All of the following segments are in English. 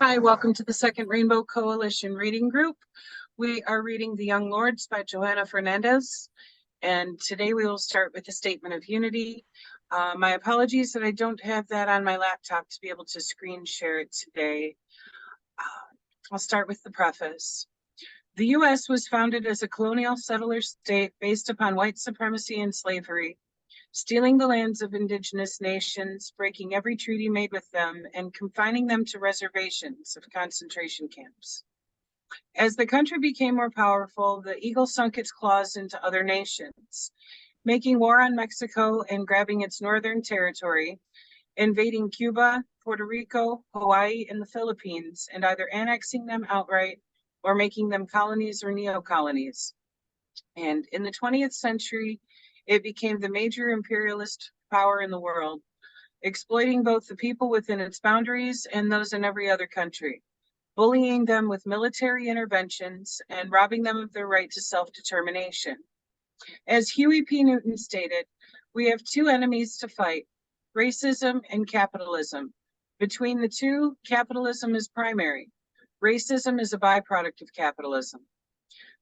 Hi, welcome to the Second Rainbow Coalition reading group. We are reading The Young Lords by Johanna Fernandez, and today we will start with a statement of unity. My apologies that I don't have that on my laptop to be able to screen share it today. I'll start with the preface. The U.S. was founded as a colonial settler state based upon white supremacy and slavery, stealing the lands of indigenous nations, breaking every treaty made with them, and confining them to reservations of concentration camps. As the country became more powerful, the eagle sunk its claws into other nations, making war on Mexico and grabbing its northern territory, invading Cuba, Puerto Rico, Hawaii, and the Philippines, and either annexing them outright or making them colonies or neo-colonies. And in the 20th century, it became the major imperialist power in the world, exploiting both the people within its boundaries and those in every other country, bullying them with military interventions and robbing them of their right to self-determination. As Huey P. Newton stated, we have two enemies to fight, racism and capitalism. Between the two, capitalism is primary. Racism is a byproduct of capitalism.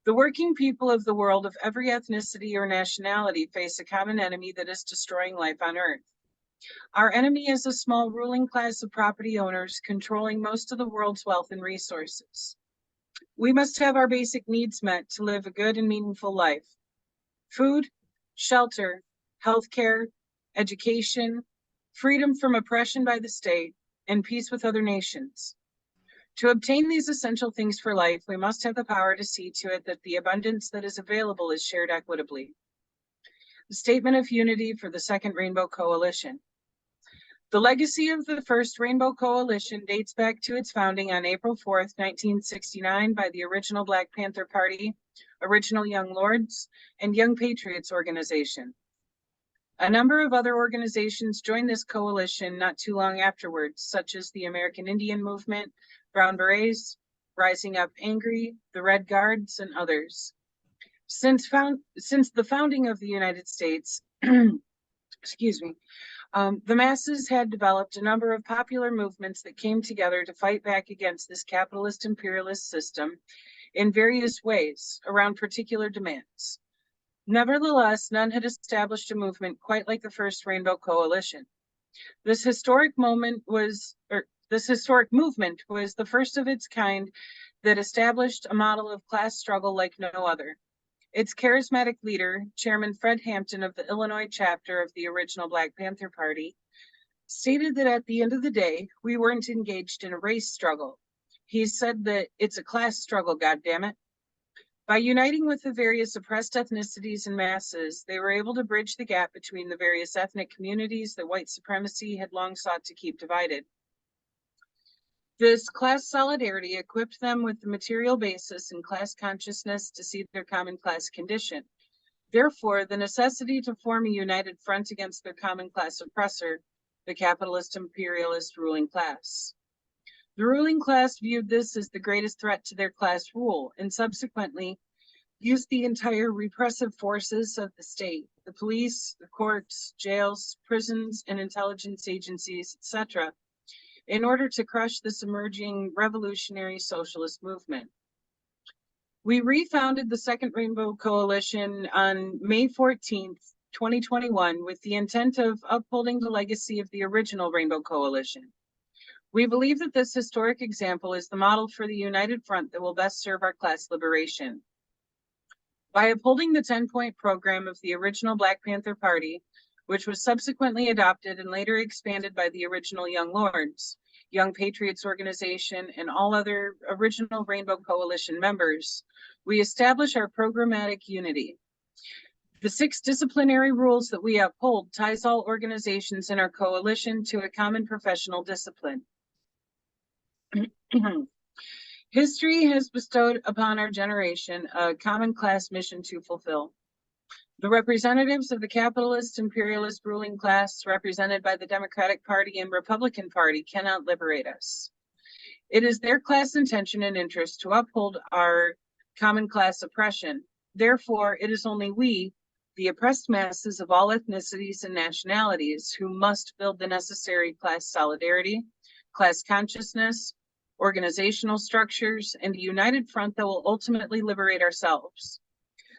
The working people of the world of every ethnicity or nationality face a common enemy that is destroying life on Earth. Our enemy is a small ruling class of property owners controlling most of the world's wealth and resources. We must have our basic needs met to live a good and meaningful life. Food, shelter, healthcare, education, freedom from oppression by the state, and peace with other nations. To obtain these essential things for life, we must have the power to see to it that the abundance that is available is shared equitably. The Statement of Unity for the Second Rainbow Coalition. The legacy of the First Rainbow Coalition dates back to its founding on April 4th, 1969 by the original Black Panther Party, original Young Lords, and Young Patriots organization. A number of other organizations joined this coalition not too long afterwards, such as the American Indian Movement, Brown Berets, Rising Up Angry, the Red Guards, and others. Since the founding of the United States, excuse me, the masses had developed a number of popular movements that came together to fight back against this capitalist imperialist system in various ways around particular demands. Nevertheless, none had established a movement quite like the First Rainbow Coalition. This historic movement was the first of its kind that established a model of class struggle like no other. Its charismatic leader, Chairman Fred Hampton of the Illinois chapter of the original Black Panther Party, stated that at the end of the day, we weren't engaged in a race struggle. He said that it's a class struggle, goddammit. By uniting with the various oppressed ethnicities and masses, they were able to bridge the gap between the various ethnic communities that white supremacy had long sought to keep divided. This class solidarity equipped them with the material basis and class consciousness to see their common class condition. Therefore, the necessity to form a united front against their common class oppressor, the capitalist imperialist ruling class. The ruling class viewed this as the greatest threat to their class rule, and subsequently used the entire repressive forces of the state, the police, the courts, jails, prisons, and intelligence agencies, etc., in order to crush this emerging revolutionary socialist movement. We refounded the Second Rainbow Coalition on May 14th, 2021, with the intent of upholding the legacy of the original Rainbow Coalition. We believe that this historic example is the model for the united front that will best serve our class liberation. By upholding the 10-point program of the original Black Panther Party, which was subsequently adopted and later expanded by the original Young Lords, Young Patriots organization, and all other original Rainbow Coalition members, we establish our programmatic unity. The 6 disciplinary rules that we uphold ties all organizations in our coalition to a common professional discipline. History has bestowed upon our generation a common class mission to fulfill. The representatives of the capitalist imperialist ruling class, represented by the Democratic Party and Republican Party, cannot liberate us. It is their class intention and interest to uphold our common class oppression. Therefore, it is only we, the oppressed masses of all ethnicities and nationalities, who must build the necessary class solidarity, class consciousness, organizational structures, and a united front that will ultimately liberate ourselves.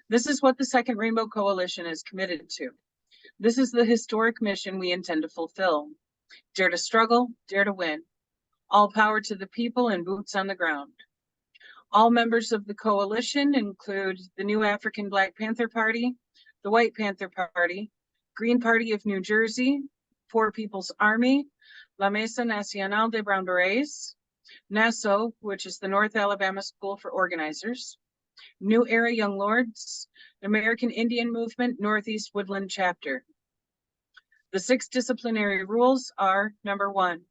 This is what the Second Rainbow Coalition is committed to. This is the historic mission we intend to fulfill. Dare to struggle, dare to win. All power to the people and boots on the ground. All members of the coalition include the New African Black Panther Party, the White Panther Party, Green Party of New Jersey, Poor People's Army, La Mesa Nacional de Brown Berets, NASO, which is the North Alabama School for Organizers, New Era Young Lords, American Indian Movement Northeast Woodland Chapter. The 6 disciplinary rules are: number 1,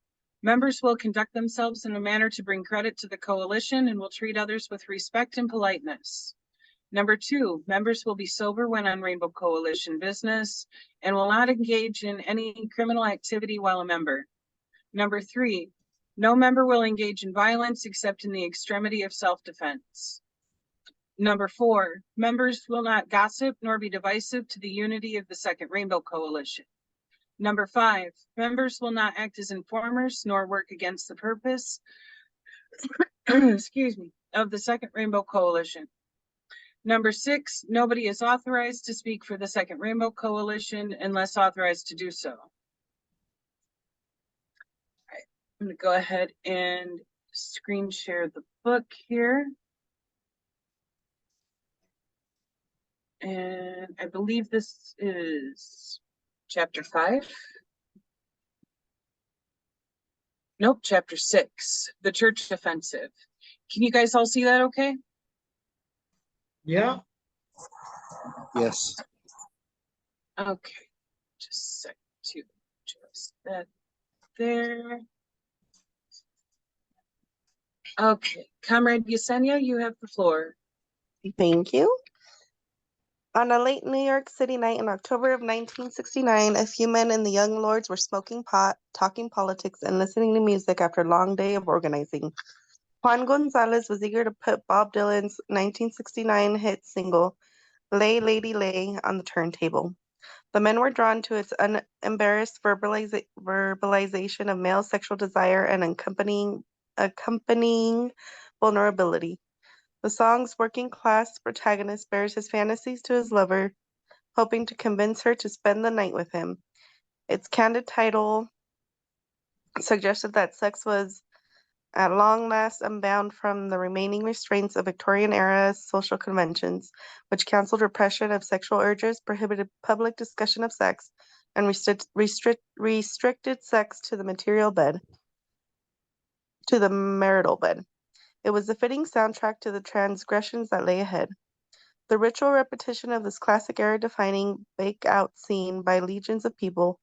members will conduct themselves in a manner to bring credit to the coalition and will treat others with respect and politeness. Number 2, members will be sober when on Rainbow Coalition business and will not engage in any criminal activity while a member. Number 3, no member will engage in violence except in the extremity of self-defense. Number 4, members will not gossip nor be divisive to the unity of the Second Rainbow Coalition. Number 5, members will not act as informers nor work against the purpose excuse me, of the Second Rainbow Coalition. Number 6, nobody is authorized to speak for the Second Rainbow Coalition unless authorized to do so. All right, I'm going to go ahead and screen share the book here. And I believe this is chapter 5. Nope, chapter 6, the church offensive. Can you guys all see that okay? Yeah. Yes. Okay, just a sec to adjust that there. Okay, Comrade Yesenia, you have the floor. Thank you. On a late New York City night in October of 1969, a few men in the Young Lords were smoking pot, talking politics, and listening to music after a long day of organizing. Juan Gonzalez was eager to put Bob Dylan's 1969 hit single, Lay Lady Lay, on the turntable. The men were drawn to its unembarrassed verbalization of male sexual desire and accompanying vulnerability. The song's working-class protagonist bears his fantasies to his lover, hoping to convince her to spend the night with him. Its candid title suggested that sex was at long last unbound from the remaining restraints of Victorian-era social conventions, which counseled repression of sexual urges, prohibited public discussion of sex, and restricted sex to the marital bed. It was a fitting soundtrack to the transgressions that lay ahead. The ritual repetition of this classic era-defining bake-out scene by legions of people,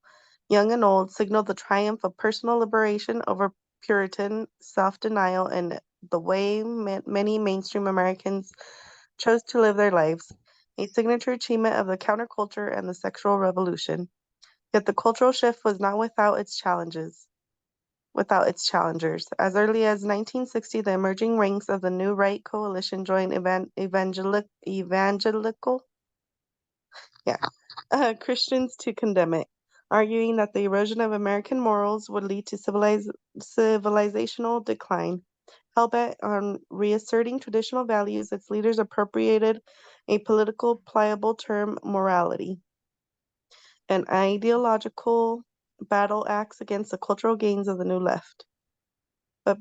young and old, signaled the triumph of personal liberation over Puritan self-denial and the way many mainstream Americans chose to live their lives, a signature achievement of the counterculture and the sexual revolution. Yet the cultural shift was not without its challengers. As early as 1960, the emerging ranks of the New Right coalition joined evangelical Christians to condemn it, arguing that the erosion of American morals would lead to civilizational decline. Hell-bent on reasserting traditional values, its leaders appropriated a political pliable term, morality, an ideological battle axe against the cultural gains of the New Left. But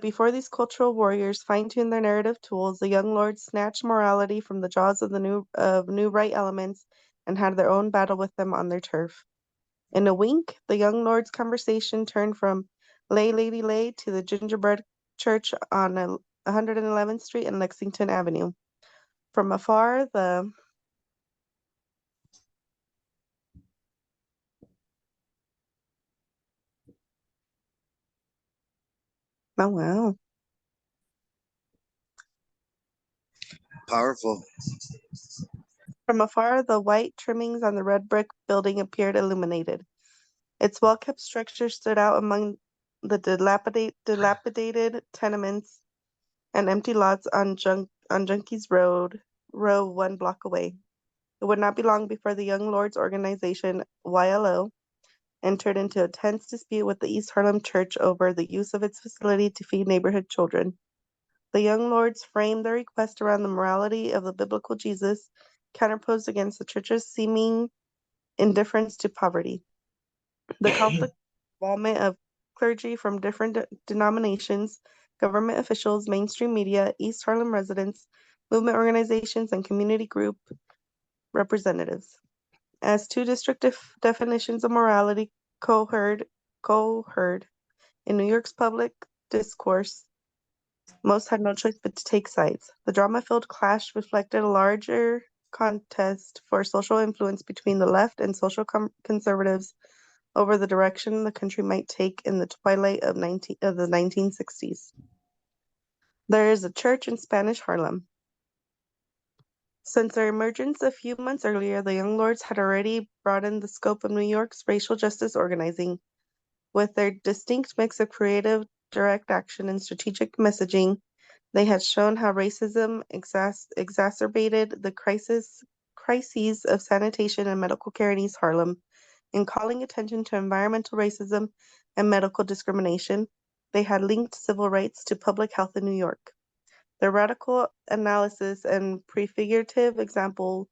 before these cultural warriors fine-tuned their narrative tools, the Young Lords snatched morality from the jaws of the new right elements and had their own battle with them on their turf. In a wink, the Young Lords' conversation turned from Lay Lady Lay to the Gingerbread Church on 111th Street and Lexington Avenue. From afar, the oh wow. Powerful. From afar, the white trimmings on the red brick building appeared illuminated. Its well-kept structure stood out among the dilapidated tenements and empty lots on Junkies Row 1 block away. It would not be long before the Young Lords organization, YLO, entered into a tense dispute with the East Harlem Church over the use of its facility to feed neighborhood children. The Young Lords framed their request around the morality of the biblical Jesus, counterposed against the church's seeming indifference to poverty. The conflict involvement of clergy from different denominations, government officials, mainstream media, East Harlem residents, movement organizations, and community group representatives. As two district definitions of morality cohered in New York's public discourse, most had no choice but to take sides. The drama-filled clash reflected a larger contest for social influence between the left and social conservatives over the direction the country might take in the twilight of the 1960s. There is a church in Spanish Harlem. Since their emergence a few months earlier, the Young Lords had already broadened the scope of New York's racial justice organizing. With their distinct mix of creative, direct action and strategic messaging, they had shown how racism exacerbated the crises of sanitation and medical care in East Harlem. In calling attention to environmental racism and medical discrimination, they had linked civil rights to public health in New York. Their radical analysis and prefigurative examples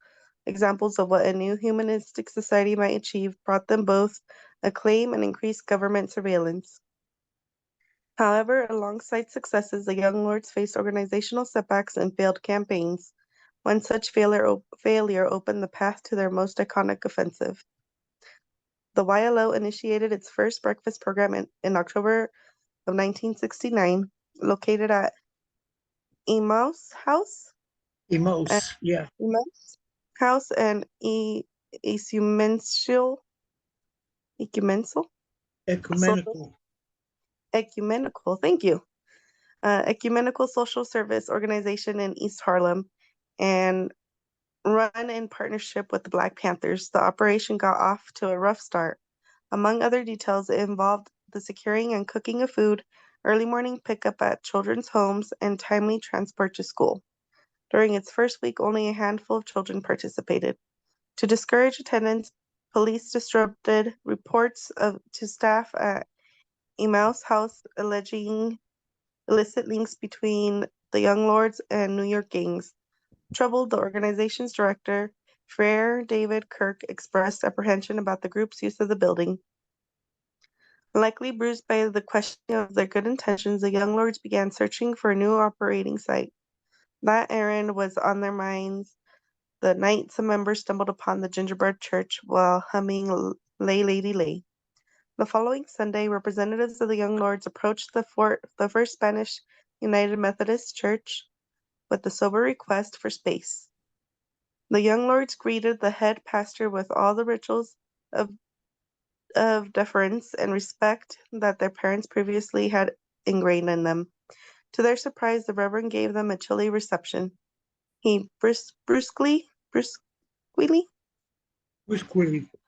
of what a new humanistic society might achieve brought them both acclaim and increased government surveillance. However, alongside successes, the Young Lords faced organizational setbacks and failed campaigns. One such failure opened the path to their most iconic offensive. The YLO initiated its first breakfast program in October of 1969, located at Emmaus House, Yeah. Emmaus House and Ecumenical Ecumenical. Ecumenical, thank you. Ecumenical Social Service Organization in East Harlem, and run in partnership with the Black Panthers. The operation got off to a rough start. Among other details, it involved the securing and cooking of food, early morning pickup at children's homes, and timely transport to school. During its first week, only a handful of children participated. To discourage attendance, police disrupted reports to staff at Emmaus House alleging illicit links between the Young Lords and New York gangs. Troubled, the organization's director, Frere David Kirk, expressed apprehension about the group's use of the building. Likely bruised by the questioning of their good intentions, the Young Lords began searching for a new operating site. That errand was on their minds the night some members stumbled upon the Gingerbread Church while humming Lay Lady Lay. The following Sunday, representatives of the Young Lords approached the First Spanish United Methodist Church with the sober request for space. The Young Lords greeted the head pastor with all the rituals of deference and respect that their parents previously had ingrained in them. To their surprise, the Reverend gave them a chilly reception. He brusquely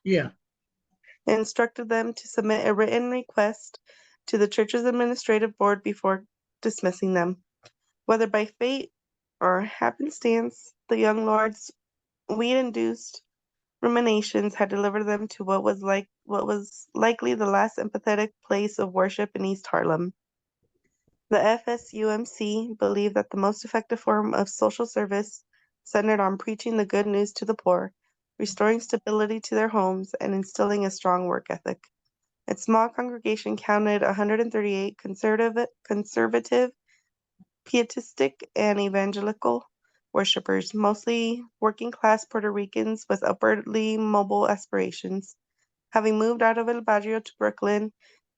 Yeah. instructed them to submit a written request to the church's administrative board before dismissing them. Whether by fate or happenstance, the Young Lords' weed-induced ruminations had delivered them to what was likely the last empathetic place of worship in East Harlem. The FSUMC believed that the most effective form of social service centered on preaching the good news to the poor, restoring stability to their homes, and instilling a strong work ethic. Its small congregation counted 138 conservative, pietistic, and evangelical worshippers, mostly working-class Puerto Ricans with upwardly mobile aspirations. Having moved out of El Barrio to Brooklyn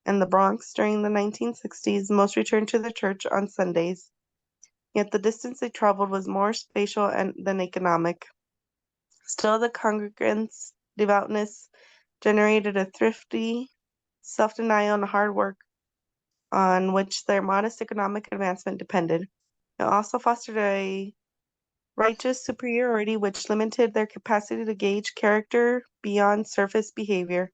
and the Bronx during the 1960s, most returned to the church on Sundays. Yet the distance they traveled was more spatial than economic. Still, the congregants' devoutness generated a thrifty self-denial and hard work on which their modest economic advancement depended. It also fostered a righteous superiority which limited their capacity to gauge character beyond surface behavior.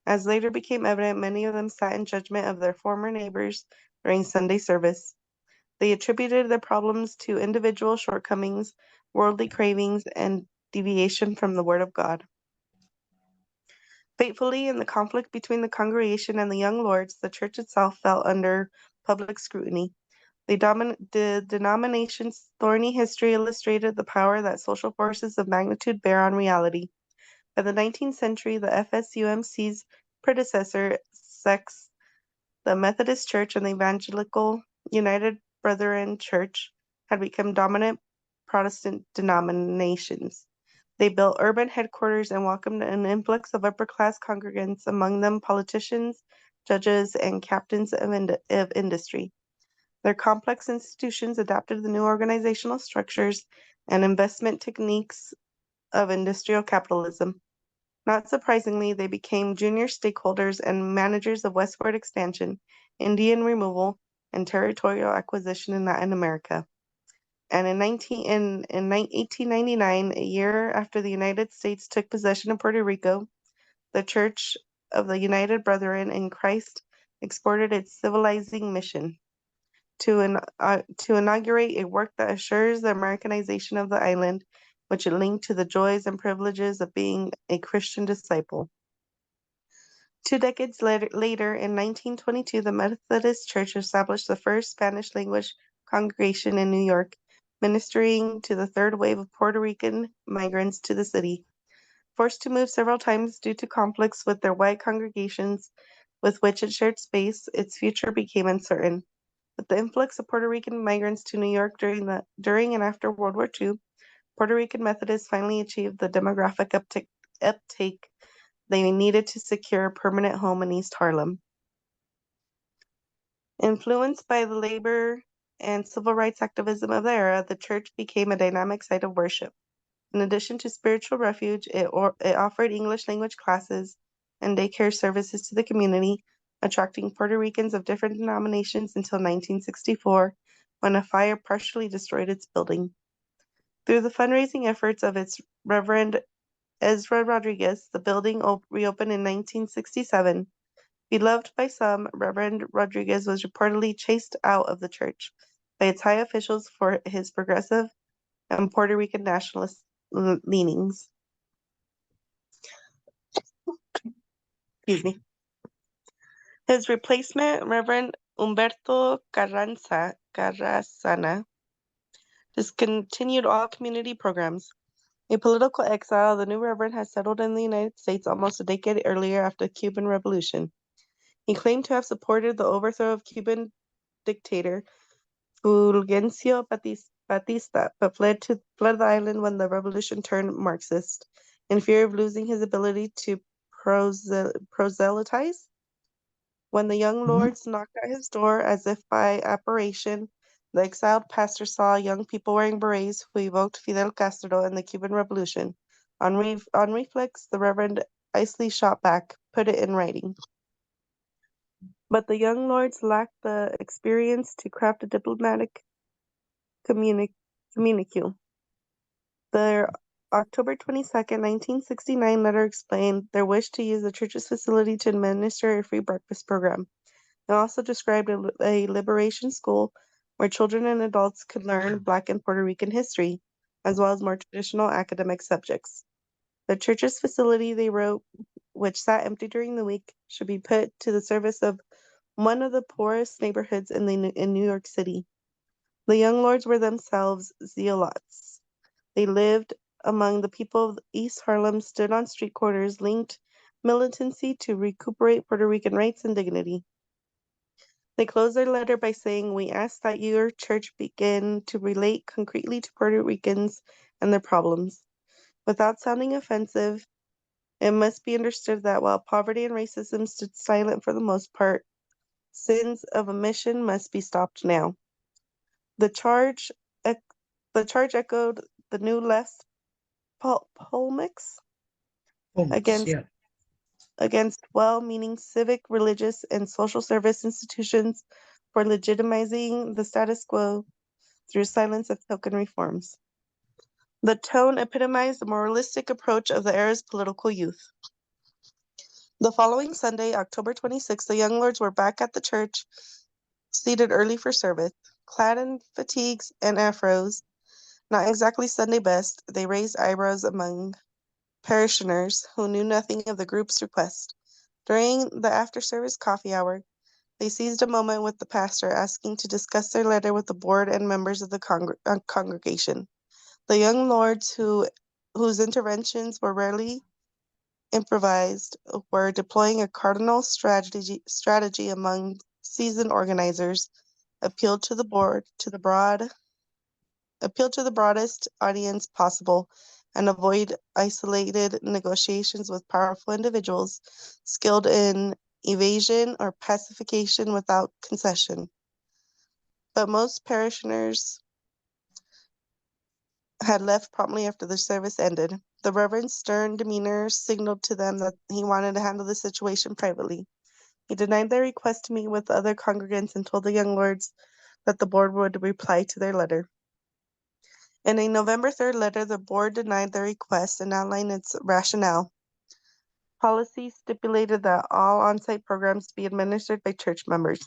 As later became evident, many of them sat in judgment of their former neighbors during Sunday service. They attributed their problems to individual shortcomings, worldly cravings, and deviation from the Word of God. Fatefully, in the conflict between the congregation and the young lords, the church itself fell under public scrutiny. The denomination's thorny history illustrated the power that social forces of magnitude bear on reality. By the 19th century, the FSUMC's predecessor sects, the Methodist Church and the Evangelical United Brethren Church, had become dominant Protestant denominations. They built urban headquarters and welcomed an influx of upper-class congregants, among them politicians, judges, and captains of industry. Their complex institutions adapted the new organizational structures and investment techniques of industrial capitalism. Not surprisingly, they became junior stakeholders and managers of westward expansion, Indian removal, and territorial acquisition in Latin America. And in 1899, a year after the United States took possession of Puerto Rico, the Church of the United Brethren in Christ exported its civilizing mission to inaugurate a work that assures the Americanization of the island, which it linked to the joys and privileges of being a Christian disciple. 2 decades later, in 1922, the Methodist Church established the first Spanish-language congregation in New York, ministering to the third wave of Puerto Rican migrants to the city. Forced to move several times due to conflicts with their white congregations with which it shared space, its future became uncertain. With the influx of Puerto Rican migrants to New York during and after World War II, Puerto Rican Methodists finally achieved the demographic uptake they needed to secure a permanent home in East Harlem. Influenced by the labor and civil rights activism of the era, the church became a dynamic site of worship. In addition to spiritual refuge, it offered English language classes and daycare services to the community, attracting Puerto Ricans of different denominations until 1964, when a fire partially destroyed its building. Through the fundraising efforts of its Reverend Ezra Rodriguez, the building reopened in 1967. Beloved by some, Reverend Rodriguez was reportedly chased out of the church by its high officials for his progressive and Puerto Rican nationalist leanings. Excuse me. His replacement, Reverend Humberto Carrasana, discontinued all community programs. A political exile, the new Reverend had settled in the United States almost a decade earlier after the Cuban Revolution. He claimed to have supported the overthrow of Cuban dictator Fulgencio Batista, but fled the island when the revolution turned Marxist, in fear of losing his ability to proselytize. When the young lords knocked at his door as if by apparition, the exiled pastor saw young people wearing berets who evoked Fidel Castro and the Cuban Revolution. On reflex, the Reverend icily shot back, "Put it in writing." But the young lords lacked the experience to craft a diplomatic communique. Their October 22nd, 1969 letter explained their wish to use the church's facility to administer a free breakfast program. It also described a liberation school where children and adults could learn Black and Puerto Rican history, as well as more traditional academic subjects. The church's facility, they wrote, which sat empty during the week, should be put to the service of one of the poorest neighborhoods in New York City. The young lords were themselves zealots. They lived among the people of East Harlem, stood on street corners, linked militancy to recuperate Puerto Rican rights and dignity. They closed their letter by saying, "We ask that your church begin to relate concretely to Puerto Ricans and their problems. Without sounding offensive, it must be understood that while poverty and racism stood silent for the most part, sins of omission must be stopped now." The charge echoed the New Left's polemics against well-meaning civic, religious, and social service institutions for legitimizing the status quo through silence of token reforms. The tone epitomized the moralistic approach of the era's political youth. The following Sunday, October 26th, the young lords were back at the church, seated early for service. Clad in fatigues and afros, not exactly Sunday best, they raised eyebrows among parishioners who knew nothing of the group's request. During the after-service coffee hour, they seized a moment with the pastor, asking to discuss their letter with the board and members of the congregation. The young lords, whose interventions were rarely improvised, were deploying a cardinal strategy among seasoned organizers, appealed to the broadest audience possible, and avoid isolated negotiations with powerful individuals skilled in evasion or pacification without concession. But most parishioners had left promptly after the service ended. The Reverend's stern demeanor signaled to them that he wanted to handle the situation privately. He denied their request to meet with the other congregants and told the young lords that the board would reply to their letter. In a November 3rd letter, the board denied their request and outlined its rationale. Policy stipulated that all on-site programs be administered by church members.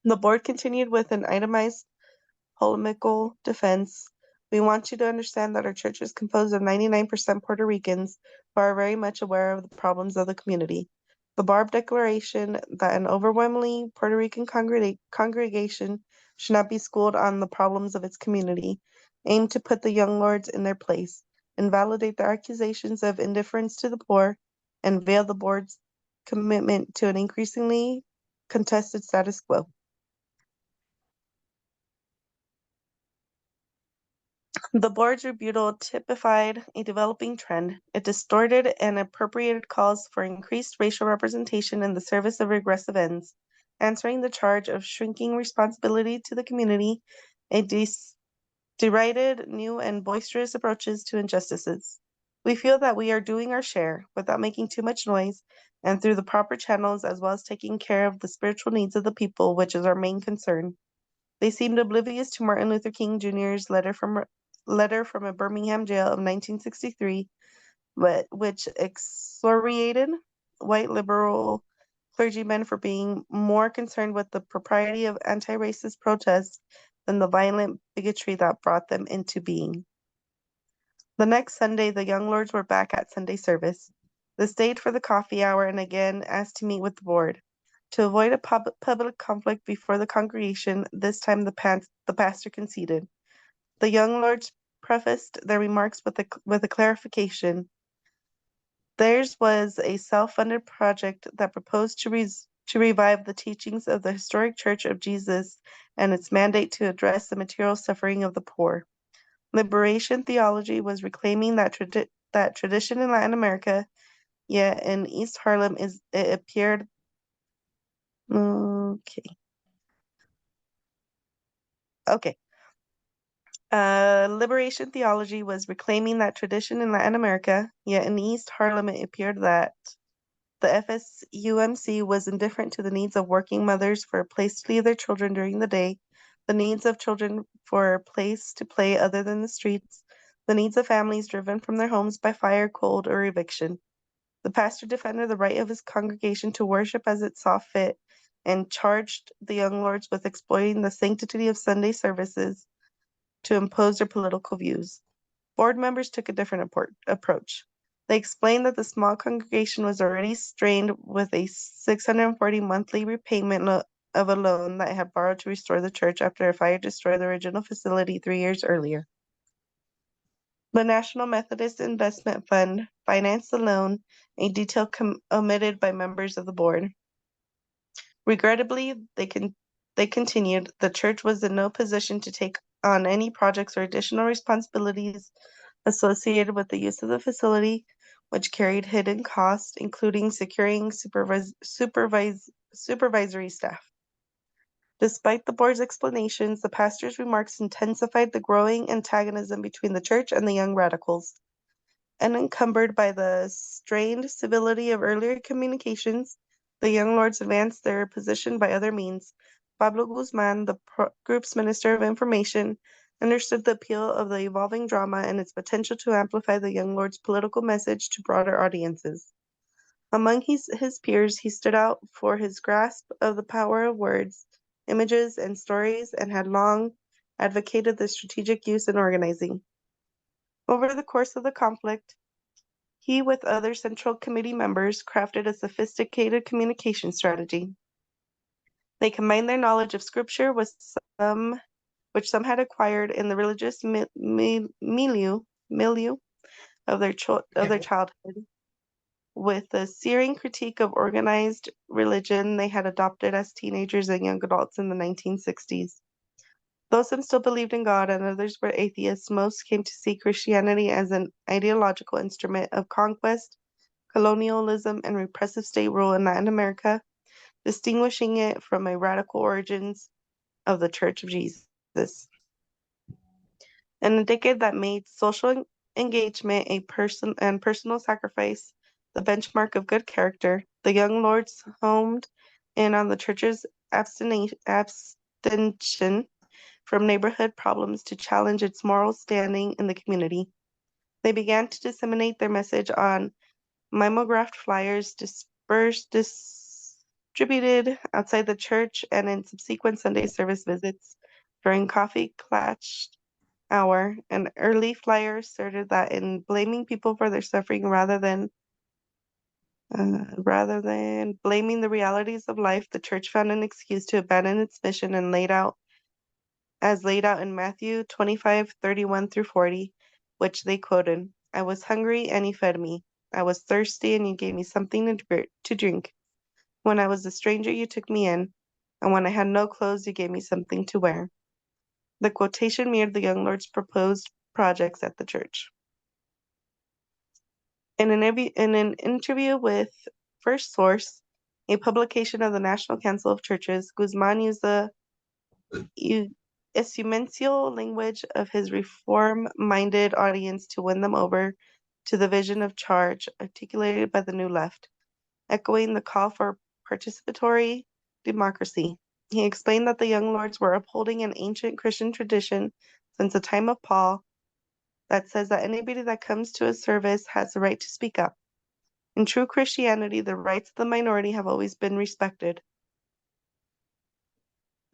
The board continued with an itemized polemical defense. We want you to understand that our church is composed of 99% Puerto Ricans who are very much aware of the problems of the community. The barbed declaration that an overwhelmingly Puerto Rican congregation should not be schooled on the problems of its community aimed to put the young lords in their place, invalidate the accusations of indifference to the poor, and veil the board's commitment to an increasingly contested status quo. The board's rebuttal typified a developing trend. It distorted and appropriated calls for increased racial representation in the service of regressive ends, answering the charge of shrinking responsibility to the community. It derided new and boisterous approaches to injustices. We feel that we are doing our share without making too much noise and through the proper channels, as well as taking care of the spiritual needs of the people, which is our main concern. They seemed oblivious to Martin Luther King Jr.'s letter from a Birmingham jail of 1963, which excoriated white liberal clergymen for being more concerned with the propriety of anti-racist protests than the violent bigotry that brought them into being. The next Sunday, the young lords were back at Sunday service. They stayed for the coffee hour and again asked to meet with the board. To avoid a public conflict before the congregation, this time the pastor conceded. The young lords prefaced their remarks with a clarification. Theirs was a self-funded project that proposed to revive the teachings of the historic Church of Jesus and its mandate to address the material suffering of the poor. Liberation theology was reclaiming that tradition in Latin America, yet in East Harlem it appeared liberation theology was reclaiming that tradition in Latin America, yet in East Harlem it appeared that the FSUMC was indifferent to the needs of working mothers for a place to leave their children during the day, the needs of children for a place to play other than the streets, the needs of families driven from their homes by fire, cold, or eviction. The pastor defended the right of his congregation to worship as it saw fit and charged the young lords with exploiting the sanctity of Sunday services to impose their political views. Board members took a different approach. They explained that the small congregation was already strained with a $640 monthly repayment of a loan that it had borrowed to restore the church after a fire destroyed the original facility 3 years earlier. The National Methodist Investment Fund financed the loan, a detail omitted by members of the board. Regrettably, they continued, the church was in no position to take on any projects or additional responsibilities associated with the use of the facility, which carried hidden costs, including securing supervisory staff. Despite the board's explanations, the pastor's remarks intensified the growing antagonism between the church and the young radicals. Unencumbered by the strained civility of earlier communications, the young lords advanced their position by other means. Pablo Guzman, the group's Minister of Information, understood the appeal of the evolving drama and its potential to amplify the young lord's political message to broader audiences. Among his peers, he stood out for his grasp of the power of words, images, and stories, and had long advocated the strategic use in organizing. Over the course of the conflict, He, with other Central Committee members, crafted a sophisticated communication strategy. They combined their knowledge of Scripture with which some had acquired in the religious milieu of their childhood, with a searing critique of organized religion they had adopted as teenagers and young adults in the 1960s. Though some still believed in God and others were atheists, most came to see Christianity as an ideological instrument of conquest, colonialism, and repressive state rule in Latin America, distinguishing it from a radical origins of the Church of Jesus. In a decade that made social engagement and personal sacrifice the benchmark of good character, the young lords homed in on the church's abstention from neighborhood problems to challenge its moral standing in the community. They began to disseminate their message on mimeographed flyers distributed outside the church and in subsequent Sunday service visits. During coffee clutch hour, an early flyer asserted that in blaming people for their suffering rather than blaming the realities of life, the church found an excuse to abandon its mission and laid out in Matthew 25:31-40, which they quoted. I was hungry and you fed me. I was thirsty and you gave me something to drink. When I was a stranger, you took me in. And when I had no clothes, you gave me something to wear. The quotation mirrored the young lord's proposed projects at the church. In an interview with First Source, a publication of the National Council of Churches, Guzman used the esumencial language of his reform-minded audience to win them over to the vision of charge articulated by the New Left, echoing the call for participatory democracy. He explained that the young lords were upholding an ancient Christian tradition since the time of Paul that says that anybody that comes to a service has the right to speak up. In true Christianity, the rights of the minority have always been respected.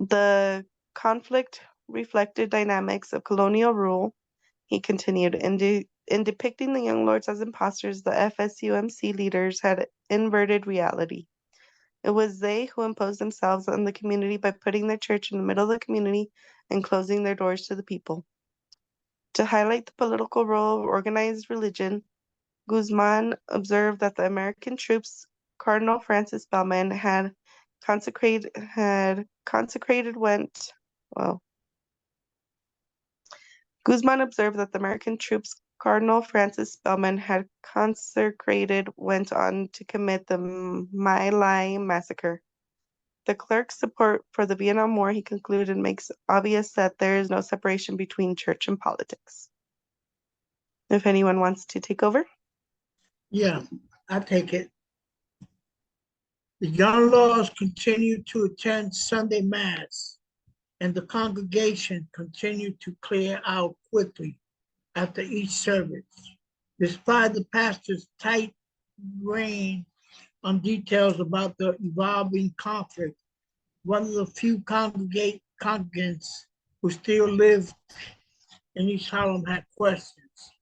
The conflict reflected dynamics of colonial rule, he continued. In depicting the young lords as imposters, the FSUMC leaders had inverted reality. It was they who imposed themselves on the community by putting their church in the middle of the community and closing their doors to the people. To highlight the political role of organized religion, Guzman observed that the American troops Cardinal Francis Bellman had consecrated went on to commit the My Lai massacre. The clerk's support for the Vietnam War, he concluded, makes obvious that there is no separation between church and politics. If anyone wants to take over. Yeah, I take it. The young lords continued to attend Sunday Mass, and the congregation continued to clear out quickly after each service. Despite the pastor's tight rein on details about the evolving conflict, one of the few congregants who still lived in East Harlem had questions.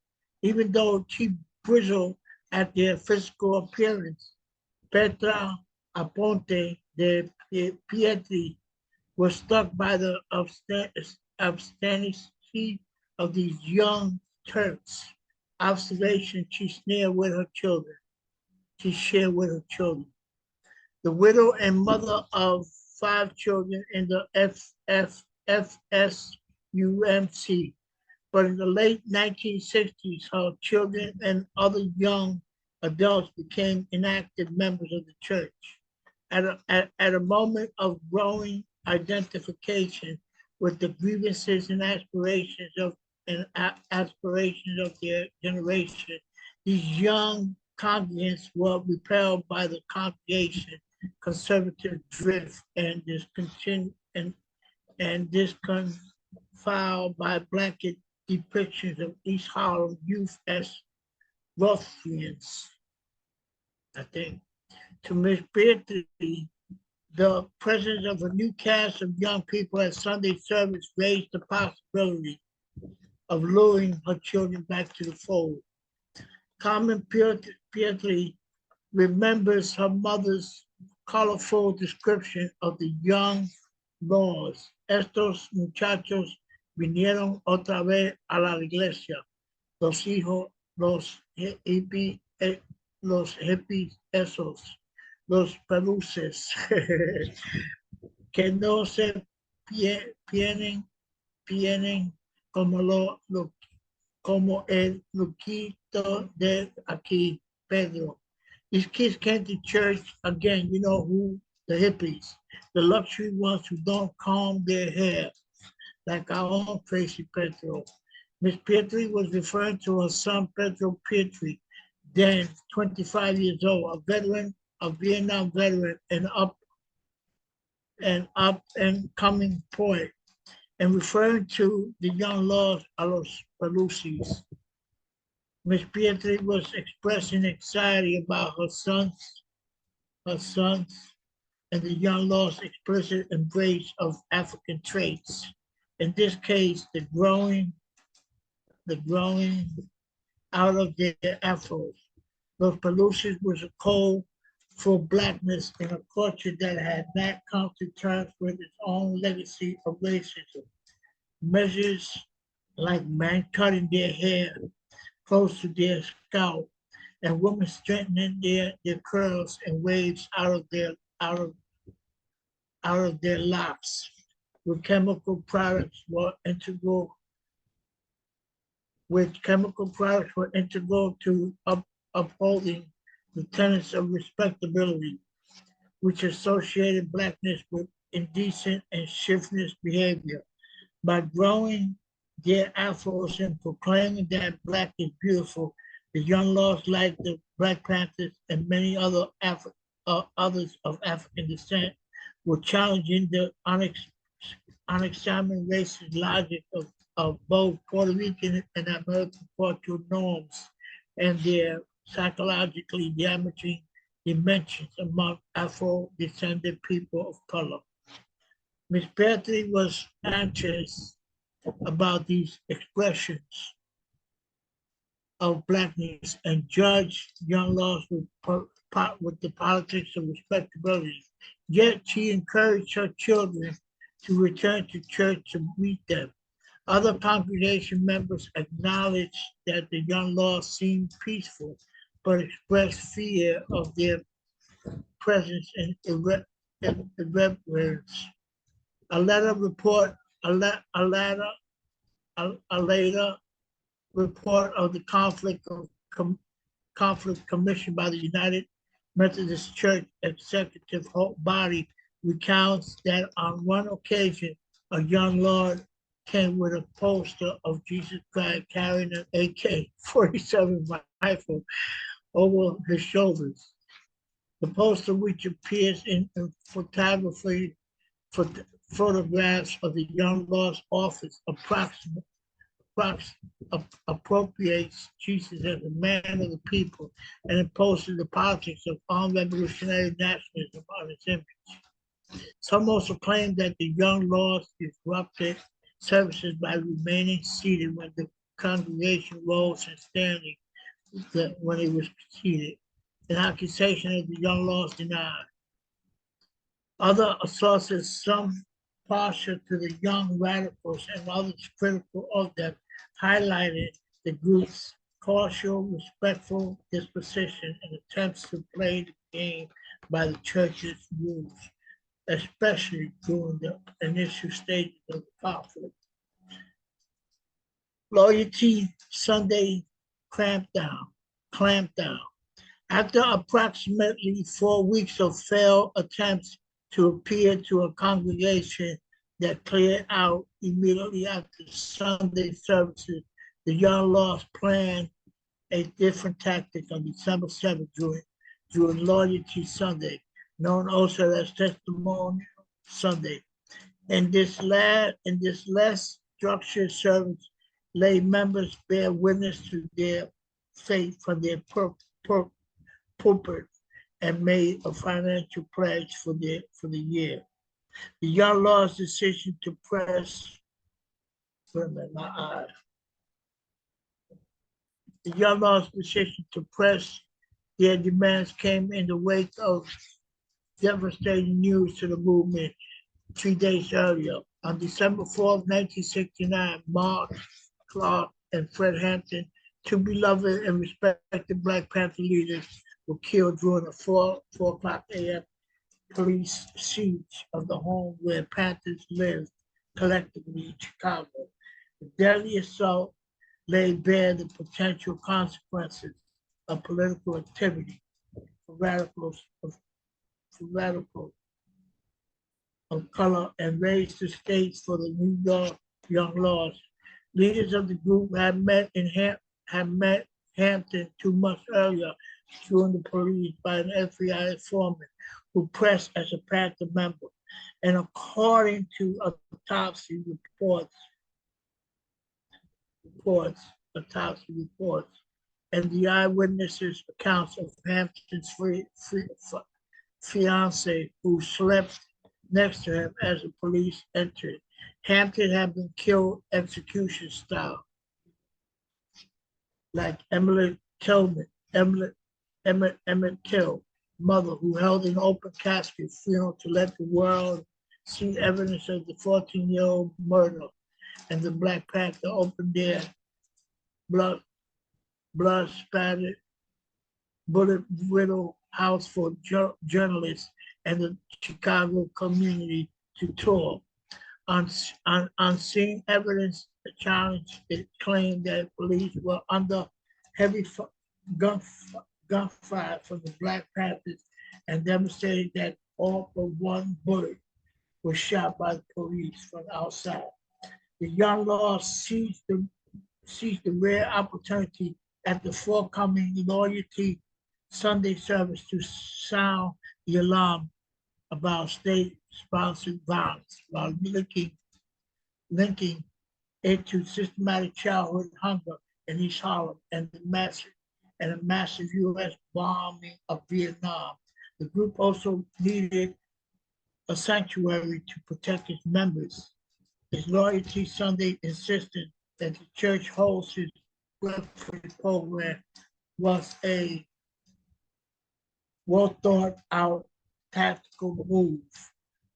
Even though she bristled at their physical appearance, Petra Aponte de Pietri was struck by the obscenity of these young Turks. Observation she shared with her children. The widow and mother of 5 children in the FSUMC, but in the late 1960s, her children and other young adults became inactive members of the church. At a moment of growing identification with the grievances and aspirations of their generation, these young congregants were repelled by the congregation conservative drift and disconfiled by blanket depictions of East Harlem youth as ruffians. I think to Ms. Beatrice, the presence of a new cast of young people at Sunday service raised the possibility of luring her children back to the fold. Carmen Pietri remembers her mother's colorful description of the young lords. Estos muchachos vinieron otra vez a la iglesia. Los hijos, los hippies esos, los peluces, que no se vienen como como el loquito de aquí, Pedro. These kids came to church again, you know who? The hippies, the luxury ones who don't comb their hair, like our own Tracy Pedro. Miss Pietri was referring to her son Pedro Pietri, then 25 years old, a veteran, a Vietnam veteran, and up and coming poet, and referring to the young lords a los Pelusis. Miss Pietri was expressing anxiety about her sons, and the young lord's explicit embrace of African traits. In this case, the growing out of their afros. Los Peluches was a code for blackness in a culture that had not come to terms with its own legacy of racism. Measures like men cutting their hair close to their scalp and women straightening their curls and waves out of their locks with chemical products were integral to upholding the tenets of respectability, which associated blackness with indecent and shiftless behavior. By growing their afros and proclaiming that black is beautiful, the young lords like the Black Panthers and many others of African descent were challenging the unexamined racist logic of both Puerto Rican and American cultural norms and their psychologically damaging dimensions among Afro-descended people of color. Miss Petrie was anxious about these expressions of blackness and judged young laws with the politics of respectability. Yet she encouraged her children to return to church to meet them. Other congregation members acknowledged that the young laws seemed peaceful, but expressed fear of their presence and irreverence. A later report of the conflict commissioned by the United Methodist Church executive body recounts that on one occasion, a young lord came with a poster of Jesus Christ carrying an AK-47 rifle over his shoulders. The poster, which appears in photographs of the young lord's office, appropriates Jesus as a man of the people and imposes the politics of armed revolutionary nationalism on his image. Some also claim that the young lords disrupted services by remaining seated when the congregation rose and standing when it was seated, an accusation of the young lords denied. Other sources, some partial to the young radicals and others critical of them, highlighted the group's cautious, respectful disposition and attempts to play the game by the church's rules, especially during the initial stages of the conflict. Loyalty Sunday clampdown. After approximately 4 weeks of failed attempts to appeal to a congregation that cleared out immediately after Sunday services, the young lords planned a different tactic on December 7th during Loyalty Sunday, known also as Testimonial Sunday. In this less structured service, lay members bear witness to their faith from their pulpit and made a financial pledge for the year. The young lord's decision to press, my eye. The young law's decision to press their demands came in the wake of devastating news to the movement 3 days earlier. On December 4th, 1969, Mark Clark and Fred Hampton, two beloved and respected Black Panther leaders, were killed during a 4 o'clock a.m. police siege of the home where Panthers lived collectively in Chicago. The deadly assault laid bare the potential consequences of political activity for radicals of color and raised the stage for the New York Young Laws. Leaders of the group had met Hampton 2 months earlier during the police by an FBI informant who pressed as a Panther member. And according to autopsy reports, and the eyewitnesses' accounts of Hampton's fiance who slept next to him as the police entered. Hampton had been killed execution style, like Emmett Till, mother, who held an open casket funeral to let the world see evidence of the 14-year-old murder, and the Black Panther opened their blood-spattered, bullet-riddled house for journalists and the Chicago community to tour. On seeing evidence, the challenge, it claimed that police were under heavy gunfire from the Black Panthers and demonstrated that all but one bullet was shot by the police from outside. The Young Laws seized the rare opportunity at the forthcoming Loyalty Sunday service to sound the alarm about state-sponsored violence while linking it to systematic childhood hunger in East Harlem and a massive U.S. bombing of Vietnam. The group also needed a sanctuary to protect its members. Its Loyalty Sunday insisted that the church holds its breakfast program was a well thought out tactical move.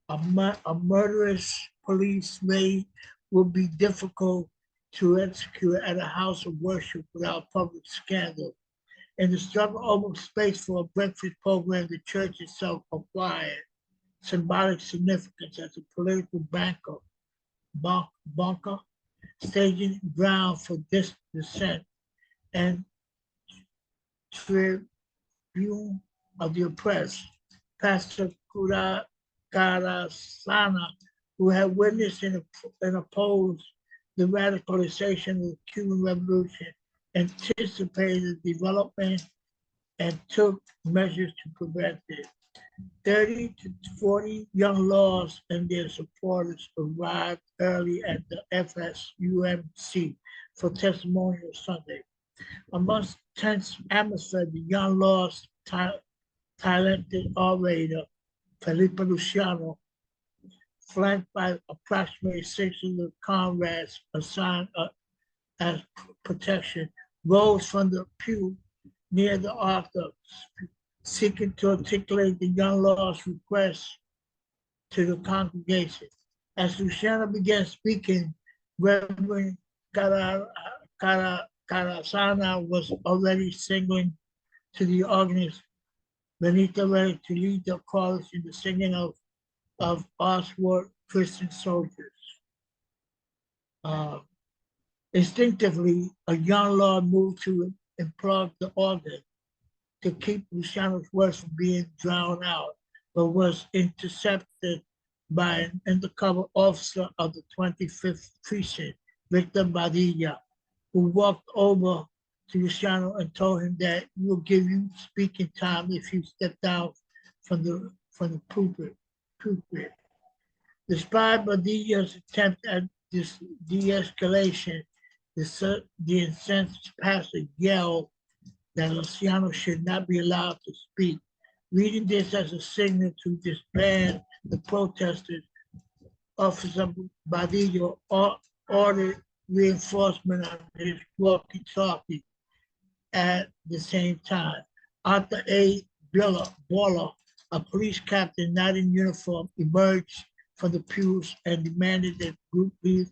A murderous police raid would be difficult to execute at a house of worship without public scandal. In the struggle over space for a breakfast program, the church itself acquired symbolic significance as a political bunker, staging ground for dissent and tribune of the oppressed. Pastor Carasana, who had witnessed and opposed the radicalization of the Cuban Revolution, anticipated development and took measures to prevent it. 30 to 40 Young Laws and their supporters arrived early at the FSUMC for Testimonial Sunday. Amongst tense atmosphere, the Young Laws talented orator Felipe Luciano, flanked by approximately 6 of the comrades assigned as protection, rose from the pew near the altar, seeking to articulate the Young Law's request to the congregation. As Luciano began speaking, Reverend Carasana was already signaling to the organist Benita ready to lead the chorus in the singing of Oswald Christian soldiers. Instinctively, a Young Law moved to unplug the organ to keep Luciano's words from being drowned out, but was intercepted by an undercover officer of the 25th Precinct, Victor Badilla, who walked over to Luciano and told him that he will give you speaking time if you step down from the pulpit. Despite Badilla's attempt at this de-escalation, the incensed pastor yelled that Luciano should not be allowed to speak. Reading this as a signal to disband the protesters, Officer Badillo ordered reinforcement on his walkie-talkie At the same time, Arthur A. Baller, a police captain not in uniform, emerged from the pews and demanded that group be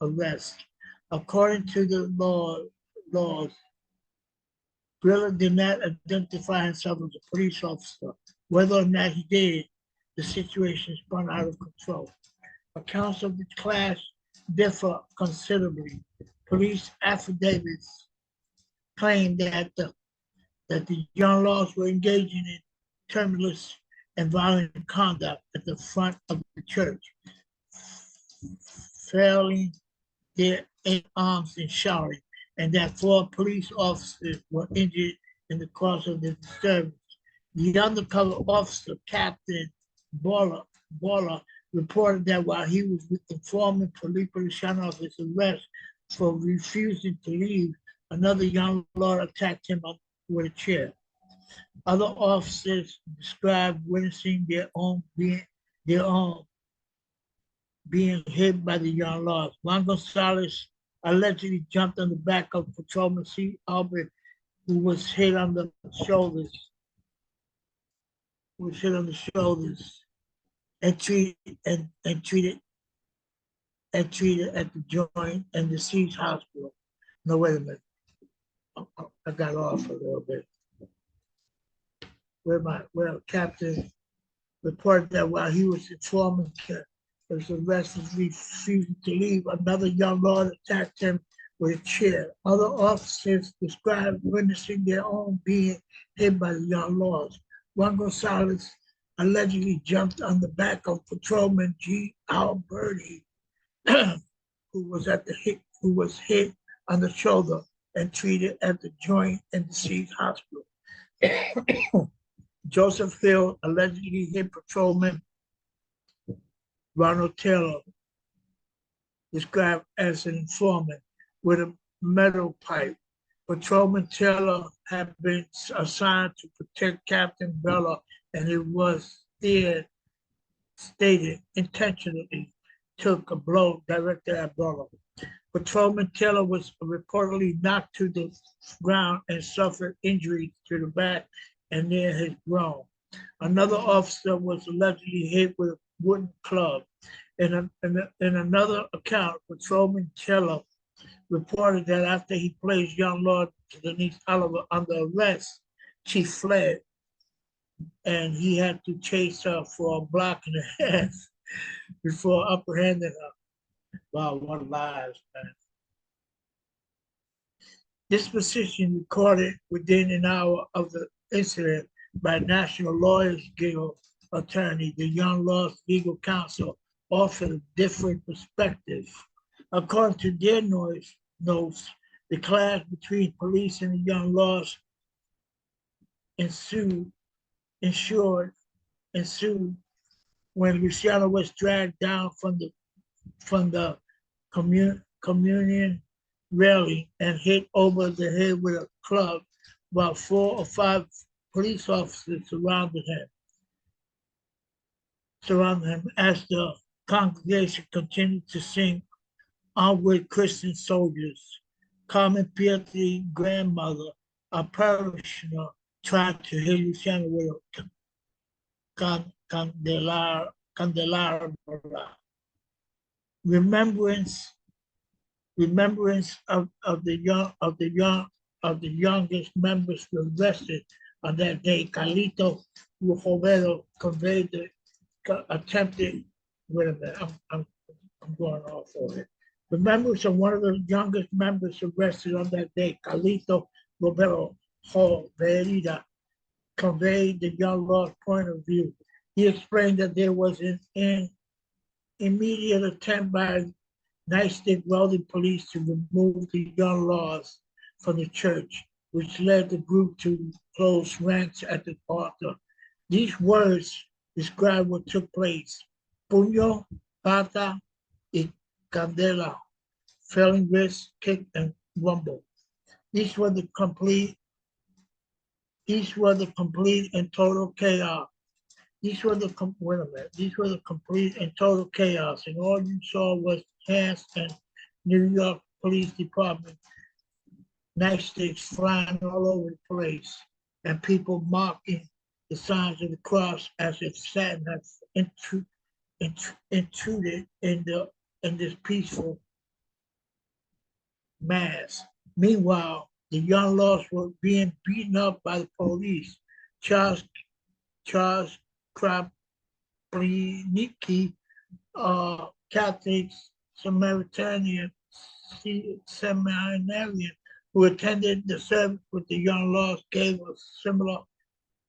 arrest. According to the laws, Briller did not identify himself as a police officer. Whether or not he did, the situation spun out of control. Accounts of the clash differ considerably. Police affidavits claim that the young laws were engaging in tumultuous and violent conduct at the front of the church, failing their arms and shouting, and that 4 police officers were injured in the course of the disturbance. The undercover officer, Captain Baller, reported that while he was informing Felipe Luciano of his arrest for refusing to leave, another young lord attacked him with a chair. Other officers described witnessing their own being hit by the young lords. Juan Gonzalez allegedly jumped on the back of Patrolman C. Albert, who was hit on the shoulders. And treated at the Joint and Deceased Hospital. No, wait a minute. I got off a little bit. Where Captain reported that while he was informing his arrest was refusing to leave, another young lord attacked him with a chair. Other officers described witnessing their own being hit by the young lords. Juan Gonzalez allegedly jumped on the back of Patrolman G. Alberti, who was hit on the shoulder and treated at the Joint and Deceased Hospital. Joseph Hill allegedly hit Patrolman Ronald Taylor, described as an informant, with a metal pipe. Patrolman Taylor had been assigned to protect Captain Bella, and it was stated intentionally took a blow directed at Bella. Patrolman Taylor was reportedly knocked to the ground and suffered injuries to the back and near his groin. Another officer was allegedly hit with a wooden club. In another account, Patrolman Taylor reported that after he placed young Lord Denise Oliver under arrest, she fled, and he had to chase her for a block and a half before apprehending her. Wow, what lies, man. This position recorded within an hour of the incident by National Lawyers Guild attorney, the Young Lords Legal Counsel offered a different perspective. According to their notes, the clash between police and the Young Lords ensued when Luciano was dragged down from the communion railing and hit over the head with a club, while 4 or 5 police officers surrounded him as the congregation continued to sing Onward Christian Soldiers. Carmen Pietri, grandmother, a parishioner, tried to hit Luciano with a candelabra. Remembrance of the youngest members were arrested on that day. Carlito Rujovedo conveyed the attempted. Wait a minute, I'm going off of it. The members of one of the youngest members arrested on that day, Carlito Rujovedo conveyed the young lord's point of view. He explained that there was an immediate attempt by nightstick welding police to remove the young lords from the church, which led the group to close ranks at the altar. These words describe what took place. Puño, pata, y candela, failing wrist, kick, and rumble. These were the complete and total chaos. These were the complete and total chaos, and all you saw was hands and New York Police Department nightsticks flying all over the place, and people mocking the signs of the cross as if Satan has intruded in this peaceful mass. Meanwhile, the young lost were being beaten up by the police. Charles Krapliniki, Catholic Samaritan seminarian who attended the service with the young lost, gave a similar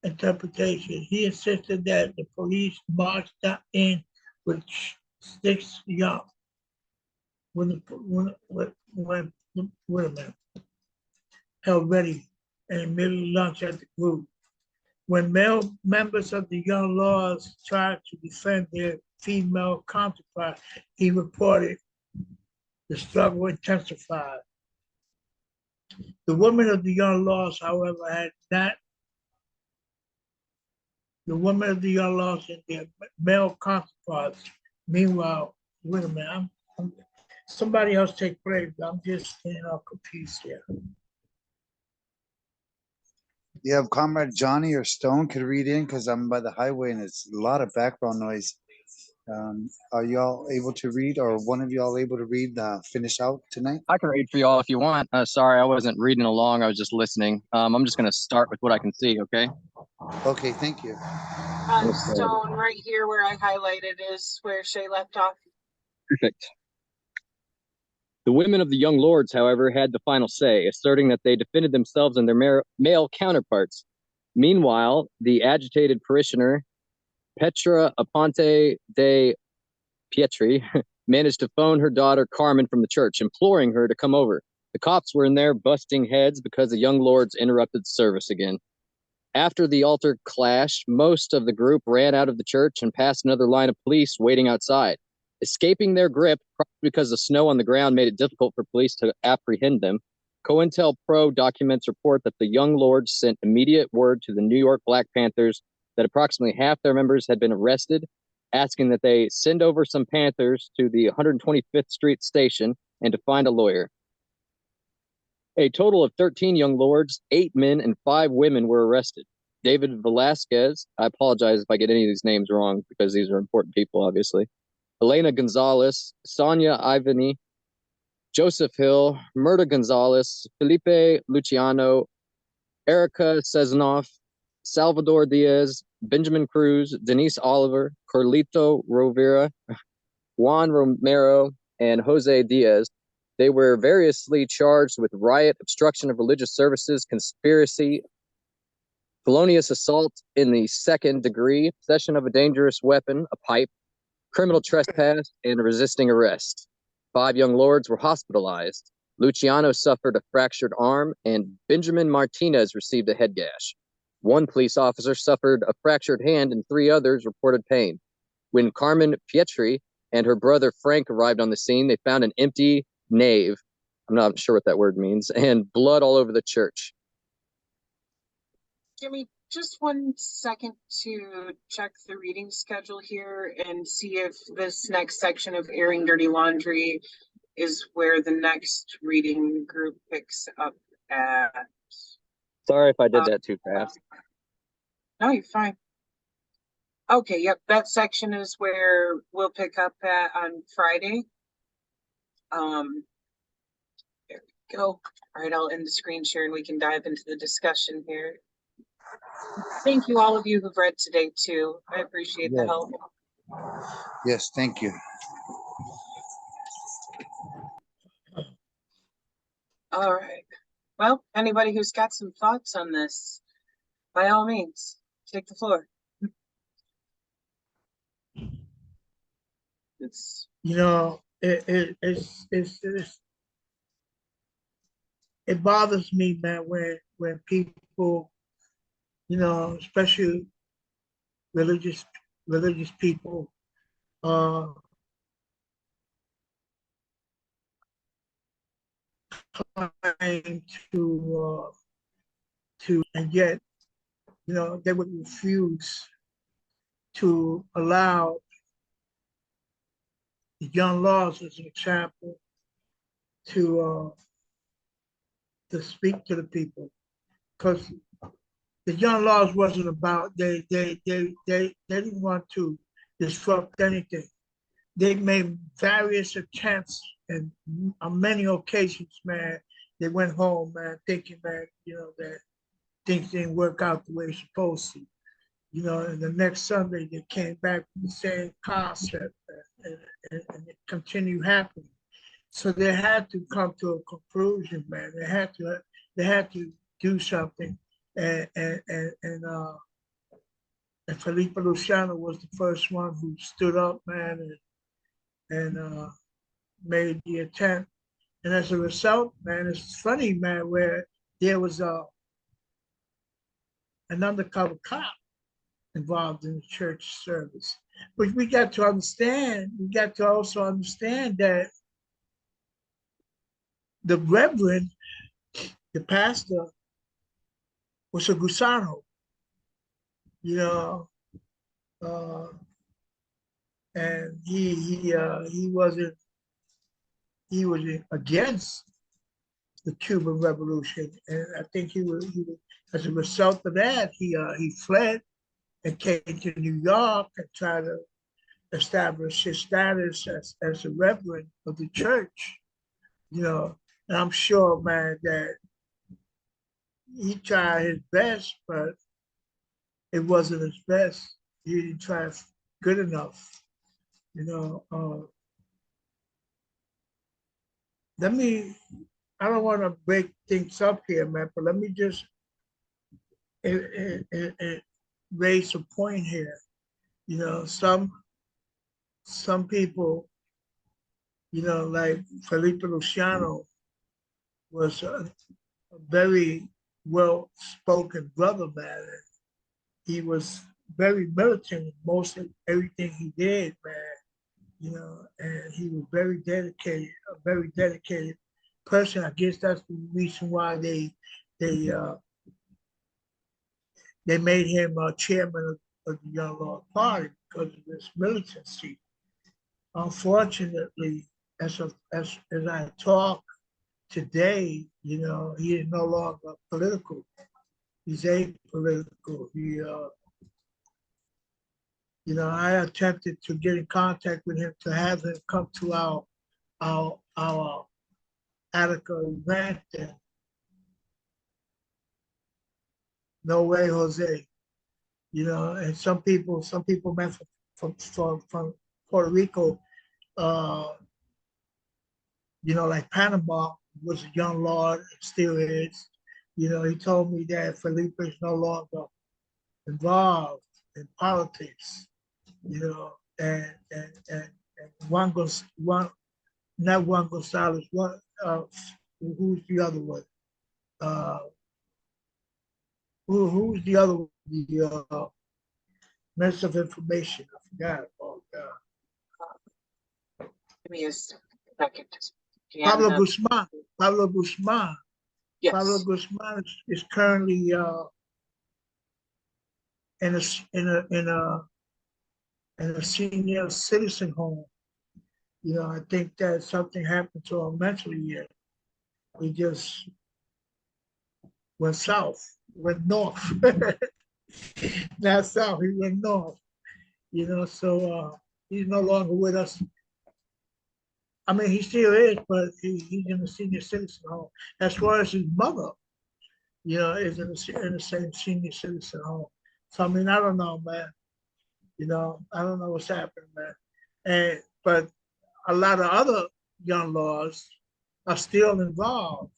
interpretation. He insisted that the police marched in with sticks young. When wait a minute, held ready and immediately launched at the group. When male members of the Young Lords tried to defend their female counterpart, he reported the struggle intensified. The women of the Young Lords, however, had not. The women of the Young Lords and their male counterparts. Meanwhile, wait a minute, somebody else take break. I'm just getting all confused here. You have Comrade Johnny or Stone could read in because I'm by the highway and it's a lot of background noise. Are y'all able to read, or one of y'all able to read, finish out tonight? I can read for y'all if you want. Sorry, I wasn't reading along. I was just listening. I'm just going to start with what I can see, okay? Okay, thank you. Stone, right here where I highlighted is where Shay left off. Perfect. The women of the Young Lords, however, had the final say, asserting that they defended themselves and their male counterparts. Meanwhile, the agitated parishioner, Petra Aponte de Pietri, managed to phone her daughter Carmen from the church, imploring her to come over. The cops were in there busting heads because the Young Lords interrupted service again. After the altar clash, most of the group ran out of the church and past another line of police waiting outside. Escaping their grip, probably because the snow on the ground made it difficult for police to apprehend them, COINTELPRO documents report that the Young Lords sent immediate word to the New York Black Panthers that approximately half their members had been arrested, asking that they send over some Panthers to the 125th Street station and to find a lawyer. A total of 13 Young Lords, 8 men and 5 women were arrested. David Velasquez, I apologize if I get any of these names wrong because these are important people, obviously. Elena Gonzalez, Sonia Ivany, Joseph Hill, Murta Gonzalez, Felipe Luciano, Erica Sezanoff, Salvador Diaz, Benjamin Cruz, Denise Oliver, Carlito Rovira, Juan Romero, and Jose Diaz. They were variously charged with riot, obstruction of religious services, conspiracy, felonious assault in the second degree, possession of a dangerous weapon, a pipe, criminal trespass, and resisting arrest. 5 Young Lords were hospitalized. Luciano suffered a fractured arm, and Benjamin Martinez received a head gash. 1 police officer suffered a fractured hand, and 3 others reported pain. When Carmen Pietri and her brother Frank arrived on the scene, they found an empty nave, I'm not sure what that word means, and blood all over the church. Give me just 1 second to check the reading schedule here and see if this next section of airing dirty laundry is where the next reading group picks up at. Sorry if I did that too fast. No, you're fine. Okay, yep, that section is where we'll pick up at on Friday. There we go. All right, I'll end the screen share and we can dive into the discussion here. Thank you, all of you who've read today too. I appreciate the help. Yes, thank you. All right. Well, anybody who's got some thoughts on this, by all means, take the floor. It's it bothers me, man, when people, especially religious people, claim to and yet, they would refuse to allow the Young Laws, as an example, to to speak to the people, because the young laws wasn't about, they didn't want to disrupt anything. They made various attempts, and on many occasions, man, they went home, man, thinking, man, that things didn't work out the way it's supposed to. And the next Sunday they came back with the same concept, and it continued happening. So they had to come to a conclusion, man. They had to do something, and Felipe Luciano was the first one who stood up, man, and made the attempt. And as a result, man, it's funny, man, where there was an undercover cop involved in the church service. But we got to also understand that the reverend, the pastor, was a gusano, and he was against the Cuban Revolution, and I think he was as a result of that, he fled and came to New York and tried to establish his status as a reverend of the church, and I'm sure, man, that he tried his best, but it wasn't his best. He didn't try good enough, I don't want to break things up here, man, but let me just raise a point here. Some people, like Felipe Luciano was a very well-spoken brother, man. He was very militant in most of everything he did, man. And he was a very dedicated person. I guess that's the reason why they made him chairman of the Young Law Party, because of his militancy. Unfortunately, as I talk today, he is no longer political. He's apolitical. I attempted to get in contact with him to have him come to our Attica event. And no way, Jose. And some people met from Puerto Rico, like Panama was a young lord, still is. He told me that Felipe is no longer involved in politics, and Juan not Juan Gonzalez, who's the other one? Who's the other one? The Minister of Information. I forgot. Oh, God. Give me a second. Pablo Guzman. Pablo Guzman. Yes. Pablo Guzman is currently in a senior citizen home. I think that something happened to him mentally yet. He just went south, went north. Not south, he went north. So he's no longer with us. I mean, he still is, but he's in the senior citizen home. As far as his mother, is in the same senior citizen home. So, I mean, I don't know, man. I don't know what's happening, man. But a lot of other young laws are still involved.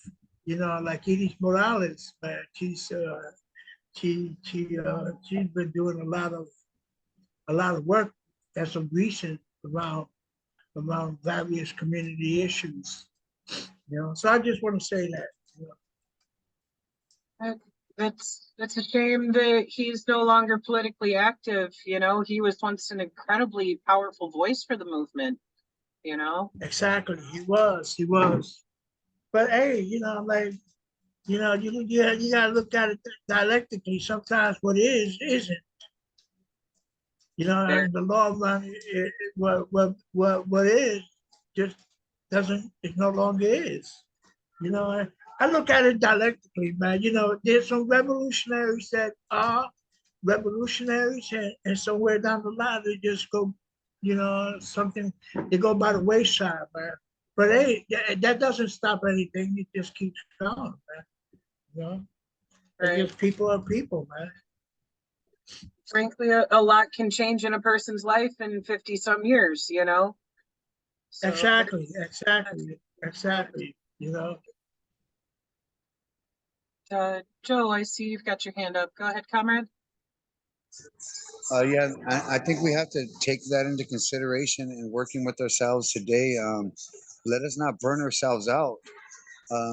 Like Edith Morales, man. She's been doing a lot of work as of recent around various community issues. So I just want to say that. That's a shame that he's no longer politically active. He was once an incredibly powerful voice for the movement. Exactly, he was. But hey, you gotta look at it dialectically. Sometimes what is isn't. In the long run, what is just doesn't. It no longer is. I look at it dialectically, man. You know, there's some revolutionaries that are revolutionaries, and somewhere down the line they just go, you know, something they go by the wayside, man. But hey, that doesn't stop anything. It just keeps going, man. You know, it's Right. just people are people, man. Frankly, a lot can change in a person's life in 50 some years, you know? So, Exactly. You know, Joe, I see you've got your hand up. Go ahead, comrade. Yeah, I think we have to take that into consideration in working with ourselves today. Let us not burn ourselves out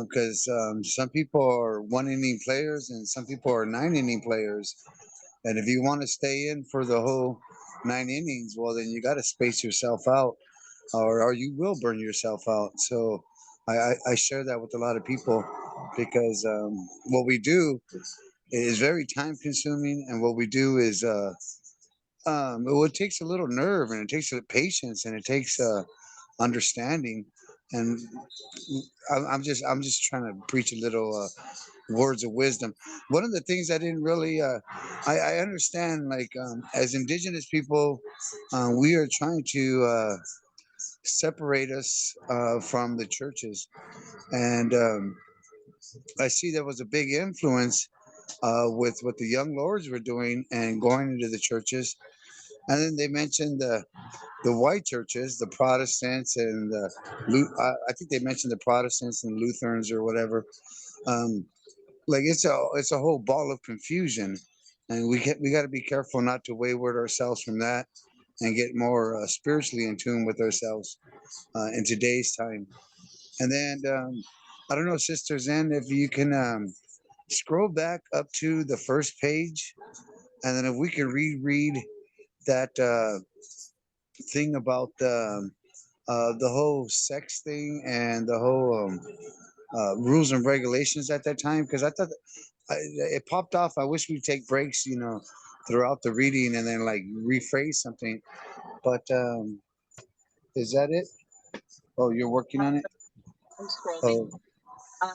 because some people are 1 inning players and some people are 9 inning players. And if you want to stay in for the whole 9 innings, well, then you got to space yourself out, or you will burn yourself out. So I share that with a lot of people because what we do is very time consuming, and what we do is well, it takes a little nerve and it takes patience and it takes understanding. And I'm just trying to preach a little words of wisdom. One of the things I didn't really I understand, like as indigenous people, we are trying to separate us from the churches, and I see there was a big influence with what the young lords were doing and going into the churches. And then they mentioned the white churches, the Protestants, and I think they mentioned the Protestants and Lutherans or whatever. Um, like it's a whole ball of confusion, and we got to be careful not to wayward ourselves from that and get more spiritually in tune with ourselves in today's time. And then I don't know, Sister Zen, if you can scroll back up to the first page, and then if we can reread that thing about the whole sex thing and the whole rules and regulations at that time, because I thought it popped off. I wish we'd take breaks, throughout the reading and then like rephrase something. But is that it? Oh, you're working on it? I'm scrolling. Oh, Um,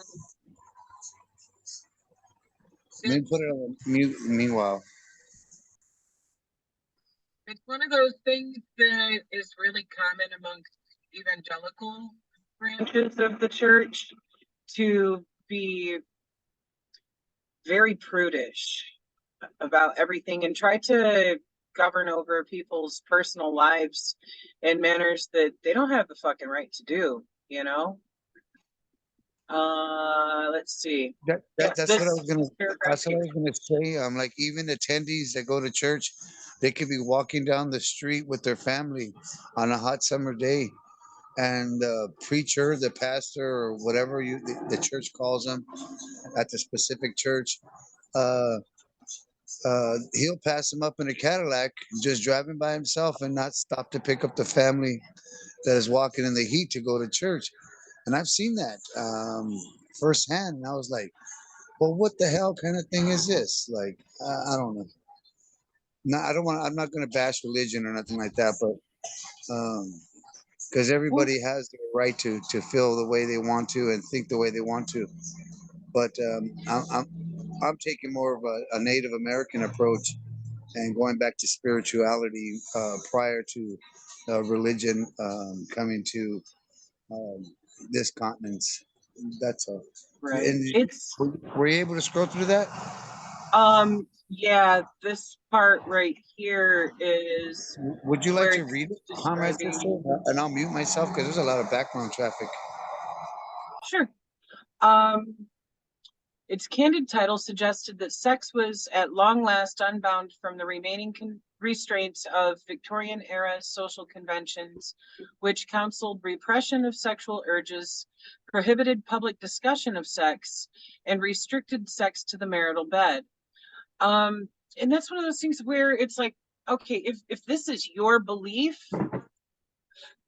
let me put it on mute meanwhile. It's one of those things that is really common amongst evangelical branches of the church to be very prudish about everything and try to govern over people's personal lives in manners that they don't have the fucking right to do, you know? Let's see. That's what I was gonna. paragraph That's what I here. was gonna say. Like even attendees that go to church, they could be walking down the street with their family on a hot summer day, and the preacher, the pastor, or whatever the church calls them at the specific church, uh, he'll pass them up in a Cadillac, just driving by himself, and not stop to pick up the family that is walking in the heat to go to church. And I've seen that firsthand, and I was like, well, what the hell kind of thing is this? Like, I don't know. No, I don't want. I'm not going to bash religion or nothing like that, but because everybody has the right to feel the way they want to and think the way they want to. But I'm taking more of a Native American approach and going back to spirituality prior to religion coming to um, this continent. That's all. Right. And It's were you able to scroll through that? yeah, this part right here is Would you like where to it's read it, Comrade describing. Sister? And I'll mute myself because there's a lot of background traffic. Sure. Its candid title suggested that sex was at long last unbound from the remaining restraints of Victorian-era social conventions, which counseled repression of sexual urges, prohibited public discussion of sex, and restricted sex to the marital bed. And that's one of those things where it's like, okay, if this is your belief,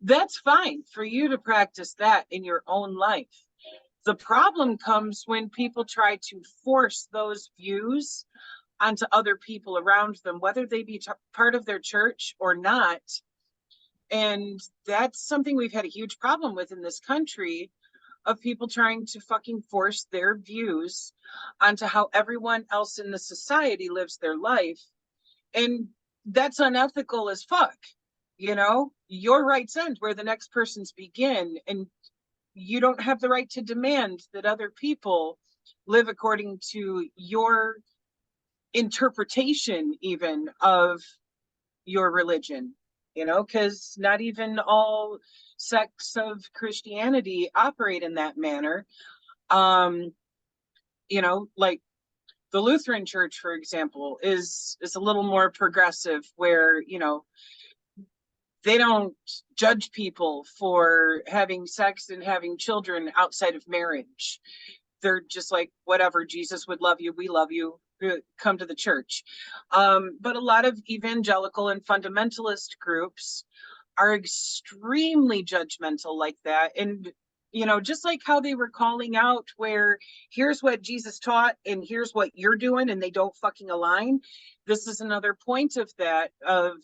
that's fine for you to practice that in your own life. The problem comes when people try to force those views onto other people around them, whether they be part of their church or not. And that's something we've had a huge problem with in this country, of people trying to fucking force their views onto how everyone else in the society lives their life. And that's unethical as fuck. You know, your rights end where the next person's begin, and you don't have the right to demand that other people live according to your interpretation even of your religion, you know, because not even all sects of Christianity operate in that manner. You know, like the Lutheran Church, for example, is a little more progressive, where, you know, they don't judge people for having sex and having children outside of marriage. They're just like, whatever, Jesus would love you, we love you, come to the church. But a lot of evangelical and fundamentalist groups are extremely judgmental like that. And, you know, just like how they were calling out where here's what Jesus taught and here's what you're doing, and they don't fucking align. This is another point of that, of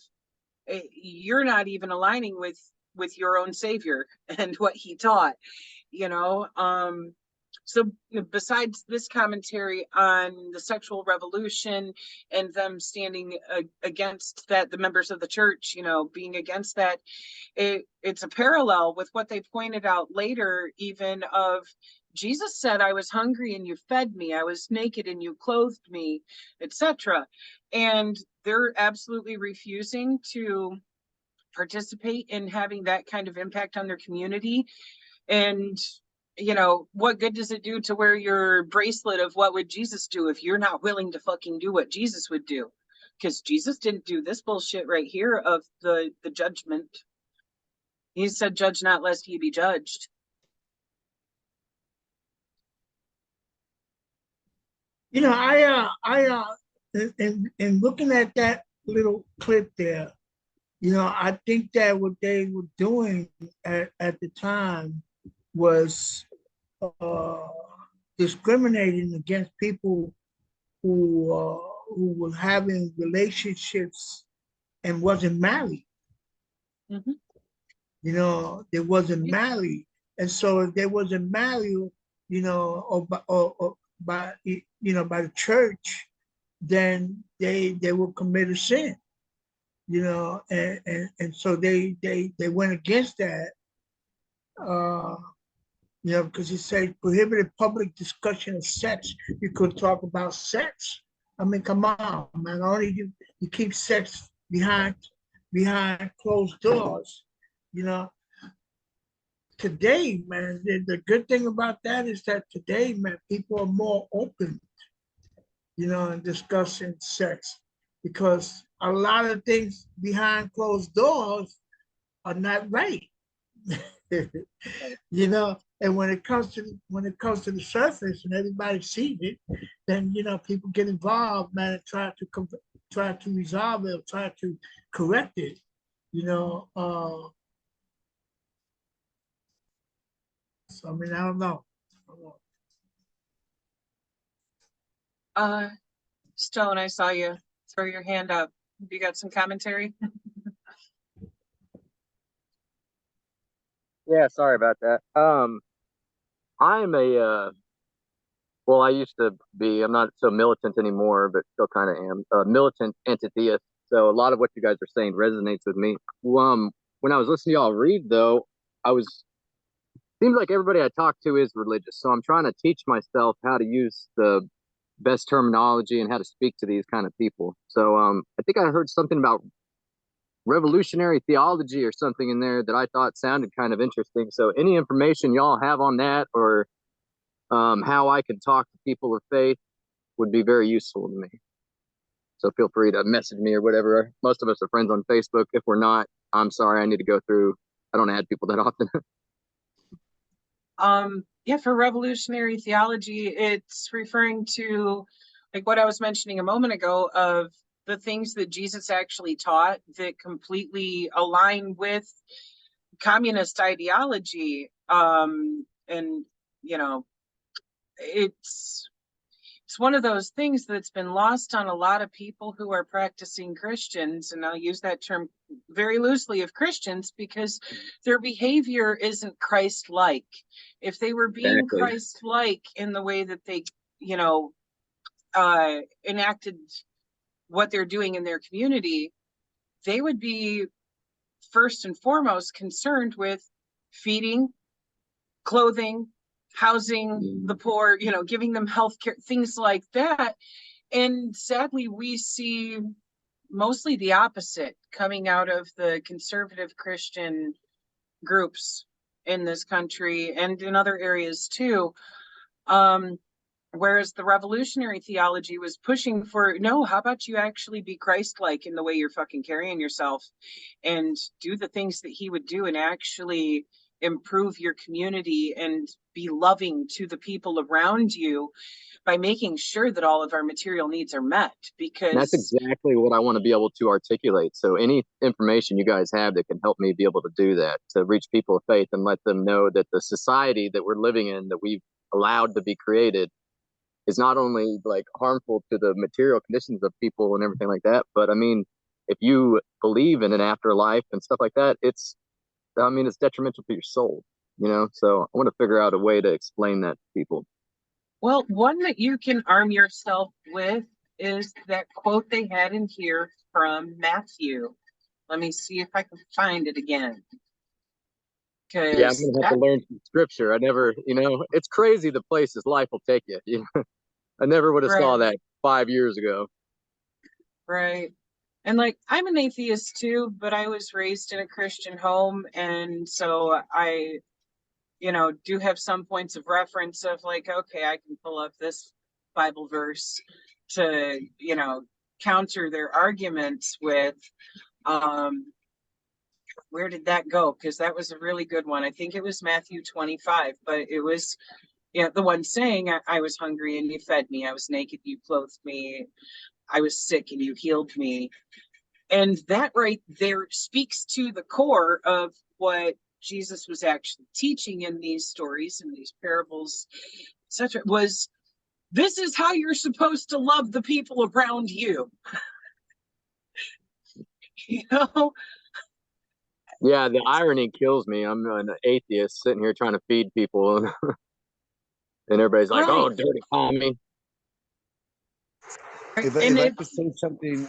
you're not even aligning with your own savior and what he taught, you know. So besides this commentary on the sexual revolution and them standing against that, the members of the church, you know, being against that, it's a parallel with what they pointed out later, even of Jesus said, I was hungry and you fed me, I was naked and you clothed me, etc. And they're absolutely refusing to participate in having that kind of impact on their community. And, you know, what good does it do to wear your bracelet of what would Jesus do if you're not willing to fucking do what Jesus would do? Because Jesus didn't do this bullshit right here of the judgment. He said, judge not lest ye be judged. You know, in looking at that little clip there, you know, I think that what they were doing at the time was discriminating against people who were having relationships and wasn't married. Mm-hmm. You know, they wasn't married, and so if they wasn't married, you know, or by you know, by the church, then they will commit a sin. You know, and so they went against that. You know, because he said prohibited public discussion of sex. You could talk about sex. I mean, come on, man. Only you keep sex behind closed doors. You know, today, man, the good thing about that is that today, man, people are more open, you know, in discussing sex, because a lot of things behind closed doors are not right. You know, and when it comes to the surface and everybody sees it, then, you know, people get involved, man, and try to resolve it, try to correct it. You know, so I mean, I don't know. Stone, I saw you throw your hand up. You got some commentary? Yeah, sorry about that. I'm a well, I used to be. I'm not so militant anymore, but still kind of am a militant anti-theist. So a lot of what you guys are saying resonates with me. When I was listening to y'all read, though, seems like everybody I talk to is religious. So I'm trying to teach myself how to use the best terminology and how to speak to these kind of people. So I think I heard something about revolutionary theology or something in there that I thought sounded kind of interesting. So any information y'all have on that, or how I can talk to people of faith, would be very useful to me. So feel free to message me or whatever. Most of us are friends on Facebook. If we're not, I'm sorry, I need to go through. I don't add people that often. Yeah, for revolutionary theology, it's referring to like what I was mentioning a moment ago of the things that Jesus actually taught that completely align with communist ideology. And you know, it's one of those things that's been lost on a lot of people who are practicing Christians, and I'll use that term very loosely of Christians because their behavior isn't Christ-like. If they were being Exactly. Christ-like in the way that they, enacted what they're doing in their community, they would be first and foremost concerned with feeding, clothing, housing the poor, giving them health care, things like that. And sadly, we see mostly the opposite coming out of the conservative Christian groups in this country and in other areas too. Whereas the revolutionary theology was pushing for, no, how about you actually be Christ-like in the way you're fucking carrying yourself and do the things that he would do and actually improve your community and be loving to the people around you by making sure that all of our material needs are met. Because that's exactly what I want to be able to articulate. So any information you guys have that can help me be able to do that, to reach people of faith and let them know that the society that we're living in, that we've allowed to be created, is not only like harmful to the material conditions of people and everything like that, but I mean, if you believe in an afterlife and stuff like that, it's detrimental to your soul, So I want to figure out a way to explain that to people. Well, one that you can arm yourself with is that quote they had in here from Matthew. Let me see if I can find it again. Yeah, I'm gonna have to learn some scripture. I never, it's crazy the places life will take you. I never would have saw that 5 years ago. Right. And like, I'm an atheist too, but I was raised in a Christian home. And so I, do have some points of reference of like, okay, I can pull up this Bible verse to, counter their arguments with. Where did that go? Because that was a really good one. I think it was Matthew 25, but it was, the one saying, I was hungry and you fed me. I was naked, you clothed me. I was sick and you healed me. And that right there speaks to the core of what Jesus was actually teaching in these stories and these parables, etc. Was this is how you're supposed to love the people around you. Yeah, the irony kills me. I'm an atheist sitting here trying to feed people, and everybody's like, "Oh, dirty commie." If I could say something,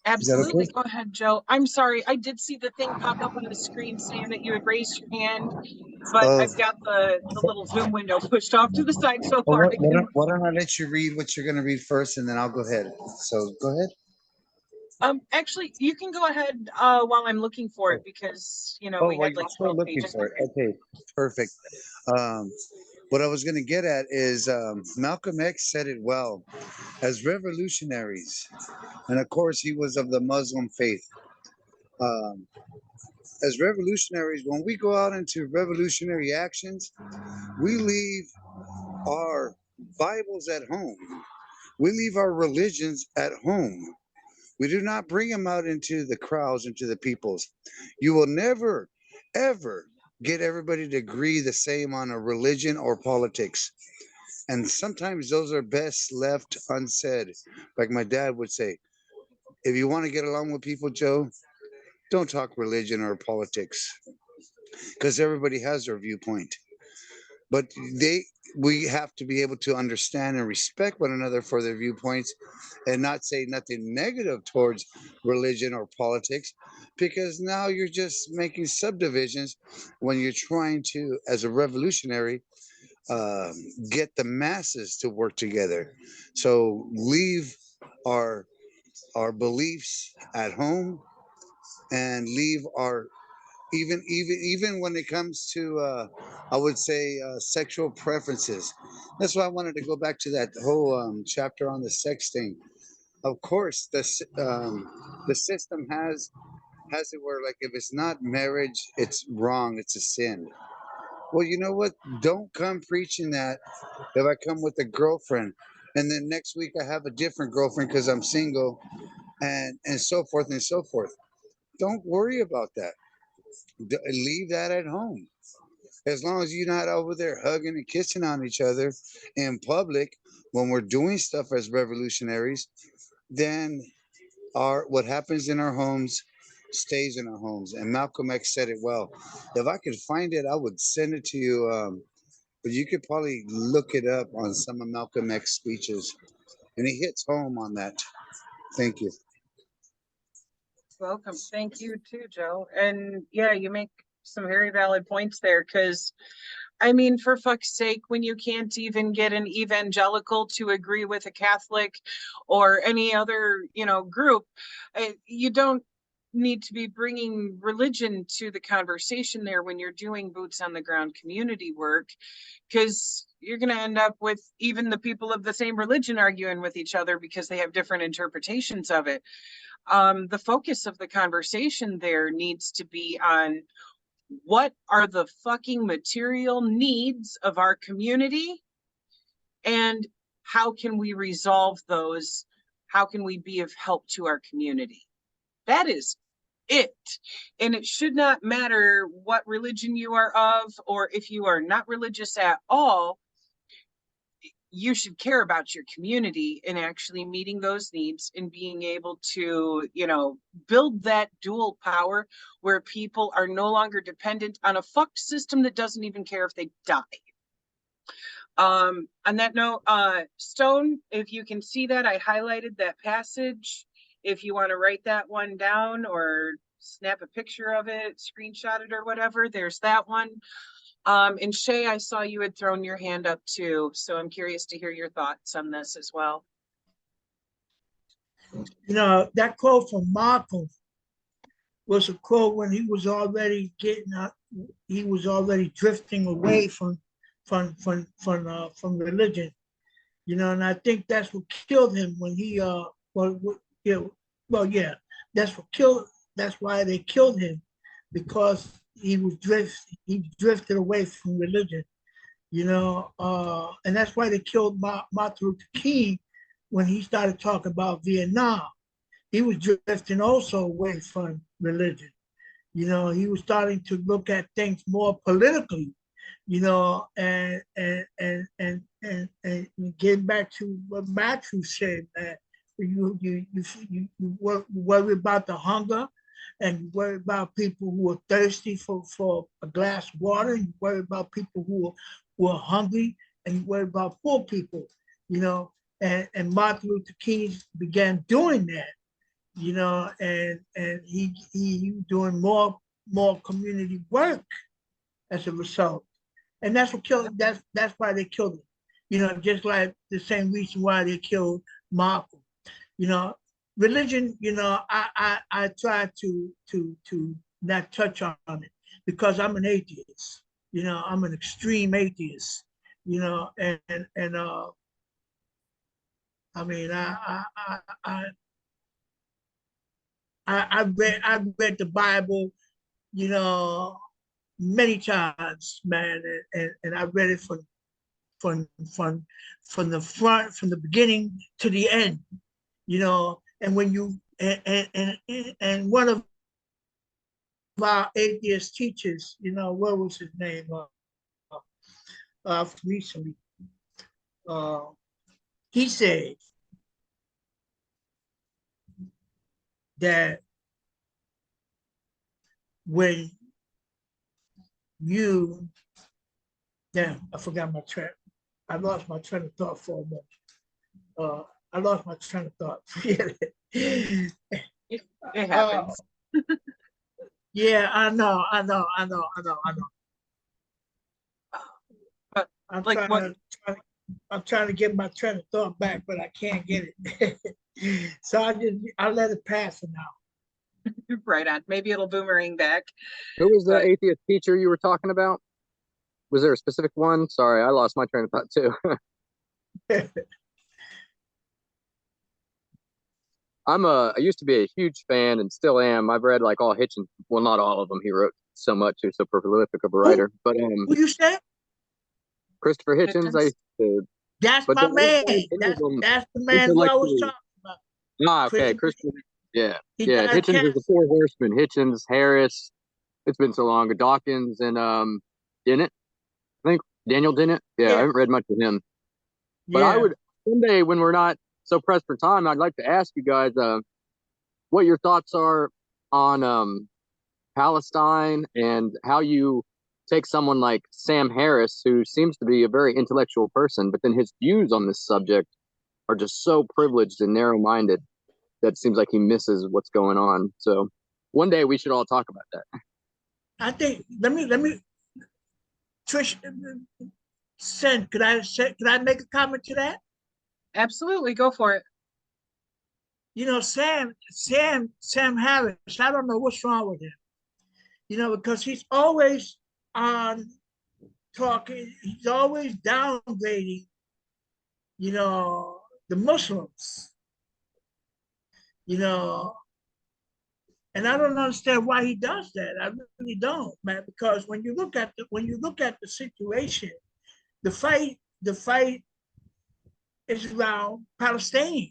absolutely. Okay? Go ahead, Joe. I'm sorry. I did see the thing pop up on the screen saying that you had raised your hand, but I've got the little Zoom window pushed off to the side so far. Why don't I let you read what you're going to read first, and then I'll go ahead. So go ahead. Actually, you can go ahead while I'm looking for it because we had like 12 pages. Okay, perfect. What I was going to get at is Malcolm X said it well. As revolutionaries, and of course he was of the Muslim faith. As revolutionaries, when we go out into revolutionary actions, we leave our Bibles at home. We leave our religions at home. We do not bring them out into the crowds, into the peoples. You will never, ever get everybody to agree the same on a religion or politics. And sometimes those are best left unsaid. Like my dad would say, if you want to get along with people, Joe, don't talk religion or politics, because everybody has their viewpoint. But we have to be able to understand and respect one another for their viewpoints and not say nothing negative towards religion or politics, because now you're just making subdivisions when you're trying to, as a revolutionary, get the masses to work together. So leave our beliefs at home and leave our even when it comes to I would say sexual preferences. That's why I wanted to go back to that whole chapter on the sex thing. Of course, the system has it where, like, if it's not marriage, it's wrong, it's a sin. Well, you know what? Don't come preaching that if I come with a girlfriend and then next week I have a different girlfriend because I'm single, and so forth and so forth. Don't worry about that. Leave that at home. As long as you're not over there hugging and kissing on each other in public when we're doing stuff as revolutionaries, then what happens in our homes stays in our homes. And Malcolm X said it well. If I could find it, I would send it to you. But you could probably look it up on some of Malcolm X speeches, and he hits home on that. Thank you. Welcome. Thank you too, Joe. And yeah, you make some very valid points there, because I mean, for fuck's sake, when you can't even get an evangelical to agree with a Catholic or any other, group, you don't need to be bringing religion to the conversation there when you're doing boots on the ground community work, because you're going to end up with even the people of the same religion arguing with each other because they have different interpretations of it. The focus of the conversation there needs to be on what are the fucking material needs of our community, and how can we resolve those? How can we be of help to our community? That is it. And it should not matter what religion you are of, or if you are not religious at all. You should care about your community and actually meeting those needs and being able to, build that dual power where people are no longer dependent on a fucked system that doesn't even care if they die. On that note, Stone, if you can see that, I highlighted that passage. If you want to write that one down or snap a picture of it, screenshot it or whatever, there's that one. And Shay, I saw you had thrown your hand up too, so I'm curious to hear your thoughts on this as well. That quote from Malcolm was a quote when he was already he was already drifting away from religion, and I think that's what killed him when he that's why they killed him, because he drifted away from religion, and that's why they killed Martin Luther King when he started talking about Vietnam. He was drifting also away from religion. He was starting to look at things more politically, and getting back to what Matthew said, that you worry about the hunger, and you worry about people who are thirsty for a glass of water, and you worry about people who are hungry, and you worry about poor people, and Martin Luther King began doing that, and he doing more community work as a result. And that's what killed him. That's why they killed him. Just like the same reason why they killed Malcolm. Religion, I try to not touch on it, because I'm an atheist. I'm an extreme atheist. And I mean, I read the Bible, many times, man, and I read it from the beginning to the end, and when you and one of our atheist teachers, what was his name? Recently, he said that when I forgot my track. I lost my train of thought for a moment. I lost my train of thought. It happens. Yeah, I know. But I'm trying to get my train of thought back, but I can't get it. So I let it pass for now. Right on. Maybe it'll boomerang back. Who was the atheist teacher you were talking about? Was there a specific one? Sorry, I lost my train of thought too. I used to be a huge fan and still am. I've read like all Hitchens, well, not all of them. He wrote so much. He was so prolific of a writer. But who you said? Christopher Hitchens. That's my man. That's the man who I was talking about. Okay, Christopher. Yeah. Hitchens is the Four Horsemen. Hitchens, Harris. It's been so long. Dawkins and Dennett. I think Daniel Dennett. Yeah, I haven't read much of him. But I would someday, when we're not so pressed for time, I'd like to ask you guys, what your thoughts are on Palestine and how you take someone like Sam Harris, who seems to be a very intellectual person, but then his views on this subject are just so privileged and narrow-minded that it seems like he misses what's going on. So one day we should all talk about that. I think let me Trish could I make a comment to that? Absolutely, go for it. You know, Sam Harris, I don't know what's wrong with him. You know, because he's always on talking, he's always downgrading, you know, the Muslims. You know, and I don't understand why he does that. I really don't, man. Because when you look at the situation, the fight is around Palestine.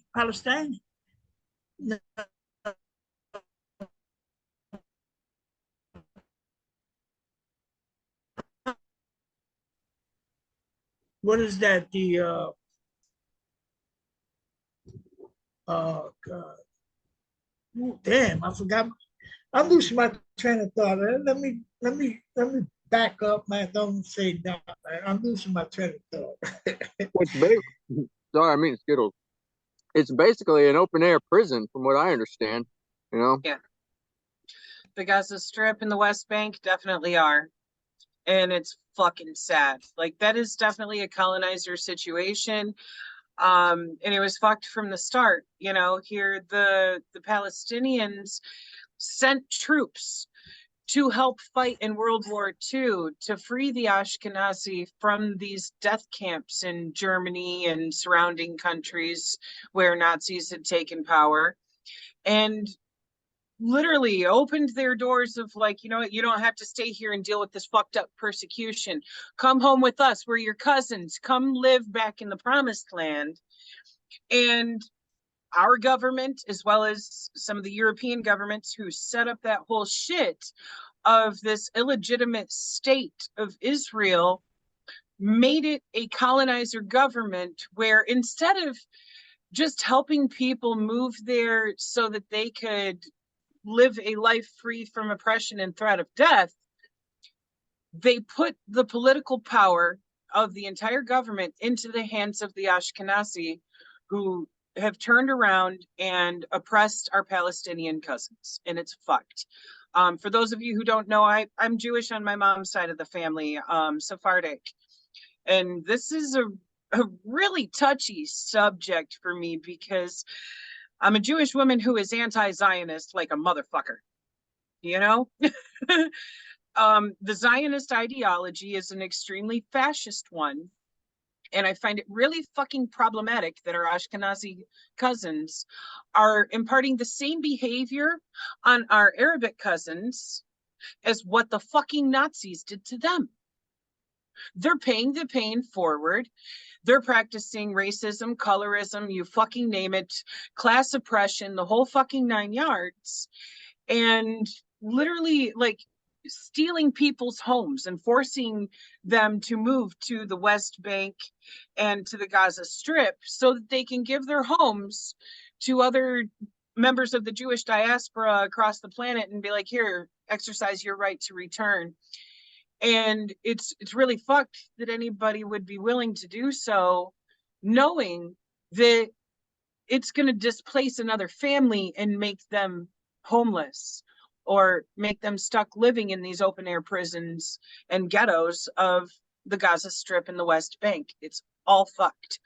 What is that? God. Ooh, damn, I forgot. I'm losing my train of thought. Let me back up, man. Don't say that, man. I'm losing my train of thought. Sorry, I mean Skittles. It's basically an open air prison, from what I understand. You know. Yeah. The Gaza Strip and the West Bank definitely are. And it's fucking sad. Like, that is definitely a colonizer situation. And it was fucked from the start. You know, here the Palestinians sent troops to help fight in World War II to free the Ashkenazi from these death camps in Germany and surrounding countries where Nazis had taken power. And literally opened their doors of like, you know what, you don't have to stay here and deal with this fucked up persecution. Come home with us. We're your cousins. Come live back in the promised land. And our government, as well as some of the European governments who set up that whole shit of this illegitimate state of Israel, made it a colonizer government where instead of just helping people move there so that they could live a life free from oppression and threat of death, they put the political power of the entire government into the hands of the Ashkenazi, who have turned around and oppressed our Palestinian cousins, and it's fucked. For those of you who don't know, I'm Jewish on my mom's side of the family, Sephardic, and this is a really touchy subject for me because I'm a Jewish woman who is anti-Zionist like a motherfucker, you know? The Zionist ideology is an extremely fascist one. And I find it really fucking problematic that our Ashkenazi cousins are imparting the same behavior on our Arabic cousins as what the fucking Nazis did to them. They're paying the pain forward. They're practicing racism, colorism, you fucking name it, class oppression, the whole fucking 9 yards. And literally, like, stealing people's homes and forcing them to move to the West Bank and to the Gaza Strip so that they can give their homes to other members of the Jewish diaspora across the planet and be like, here, exercise your right to return. And it's really fucked that anybody would be willing to do so, knowing that it's going to displace another family and make them homeless or make them stuck living in these open air prisons and ghettos of the Gaza Strip and the West Bank. It's all fucked.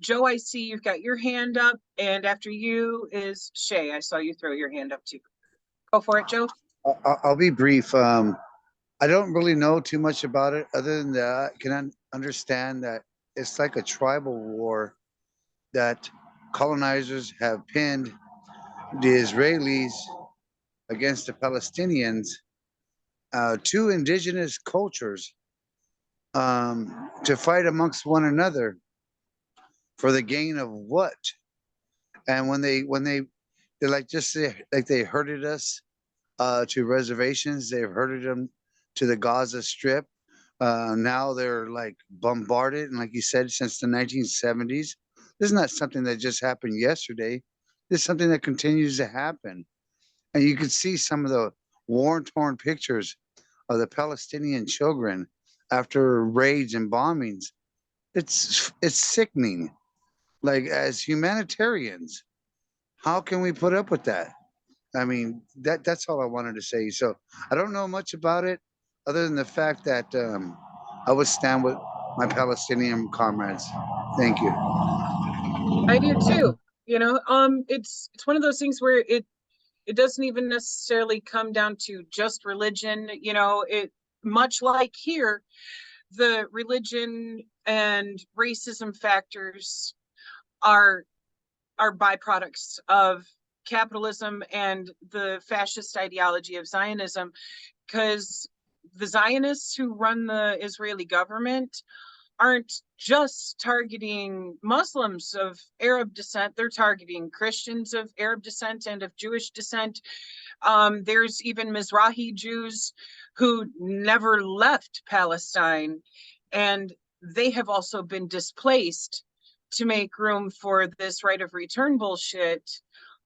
Joe, I see you've got your hand up, and after you is Shay. I saw you throw your hand up too. Go for it, Joe. I'll be brief. I don't really know too much about it other than that I can understand that it's like a tribal war that colonizers have pinned the Israelis against the Palestinians, two indigenous cultures, to fight amongst one another for the gain of what? And when they're like just like they herded us to reservations, they've herded them to the Gaza Strip. Now they're like bombarded, and like you said, since the 1970s, this is not something that just happened yesterday. This is something that continues to happen. And you can see some of the war-torn pictures of the Palestinian children after raids and bombings. It's sickening. Like, as humanitarians, how can we put up with that? I mean, that's all I wanted to say. So I don't know much about it other than the fact that I would stand with my Palestinian comrades. Thank you. I do too. You know, it's one of those things where it doesn't even necessarily come down to just religion. You know, it much like here, the religion and racism factors are byproducts of capitalism and the fascist ideology of Zionism, because the Zionists who run the Israeli government aren't just targeting Muslims of Arab descent, they're targeting Christians of Arab descent and of Jewish descent. There's even Mizrahi Jews who never left Palestine, and they have also been displaced to make room for this right of return bullshit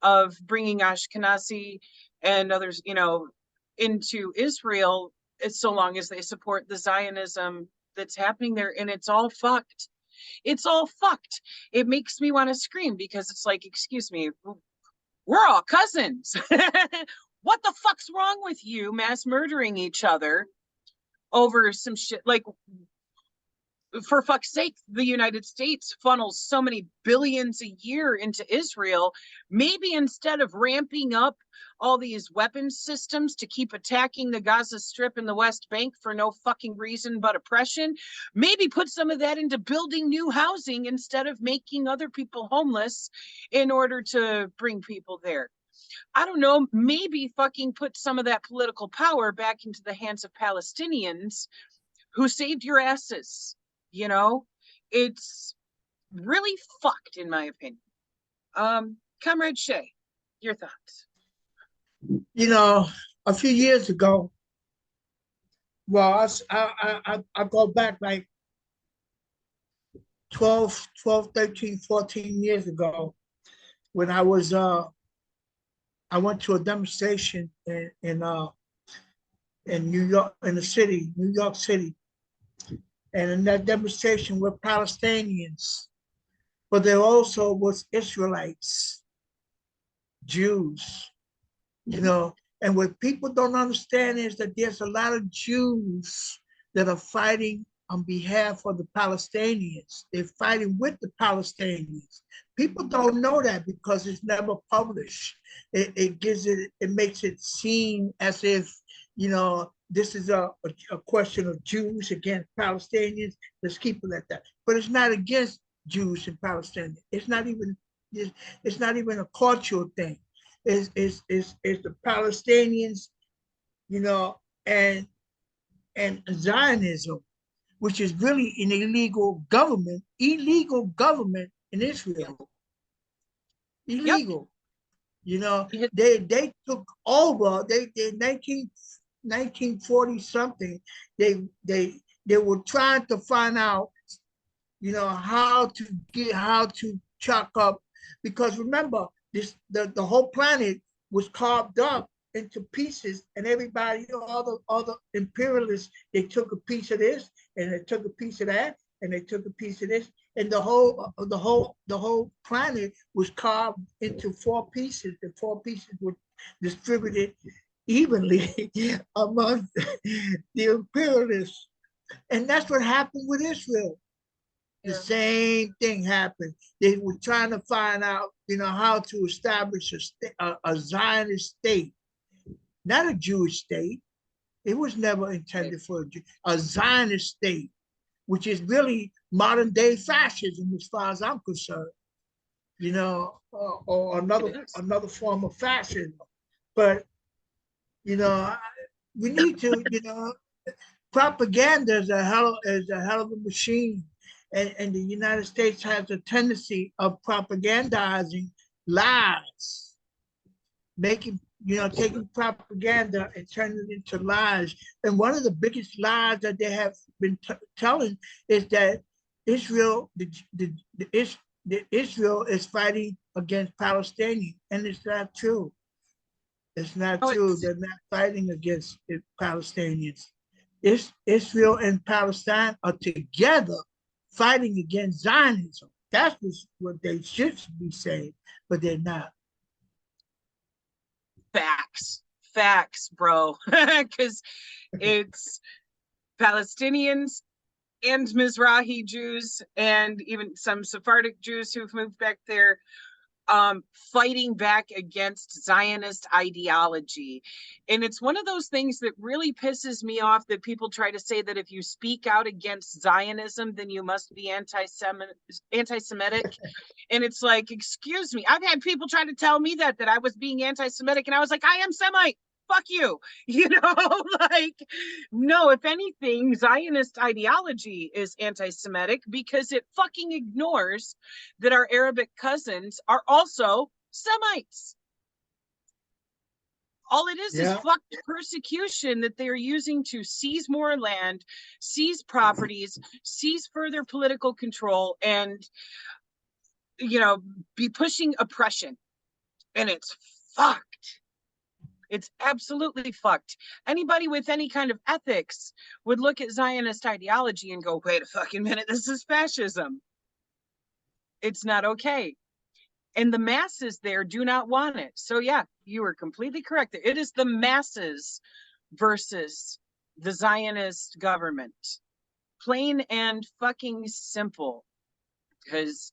of bringing Ashkenazi and others, you know, into Israel, so long as they support the Zionism that's happening there. And it's all fucked. It's all fucked. It makes me want to scream, because it's like, excuse me, we're all cousins. What the fuck's wrong with you mass murdering each other over some shit? Like, for fuck's sake, the United States funnels so many billions a year into Israel. Maybe instead of ramping up all these weapons systems to keep attacking the Gaza Strip and the West Bank for no fucking reason but oppression, maybe put some of that into building new housing instead of making other people homeless in order to bring people there. I don't know, maybe fucking put some of that political power back into the hands of Palestinians who saved your asses. You know, it's really fucked, in my opinion. Comrade Shay, your thoughts? You know, a few years ago, well, I go back like 12, 13, 14 years ago, when I went to a demonstration in New York, in the city, New York City. And in that demonstration were Palestinians, but there also was Israelites, Jews, you know. And what people don't understand is that there's a lot of Jews that are fighting on behalf of the Palestinians. They're fighting with the Palestinians. People don't know that because it's never published. It makes it seem as if, you know, this is a question of Jews against Palestinians. Let's keep it at that. But it's not against Jews and Palestinians. It's not even a cultural thing. It's the Palestinians, you know, and Zionism, which is really an illegal government in Israel. Illegal. Yep. You know, they took over. They 1940 something, they were trying to find out, you know, how to chalk up, because remember, the whole planet was carved up into pieces, and everybody, all the imperialists, they took a piece of this, and they took a piece of that, and they took a piece of this, and the whole planet was carved into 4 pieces. The 4 pieces were distributed evenly among the imperialists. And that's what happened with Israel. The same thing happened. They were trying to find out, you know, how to establish a Zionist state, not a Jewish state. It was never intended for a Zionist state, which is really modern day fascism as far as I'm concerned, you know, or another form of fascism. But you know, we need to, you know, propaganda is a hell of a machine. And the United States has a tendency of propagandizing lies, taking propaganda and turning it into lies. And one of the biggest lies that they have been telling is that Israel is fighting against Palestinians, and it's not true. It's not Oh, true. it's- They're not fighting against the Palestinians. Israel and Palestine are together fighting against Zionism. That's what they should be saying, but they're not. facts, bro. Because it's Palestinians and Mizrahi Jews and even some Sephardic Jews who've moved back there, fighting back against Zionist ideology. And it's one of those things that really pisses me off, that people try to say that if you speak out against Zionism, then you must be anti-Semitic. And it's like, excuse me, I've had people try to tell me that I was being anti-Semitic, and I was like, I am Semite. Fuck you. You know, like, no, if anything, Zionist ideology is anti-Semitic because it fucking ignores that our Arabic cousins are also Semites. All it is fucked persecution that they're using to seize more land, seize properties, seize further political control, and, you know, be pushing oppression. And it's fucked. It's absolutely fucked. Anybody with any kind of ethics would look at Zionist ideology and go, wait a fucking minute, this is fascism. It's not okay. And the masses there do not want it. So yeah, you were completely correct. It is the masses versus the Zionist government. Plain and fucking simple. Because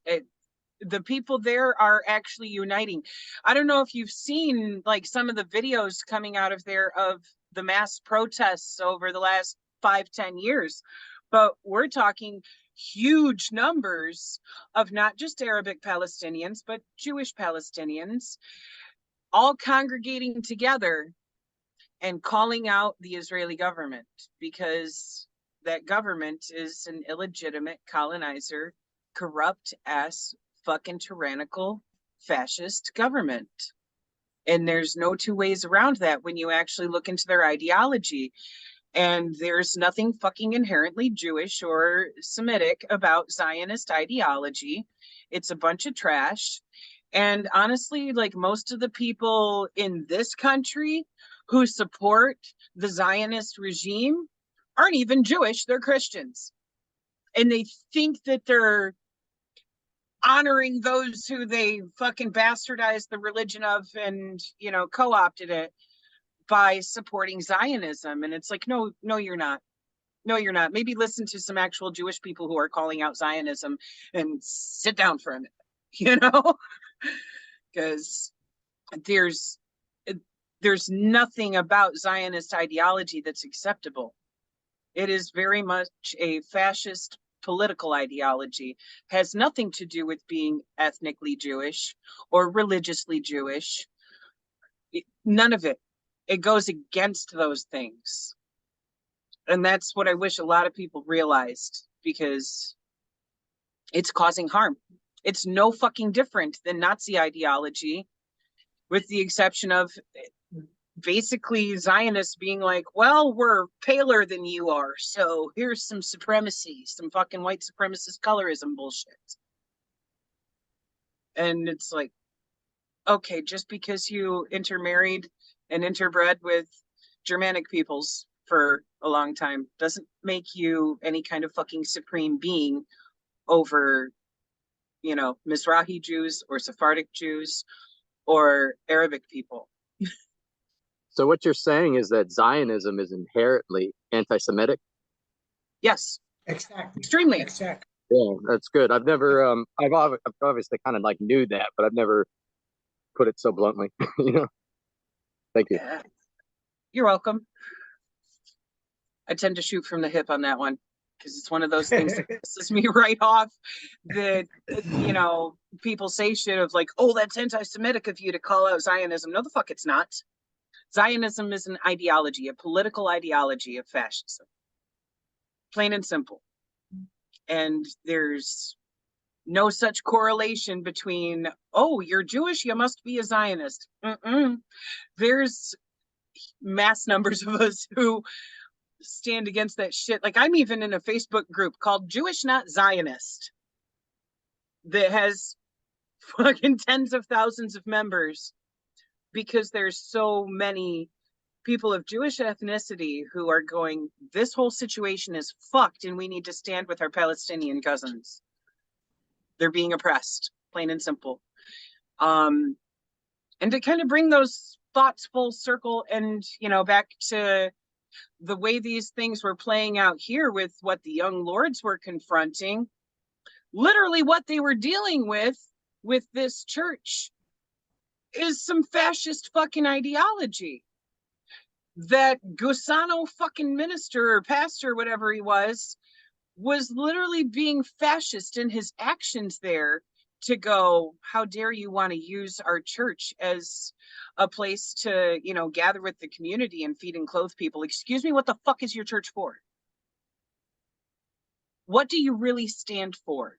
the people there are actually uniting. I don't know if you've seen like some of the videos coming out of there of the mass protests over the last 5-10 years, but we're talking huge numbers of not just Arabic Palestinians, but Jewish Palestinians all congregating together and calling out the Israeli government, because that government is an illegitimate colonizer, corrupt ass fucking tyrannical fascist government. And there's no two ways around that when you actually look into their ideology. And there's nothing fucking inherently Jewish or Semitic about Zionist ideology. It's a bunch of trash. And honestly, like, most of the people in this country who support the Zionist regime aren't even Jewish, they're Christians. And they think that they're honoring those who they fucking bastardized the religion of and, you know, co-opted it by supporting Zionism. And it's like, no, you're not. No, you're not. Maybe listen to some actual Jewish people who are calling out Zionism and sit down for a minute, you know? Because there's nothing about Zionist ideology that's acceptable. It is very much a fascist political ideology, has nothing to do with being ethnically Jewish or religiously Jewish. None of it. It goes against those things. And that's what I wish a lot of people realized, because it's causing harm. It's no fucking different than Nazi ideology, with the exception of basically Zionists being like, well, we're paler than you are, so here's some supremacy, some fucking white supremacist colorism bullshit. And it's like, okay, just because you intermarried and interbred with Germanic peoples for a long time doesn't make you any kind of fucking supreme being over, you know, Mizrahi Jews or Sephardic Jews or Arabic people. So what you're saying is that Zionism is inherently anti-Semitic? Yes, Exactly. extremely. Exactly. Yeah, that's good. I've never, I've obviously kind of like knew that, but I've never put it so bluntly, you know? Thank you. Yeah. You're welcome. I tend to shoot from the hip on that one, because it's one of those things that pisses me right off, that, you know, people say shit of like, oh, that's anti-Semitic of you to call out Zionism. No, the fuck it's not. Zionism is an ideology, a political ideology of fascism. Plain and simple. And there's no such correlation between, oh, you're Jewish, you must be a Zionist. There's mass numbers of us who stand against that shit. Like, I'm even in a Facebook group called Jewish Not Zionist that has fucking tens of thousands of members, because there's so many people of Jewish ethnicity who are going, this whole situation is fucked and we need to stand with our Palestinian cousins. They're being oppressed, plain and simple. And to kind of bring those thoughts full circle and, you know, back to the way these things were playing out here with what the young lords were confronting, literally what they were dealing with this church is some fascist fucking ideology. That Gusano fucking minister or pastor, whatever he was literally being fascist in his actions there, to go, how dare you want to use our church as a place to, you know, gather with the community and feed and clothe people. Excuse me, what the fuck is your church for? What do you really stand for?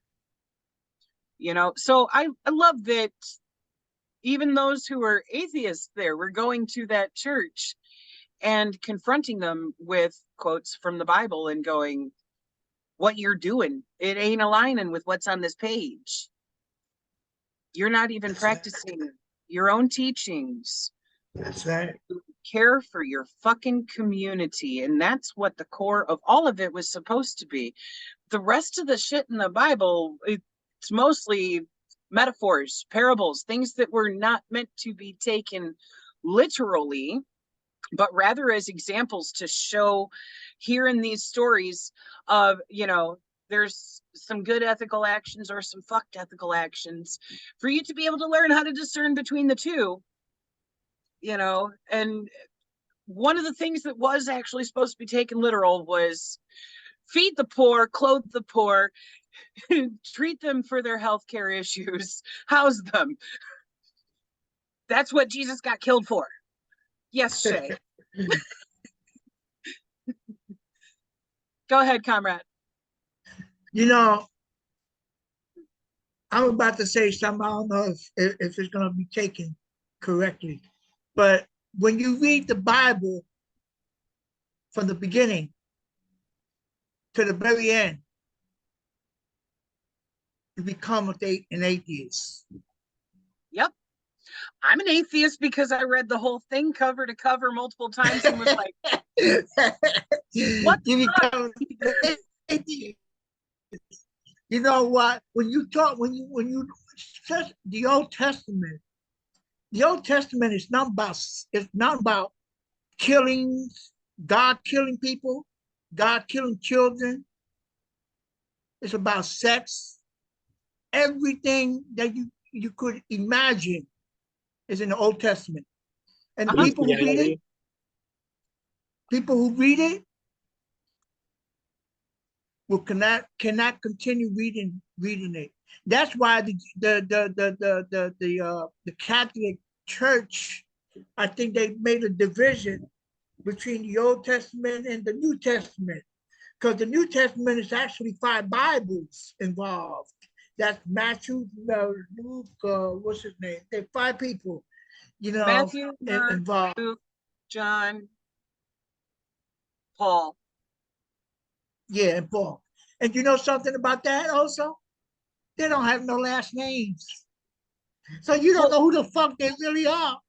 You know, so I love that even those who are atheists there were going to that church and confronting them with quotes from the Bible and going, what you're doing, it ain't aligning with what's on this page. You're not even practicing your own teachings. That's right. Care for your fucking community. And that's what the core of all of it was supposed to be. The rest of the shit in the Bible, it's mostly metaphors, parables, things that were not meant to be taken literally, but rather as examples to show here in these stories of, you know, there's some good ethical actions or some fucked ethical actions for you to be able to learn how to discern between the two, you know. And one of the things that was actually supposed to be taken literal was feed the poor, clothe the poor, treat them for their healthcare issues, house them. That's what Jesus got killed for. Yes, Shay. Go ahead, comrade. You know, I'm about to say something. I don't know if it's going to be taken correctly. But when you read the Bible from the beginning to the very end, you become an atheist. Yep. I'm an atheist because I read the whole thing cover to cover multiple times and was like, what you become an atheist. You know what? When you the Old Testament is not about killings, God killing people, God killing children. It's about sex. Everything that you could imagine is in the Old Testament. And people who read it will cannot continue reading it. That's why the Catholic Church, I think they made a division between the Old Testament and the New Testament, because the New Testament is actually 5 Bibles involved. That's Matthew, Luke, what's his name? There are 5 people, you know, Matthew, Mark, involved. Luke, John, Paul. Yeah, and Paul. And you know something about that also? They don't have no last names. So you don't know who the fuck they really are.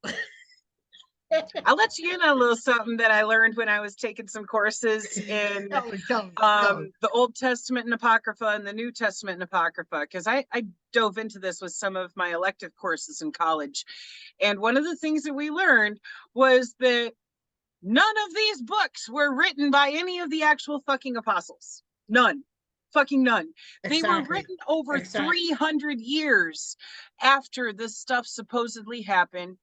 I'll let you in on a little something that I learned when I was taking some courses in Tell me. the Old Testament and Apocrypha and the New Testament and Apocrypha, because I dove into this with some of my elective courses in college. And one of the things that we learned was that none of these books were written by any of the actual fucking apostles. None. Fucking none. They were written over 300 years after this stuff supposedly happened.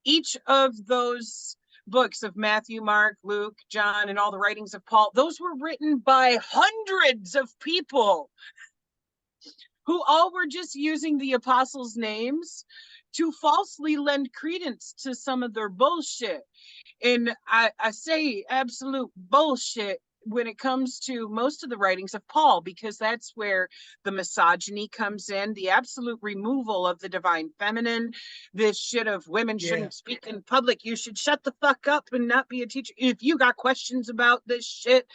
Each of those books of Matthew, Mark, Luke, John, and all the writings of Paul, those were written by hundreds of people who all were just using the apostles' names to falsely lend credence to some of their bullshit. And I say absolute bullshit when it comes to most of the writings of Paul, because that's where the misogyny comes in, the absolute removal of the divine feminine, this shit of women shouldn't speak in public. You should shut the fuck up and not be a teacher. If you got questions about this shit,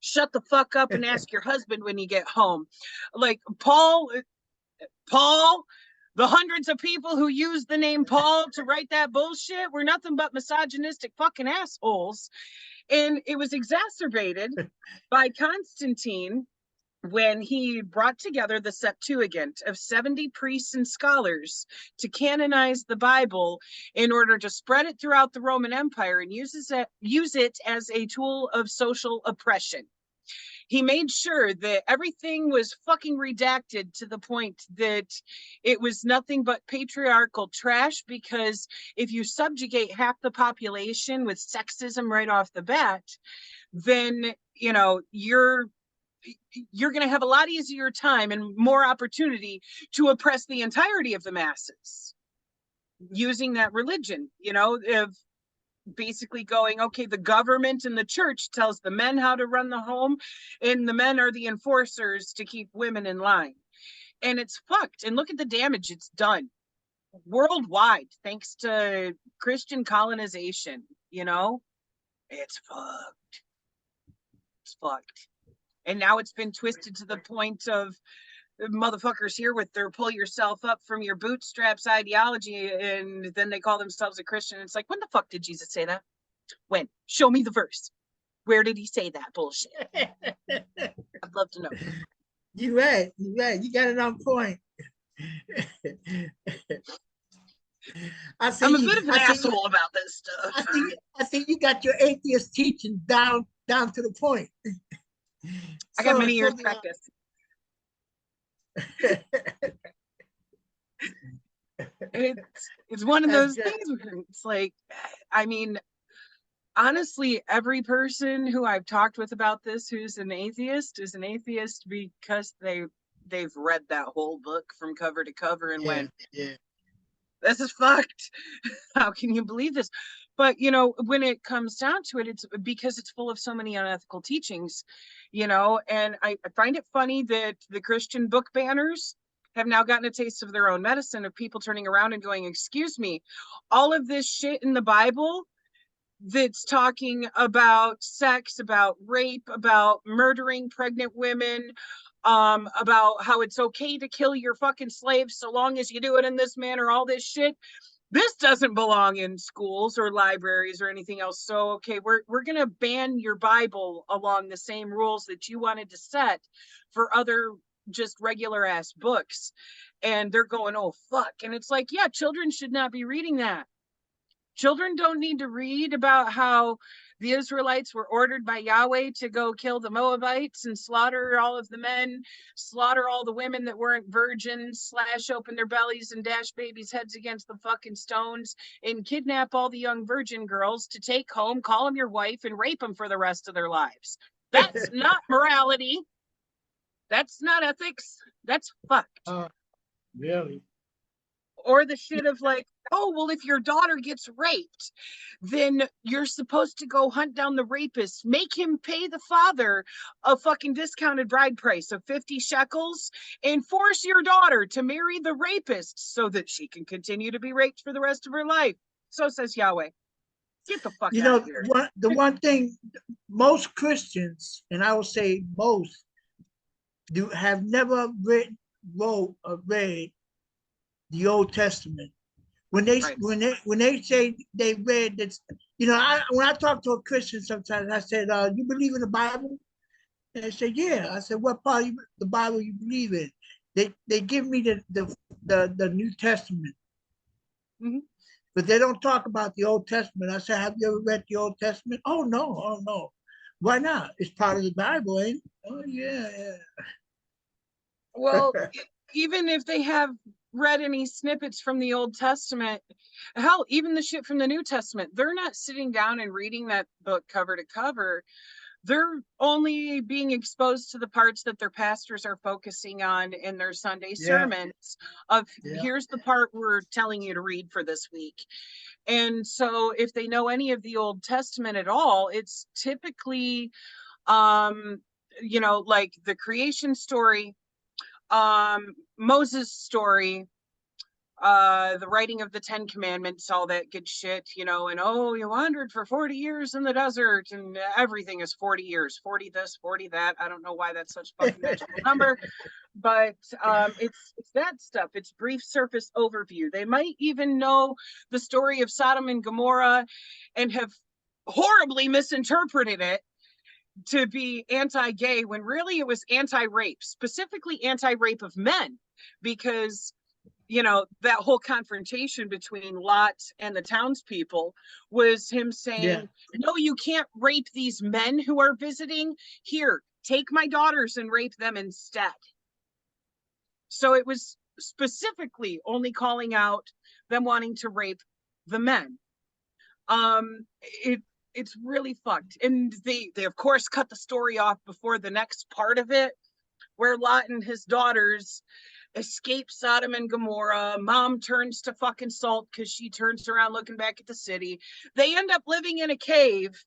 shut the fuck up and ask your husband when you get home. Like Paul, The hundreds of people who used the name Paul to write that bullshit were nothing but misogynistic fucking assholes. And it was exacerbated by Constantine when he brought together the Septuagint of 70 priests and scholars to canonize the Bible in order to spread it throughout the Roman Empire and use it as a tool of social oppression. He made sure that everything was fucking redacted to the point that it was nothing but patriarchal trash, because if you subjugate half the population with sexism right off the bat, then, you know, you're going to have a lot easier time and more opportunity to oppress the entirety of the masses using that religion, you know, of basically going, okay, the government and the church tells the men how to run the home, and the men are the enforcers to keep women in line. And it's fucked. And look at the damage it's done worldwide, thanks to Christian colonization, you know? It's fucked. It's fucked. And now it's been twisted to the point of motherfuckers here with their pull yourself up from your bootstraps ideology, and then they call themselves a Christian. It's like, when the fuck did Jesus say that? When? Show me the verse. Where did he say that bullshit? I'd love to know. You're right. You're right. You got it on point. I'm a bit of an asshole about this stuff. I think you got your atheist teaching down to the point. I got many years practice. It's one of those things where it's like, I mean, honestly, every person who I've talked with about this who's an atheist is an atheist because they've read that whole book from cover to cover and went, this is fucked. How can you believe this? But, you know, when it comes down to it, it's because it's full of so many unethical teachings, you know, and I find it funny that the Christian book banners have now gotten a taste of their own medicine, of people turning around and going, excuse me, all of this shit in the Bible that's talking about sex, about rape, about murdering pregnant women, about how it's okay to kill your fucking slaves so long as you do it in this manner, all this shit. This doesn't belong in schools or libraries or anything else. So, okay, we're going to ban your Bible along the same rules that you wanted to set for other just regular ass books. And they're going, oh, fuck. And it's like, yeah, children should not be reading that. Children don't need to read about how the Israelites were ordered by Yahweh to go kill the Moabites and slaughter all of the men, slaughter all the women that weren't virgins, slash open their bellies and dash babies' heads against the fucking stones, and kidnap all the young virgin girls to take home, call them your wife, and rape them for the rest of their lives. That's not morality. That's not ethics. That's fucked. Really? Or the shit of like, oh, well, if your daughter gets raped, then you're supposed to go hunt down the rapist, make him pay the father a fucking discounted bride price of 50 shekels, and force your daughter to marry the rapist so that she can continue to be raped for the rest of her life. So says Yahweh. Get the fuck out of here. The one thing most Christians, and I will say most, have never read the Old Testament. When they say they read this, you know, when I talk to a Christian sometimes, I said, you believe in the Bible? And they say, yeah. I said, what part of the Bible you believe in? They give me the New Testament. Mm-hmm. But they don't talk about the Old Testament. I said, have you ever read the Old Testament? Oh no. Why not? It's part of the Bible, ain't it? Oh yeah. Well, even if they have read any snippets from the Old Testament, hell, even the shit from the New Testament, they're not sitting down and reading that book cover to cover. They're only being exposed to the parts that their pastors are focusing on in their Sunday sermons of here's the part we're telling you to read for this week. And so if they know any of the Old Testament at all, it's typically you know, like the creation story, Moses' story, the writing of the 10 Commandments, all that good shit, you know, and oh, you wandered for 40 years in the desert, and everything is 40 years, 40 this, 40 that. I don't know why that's such a fucking magical number, but it's that stuff. It's brief surface overview. They might even know the story of Sodom and Gomorrah and have horribly misinterpreted it to be anti-gay when really it was anti-rape, specifically anti-rape of men, because that whole confrontation between Lot and the townspeople was him saying, no, you can't rape these men who are visiting. Here, take my daughters and rape them instead. So it was specifically only calling out them wanting to rape the men. It's really fucked. And they of course cut the story off before the next part of it, where Lot and his daughters escape Sodom and Gomorrah. Mom turns to fucking salt because she turns around looking back at the city. They end up living in a cave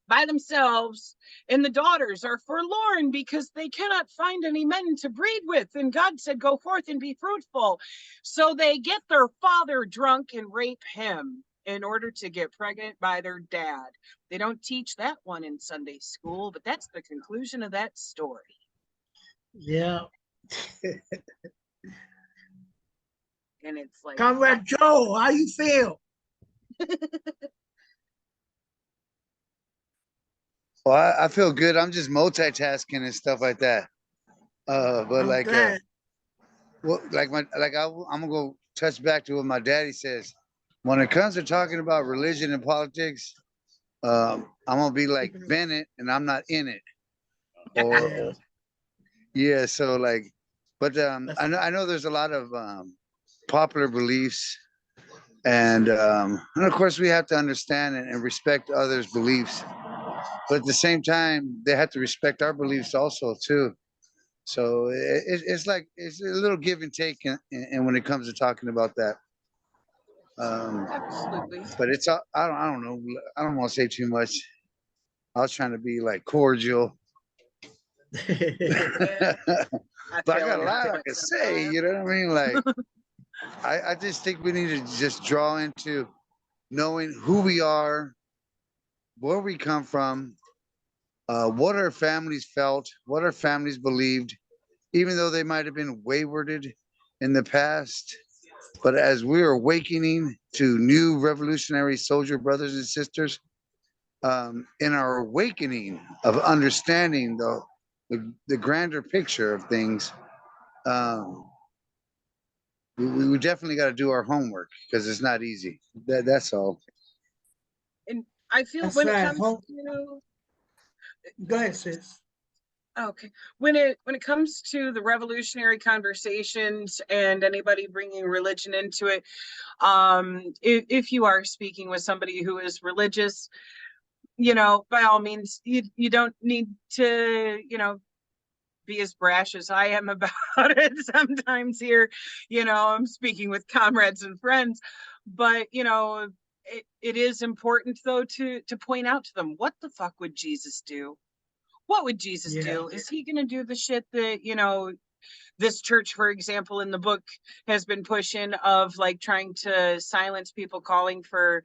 by themselves, and the daughters are forlorn because they cannot find any men to breed with. And God said, go forth and be fruitful. So they get their father drunk and rape him in order to get pregnant by their dad. They don't teach that one in Sunday school, but that's the conclusion of that story. Yeah. And it's like, Comrade Joe, how you feel? Well, I feel good. I'm just multitasking and stuff like that. But I'm like, glad. well, I'm gonna go touch back to what my daddy says. When it comes to talking about religion and politics, I'm gonna be like Bennett, and I'm not in it. Or yeah, so like, but I know there's a lot of popular beliefs, and of course we have to understand and respect others' beliefs, but at the same time they have to respect our beliefs also too. So it's like it's a little give and take, and when it comes to talking about that. Absolutely. But it's I don't know. I don't want to say too much. I was trying to be like cordial. But I got a lot I can say, you know what I mean? Like, I just think we need to just draw into knowing who we are, where we come from, what our families felt, what our families believed, even though they might have been waywarded in the past. But as we're awakening to new revolutionary soldier brothers and sisters, in our awakening of understanding the grander picture of things, we definitely got to do our homework because it's not easy. That's all. And I feel That's when it right. comes to Go ahead, sis. okay, when it comes to the revolutionary conversations and anybody bringing religion into it, if you are speaking with somebody who is religious, by all means, you don't need to, be as brash as I am about it sometimes here. I'm speaking with comrades and friends, but it is important though to point out to them, what the fuck would Jesus do? What would Jesus do? Is he going to do the shit that, this church, for example, in the book has been pushing of like trying to silence people calling for,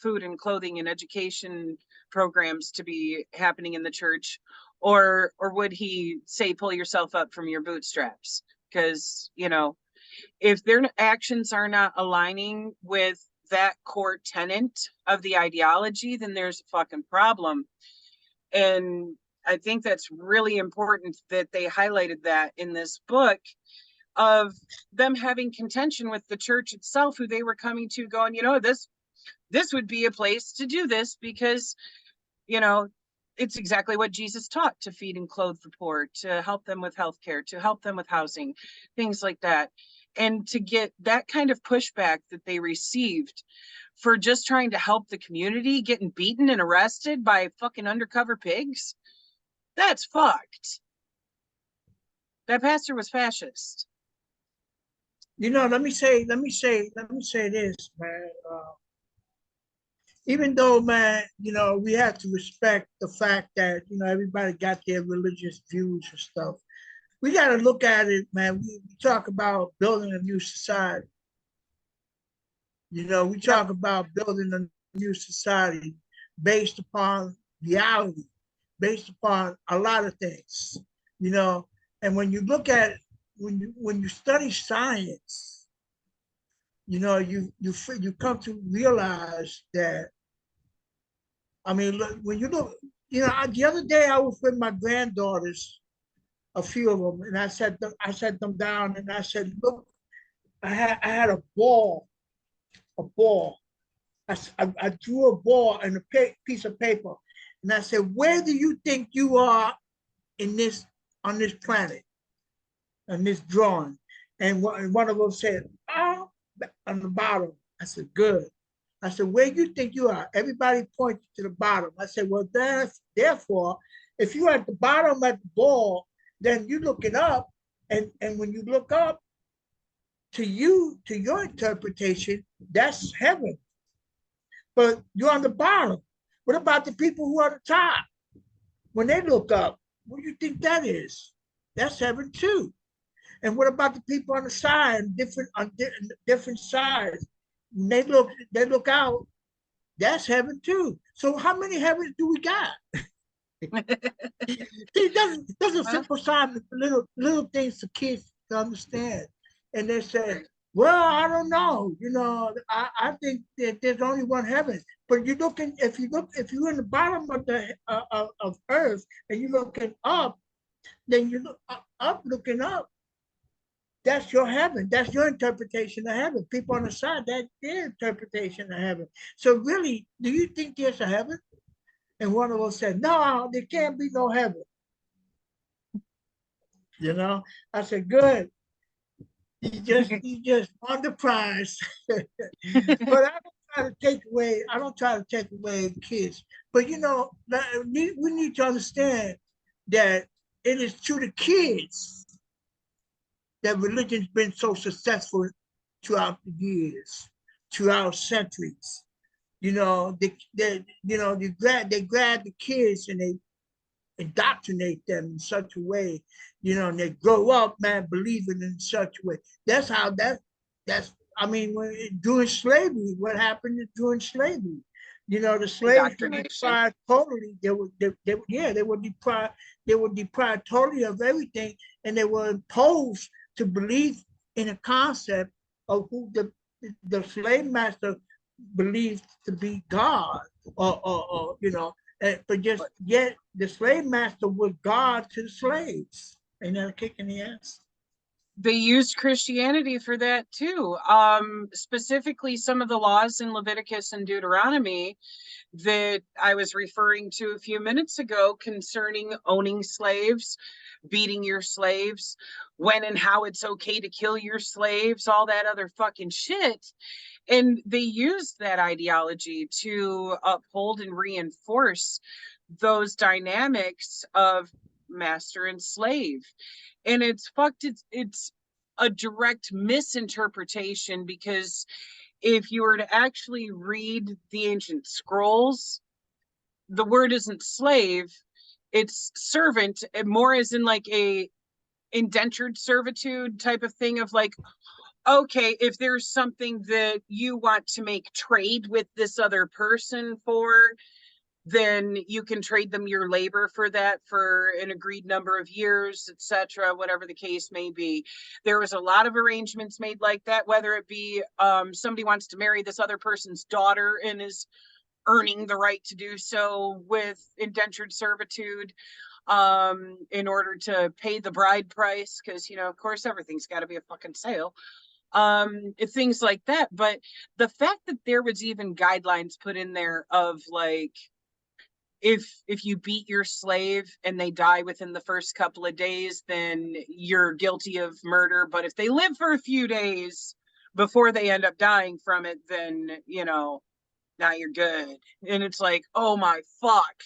food and clothing and education programs to be happening in the church? Or would he say, pull yourself up from your bootstraps? Because, if their actions are not aligning with that core tenet of the ideology, then there's a fucking problem. And I think that's really important that they highlighted that in this book, of them having contention with the church itself, who they were coming to going, this would be a place to do this because, it's exactly what Jesus taught, to feed and clothe the poor, to help them with healthcare, to help them with housing, things like that. And to get that kind of pushback that they received for just trying to help the community, getting beaten and arrested by fucking undercover pigs, that's fucked. That pastor was fascist. Let me say this, man. Even though, man, we have to respect the fact that, everybody got their religious views and stuff. We got to look at it, man. We talk about building a new society. We talk about building a new society based upon reality, based upon a lot of things, and when you look at when you study science, you know, you come to realize that, I mean, look, when you look, you know, the other day I was with my granddaughters, a few of them, and I sat them down and I said, look, I had a ball, a ball. I drew a ball and a piece of paper, and I said, where do you think you are in this, on this planet, on this drawing? And one of them said, oh, on the bottom. I said, good. I said, where do you think you are? Everybody pointed to the bottom. I said, well, therefore, if you're at the bottom at the ball, then you're looking up, and when you look up, to your interpretation, that's heaven. But you're on the bottom. What about the people who are at the top? When they look up, what do you think that is? That's heaven too. And what about the people on the side, on different sides? When they look out, that's heaven too. So how many heavens do we got? See, that's a simple sign, little things for kids to understand. And they say, well, I don't know. You know, I think that there's only one heaven. But if you're in the bottom of the of earth and you're looking up, then you look up, looking up. That's your heaven. That's your interpretation of heaven. People on the side, that's their interpretation of heaven. So really, do you think there's a heaven? And one of us said, no, there can't be no heaven. You know, I said, good. You just won the prize. But I don't try to take away kids. But you know, we need to understand that it is to the kids that religion's been so successful throughout the years, throughout centuries. You know, they grab the kids and they indoctrinate them in such a way, you know, and they grow up, man, believing in such a way. That's I mean, during slavery, what happened during slavery? You know, the slaves were deprived totally. They were deprived totally of everything, and they were imposed to believe in a concept of who the slave master believed to be God, or you know, but just yet the slave master was God to the slaves. Ain't that a kick in the ass? They used Christianity for that too. Specifically, some of the laws in Leviticus and Deuteronomy that I was referring to a few minutes ago concerning owning slaves, beating your slaves, when and how it's okay to kill your slaves, all that other fucking shit. And they used that ideology to uphold and reinforce those dynamics of master and slave. And it's fucked. It's a direct misinterpretation, because if you were to actually read the ancient scrolls, the word isn't slave, it's servant, more as in like a indentured servitude type of thing, of like, okay, if there's something that you want to make trade with this other person for, then you can trade them your labor for that for an agreed number of years, etc., whatever the case may be. There was a lot of arrangements made like that, whether it be somebody wants to marry this other person's daughter and is earning the right to do so with indentured servitude in order to pay the bride price, because, you know, of course, everything's got to be a fucking sale. Things like that. But the fact that there was even guidelines put in there of like, if you beat your slave and they die within the first couple of days, then you're guilty of murder. But if they live for a few days before they end up dying from it, then, you know, now you're good. And it's like, oh my fuck.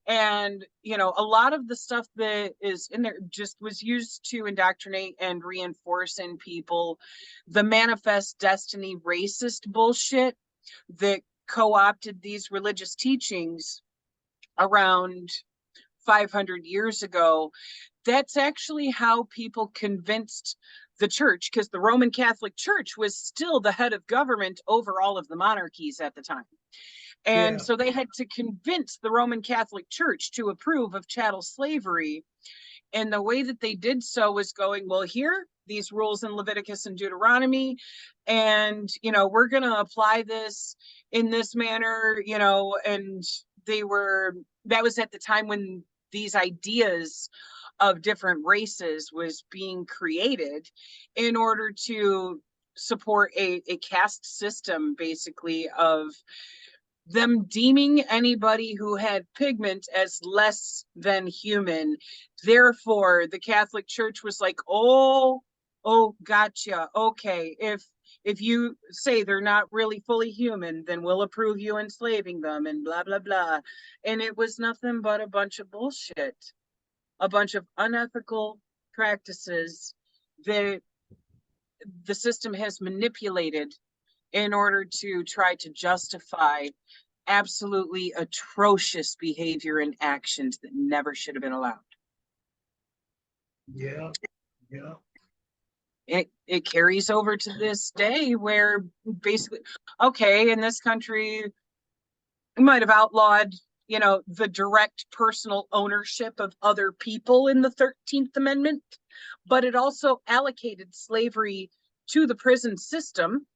And, you know, a lot of the stuff that is in there just was used to indoctrinate and reinforce in people the manifest destiny racist bullshit that co-opted these religious teachings around 500 years ago. That's actually how people convinced the church, because the Roman Catholic Church was still the head of government over all of the monarchies at the time. And so they had to convince the Roman Catholic Church to approve of chattel slavery And the way that they did so was going, well, here, these rules in Leviticus and Deuteronomy, and, you know, we're going to apply this in this manner, you know, and that was at the time when these ideas of different races was being created in order to support a caste system, basically, of them deeming anybody who had pigment as less than human. Therefore, the Catholic Church was like, oh, gotcha. Okay, if you say they're not really fully human, then we'll approve you enslaving them and blah, blah, blah. And it was nothing but a bunch of bullshit, a bunch of unethical practices that the system has manipulated in order to try to justify absolutely atrocious behavior and actions that never should have been allowed. Yeah, yeah. It carries over to this day where basically, okay, in this country, we might have outlawed, you know, the direct personal ownership of other people in the 13th Amendment, but it also allocated slavery to the prison system,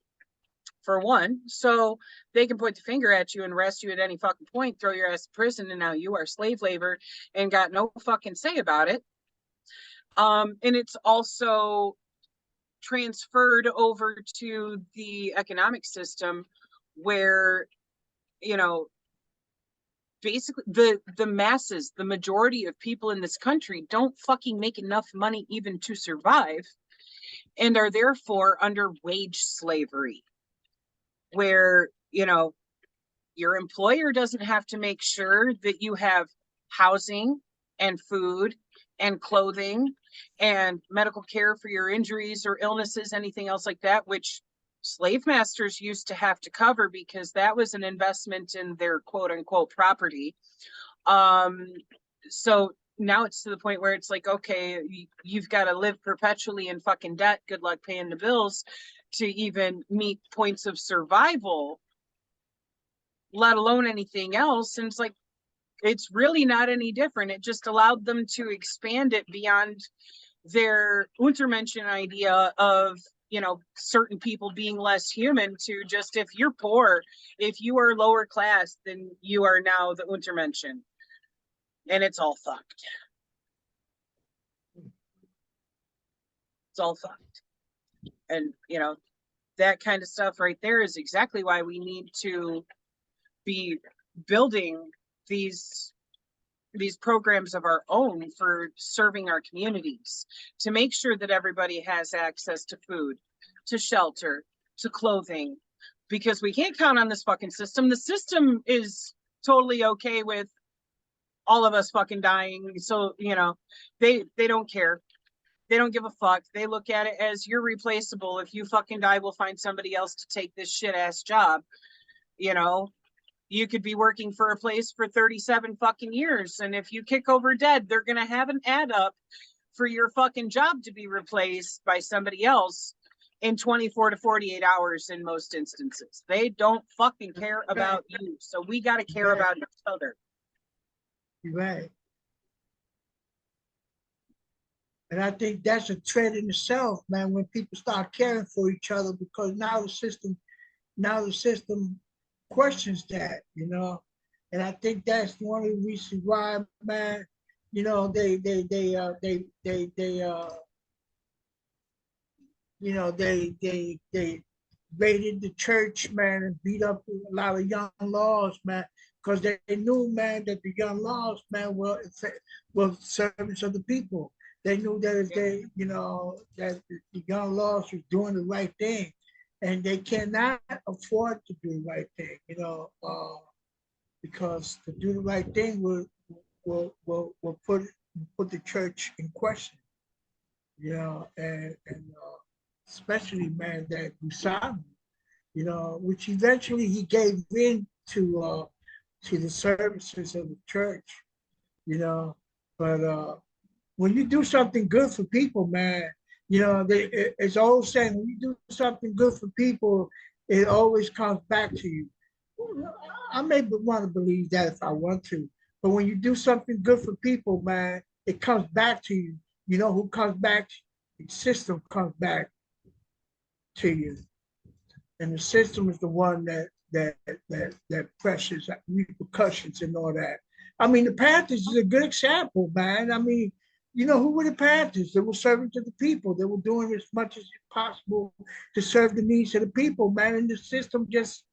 for one, so they can point the finger at you and arrest you at any fucking point, throw your ass in prison, and now you are slave labor and got no fucking say about it. And it's also transferred over to the economic system where, you know, basically the masses, the majority of people in this country don't fucking make enough money even to survive and are therefore under wage slavery, where, you know, your employer doesn't have to make sure that you have housing and food and clothing and medical care for your injuries or illnesses, anything else like that, which slave masters used to have to cover because that was an investment in their quote unquote property. So now it's to the point where it's like, okay, you've got to live perpetually in fucking debt. Good luck paying the bills to even meet points of survival, let alone anything else. And it's like, it's really not any different. It just allowed them to expand it beyond their Untermenschen idea of, you know, certain people being less human to just, if you're poor, if you are lower class, then you are now the Untermenschen. And it's all fucked. It's all fucked. And, you know, that kind of stuff right there is exactly why we need to be building these programs of our own for serving our communities, to make sure that everybody has access to food, to shelter, to clothing, because we can't count on this fucking system. The system is totally okay with all of us fucking dying. So, you know, they don't care. They don't give a fuck. They look at it as, you're replaceable. If you fucking die, we'll find somebody else to take this shit ass job. You know, you could be working for a place for 37 fucking years. And if you kick over dead, they're going to have an ad up for your fucking job to be replaced by somebody else in 24 to 48 hours in most instances. They don't fucking care about you. So we got to care about each other. Right. And I think that's a threat in itself, man, when people start caring for each other, because now the system questions that, you know. And I think that's one of the reasons why, man, you know, they raided the church, man, and beat up a lot of young laws, man, because they knew, man, that the young laws, man, were servants of the people. They knew that if they, you know, that the young laws was doing the right thing, and they cannot afford to do the right thing, you know, because to do the right thing will put the church in question, you know, and especially, man, that Gusano, you know, which eventually he gave in to the services of the church, you know. But when you do something good for people, man, you know, it's always saying, when you do something good for people, it always comes back to you. I may want to believe that if I want to, but when you do something good for people, man, it comes back to you. You know who comes back? The system comes back to you. And the system is the one that pressures repercussions and all that. I mean, the Panthers is a good example, man. I mean, you know, who were the Panthers? They were serving to the people. They were doing as much as possible to serve the needs of the people, man. And the system just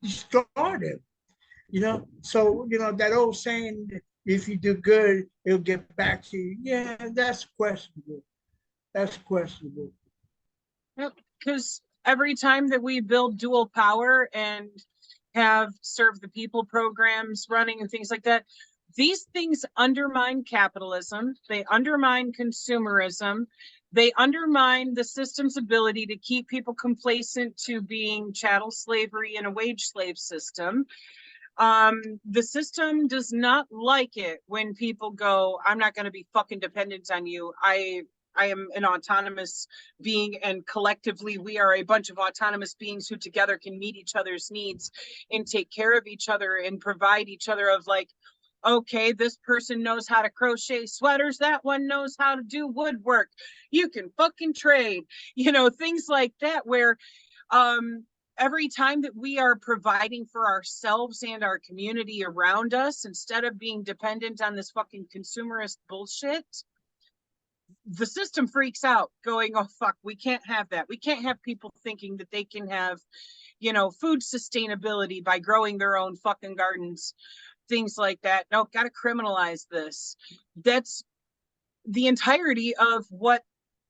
destroyed them. You know, so you know that old saying, if you do good, it'll get back to you. Yeah, that's questionable. That's questionable. Because every time that we build dual power and have serve the people programs running and things like that, these things undermine capitalism. They undermine consumerism. They undermine the system's ability to keep people complacent to being chattel slavery in a wage slave system. The system does not like it when people go, I'm not going to be fucking dependent on you. I am an autonomous being, and collectively we are a bunch of autonomous beings who together can meet each other's needs and take care of each other and provide each other of like, okay, this person knows how to crochet sweaters, that one knows how to do woodwork, you can fucking trade, you know, things like that, where every time that we are providing for ourselves and our community around us, instead of being dependent on this fucking consumerist bullshit, the system freaks out going, oh fuck, we can't have that. We can't have people thinking that they can have, you know, food sustainability by growing their own fucking gardens, things like that. No, gotta criminalize this. That's the entirety of what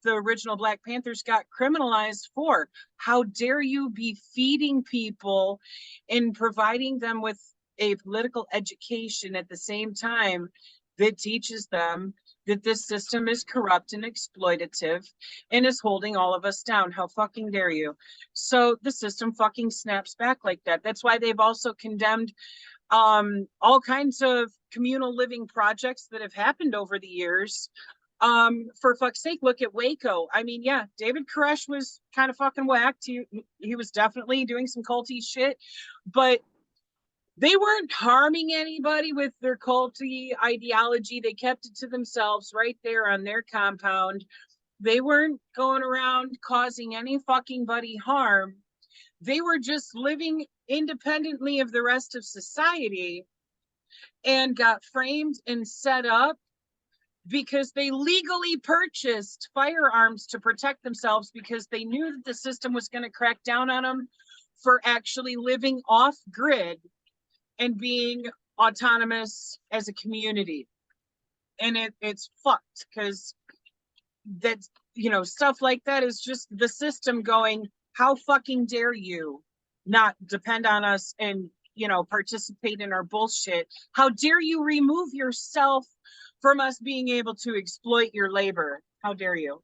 the original Black Panthers got criminalized for. How dare you be feeding people and providing them with a political education at the same time that teaches them that this system is corrupt and exploitative and is holding all of us down. How fucking dare you? So the system fucking snaps back like that. That's why they've also condemned all kinds of communal living projects that have happened over the years. For fuck's sake, look at Waco. I mean, yeah, David Koresh was kind of fucking whacked. He was definitely doing some culty shit, but they weren't harming anybody with their culty ideology. They kept it to themselves right there on their compound. They weren't going around causing any fucking buddy harm. They were just living independently of the rest of society and got framed and set up because they legally purchased firearms to protect themselves because they knew that the system was going to crack down on them for actually living off grid and being autonomous as a community. And it's fucked because that's, you know, stuff like that is just the system going, how fucking dare you not depend on us and, you know, participate in our bullshit? How dare you remove yourself from us being able to exploit your labor? How dare you?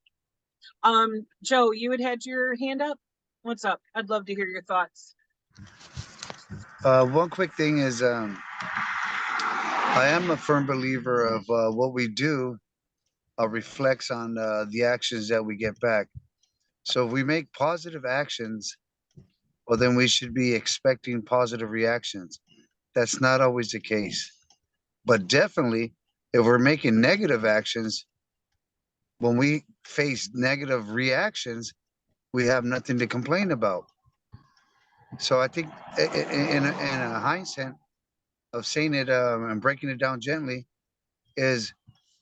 Joe, you had your hand up. What's up? I'd love to hear your thoughts. One quick thing is, I am a firm believer of what we do reflects on the actions that we get back. So if we make positive actions, well, then we should be expecting positive reactions. That's not always the case. But definitely, if we're making negative actions, when we face negative reactions, we have nothing to complain about. So I think in a hindsight of saying it and breaking it down gently is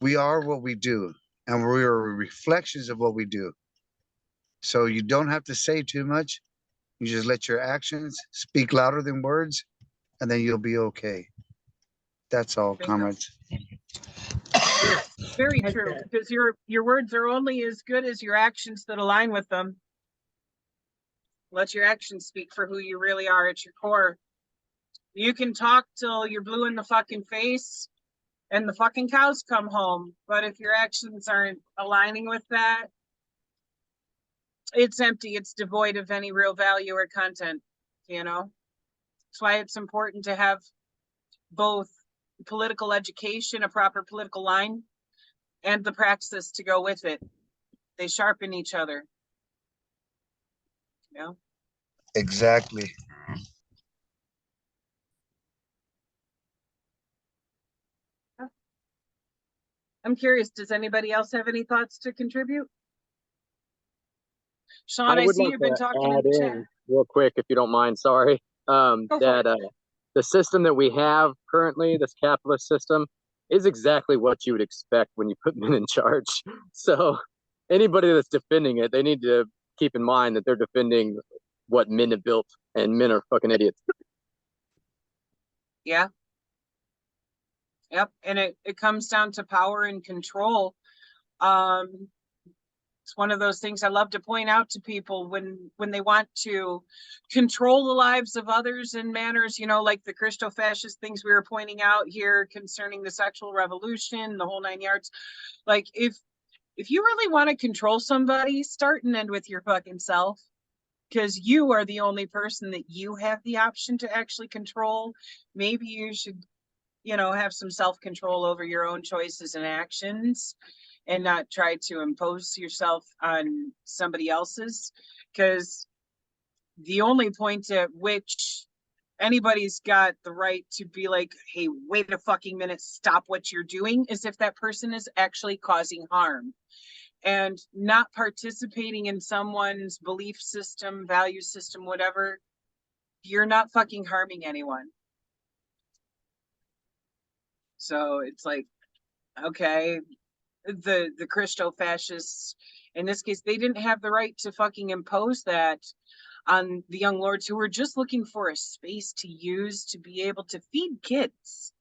we are what we do, and we are reflections of what we do. So you don't have to say too much. You just let your actions speak louder than words, and then you'll be okay. That's all, comrades. Very true, because your words are only as good as your actions that align with them. Let your actions speak for who you really are at your core. You can talk till you're blue in the fucking face and the fucking cows come home, but if your actions aren't aligning with that, it's empty. It's devoid of any real value or content, you know? That's why it's important to have both political education, a proper political line, and the praxis to go with it. They sharpen each other. You know? Exactly. I'm curious, does anybody else have any thoughts to contribute? Sean, I I would see like you've been to talking in add the chat. in real quick, if you don't mind, sorry, Go for that it. the system that we have currently, this capitalist system, is exactly what you would expect when you put men in charge. So anybody that's defending it, they need to keep in mind that they're defending what men have built, and men are fucking idiots. Yeah. Yep. And it comes down to power and control. It's one of those things I love to point out to people when they want to control the lives of others in manners, you know, like the Christo-fascist things we were pointing out here concerning the sexual revolution, the whole 9 yards. Like if you really want to control somebody, start and end with your fucking self, because you are the only person that you have the option to actually control. Maybe you should, you know, have some self-control over your own choices and actions and not try to impose yourself on somebody else's, because the only point at which anybody's got the right to be like, hey, wait a fucking minute, stop what you're doing, is if that person is actually causing harm. And not participating in someone's belief system, value system, whatever, you're not fucking harming anyone. So it's like, okay, the Christo-fascists, in this case, they didn't have the right to fucking impose that on the young lords who were just looking for a space to use to be able to feed kids.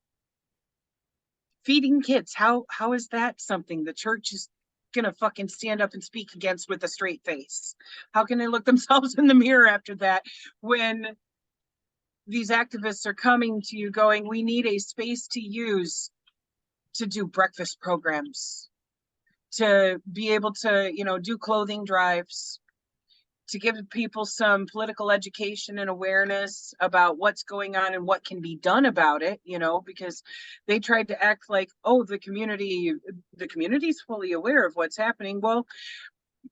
Feeding kids, how is that something the church is gonna fucking stand up and speak against with a straight face? How can they look themselves in the mirror after that when these activists are coming to you going, we need a space to use to do breakfast programs, to be able to, you know, do clothing drives, to give people some political education and awareness about what's going on and what can be done about it, you know, because they tried to act like, oh, the community's fully aware of what's happening. Well,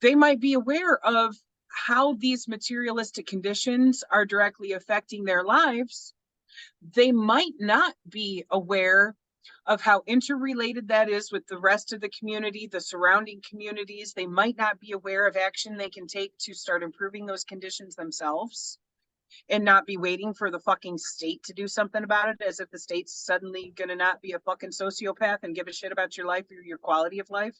they might be aware of how these materialistic conditions are directly affecting their lives. They might not be aware of how interrelated that is with the rest of the community, the surrounding communities. They might not be aware of action they can take to start improving those conditions themselves and not be waiting for the fucking state to do something about it, as if the state's suddenly gonna not be a fucking sociopath and give a shit about your life or your quality of life.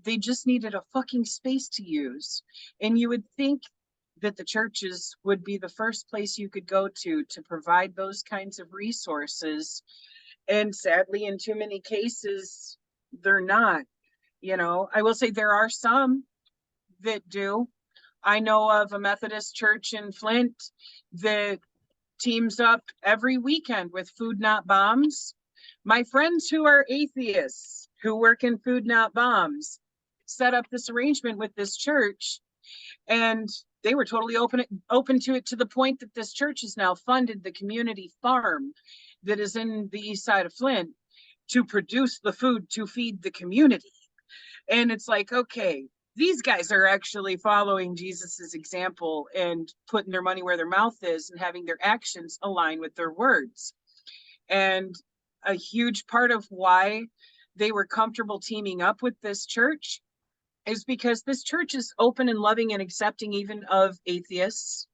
They just needed a fucking space to use. And you would think that the churches would be the first place you could go to provide those kinds of resources. And sadly, in too many cases, they're not. You know, I will say there are some that do. I know of a Methodist church in Flint that teams up every weekend with Food Not Bombs. My friends who are atheists who work in Food Not Bombs set up this arrangement with this church, and they were totally open to it, to the point that this church has now funded the community farm that is in the east side of Flint to produce the food to feed the community. And it's like, okay, these guys are actually following Jesus's example and putting their money where their mouth is and having their actions align with their words. And a huge part of why they were comfortable teaming up with this church is because this church is open and loving and accepting even of atheists.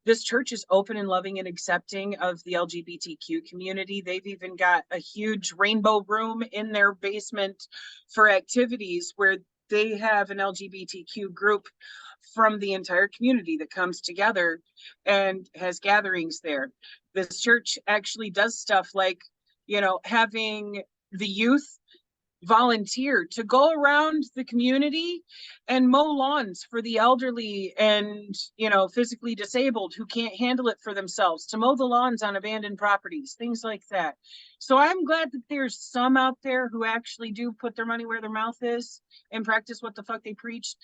This church is open and loving and accepting of the LGBTQ community. They've even got a huge rainbow room in their basement for activities where they have an LGBTQ group from the entire community that comes together and has gatherings there. This church actually does stuff like, you know, having the youth volunteer to go around the community and mow lawns for the elderly and, you know, physically disabled who can't handle it for themselves, to mow the lawns on abandoned properties, things like that. So I'm glad that there's some out there who actually do put their money where their mouth is and practice what the fuck they preach.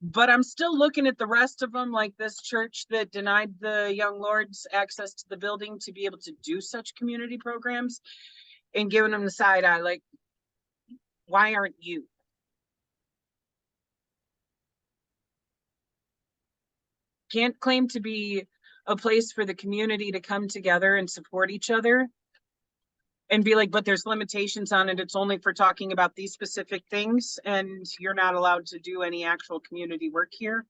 But I'm still looking at the rest of them, like this church that denied the young lords access to the building to be able to do such community programs, and giving them the side eye, like, why aren't you? Can't claim to be a place for the community to come together and support each other and be like, but there's limitations on it. It's only for talking about these specific things, and you're not allowed to do any actual community work here.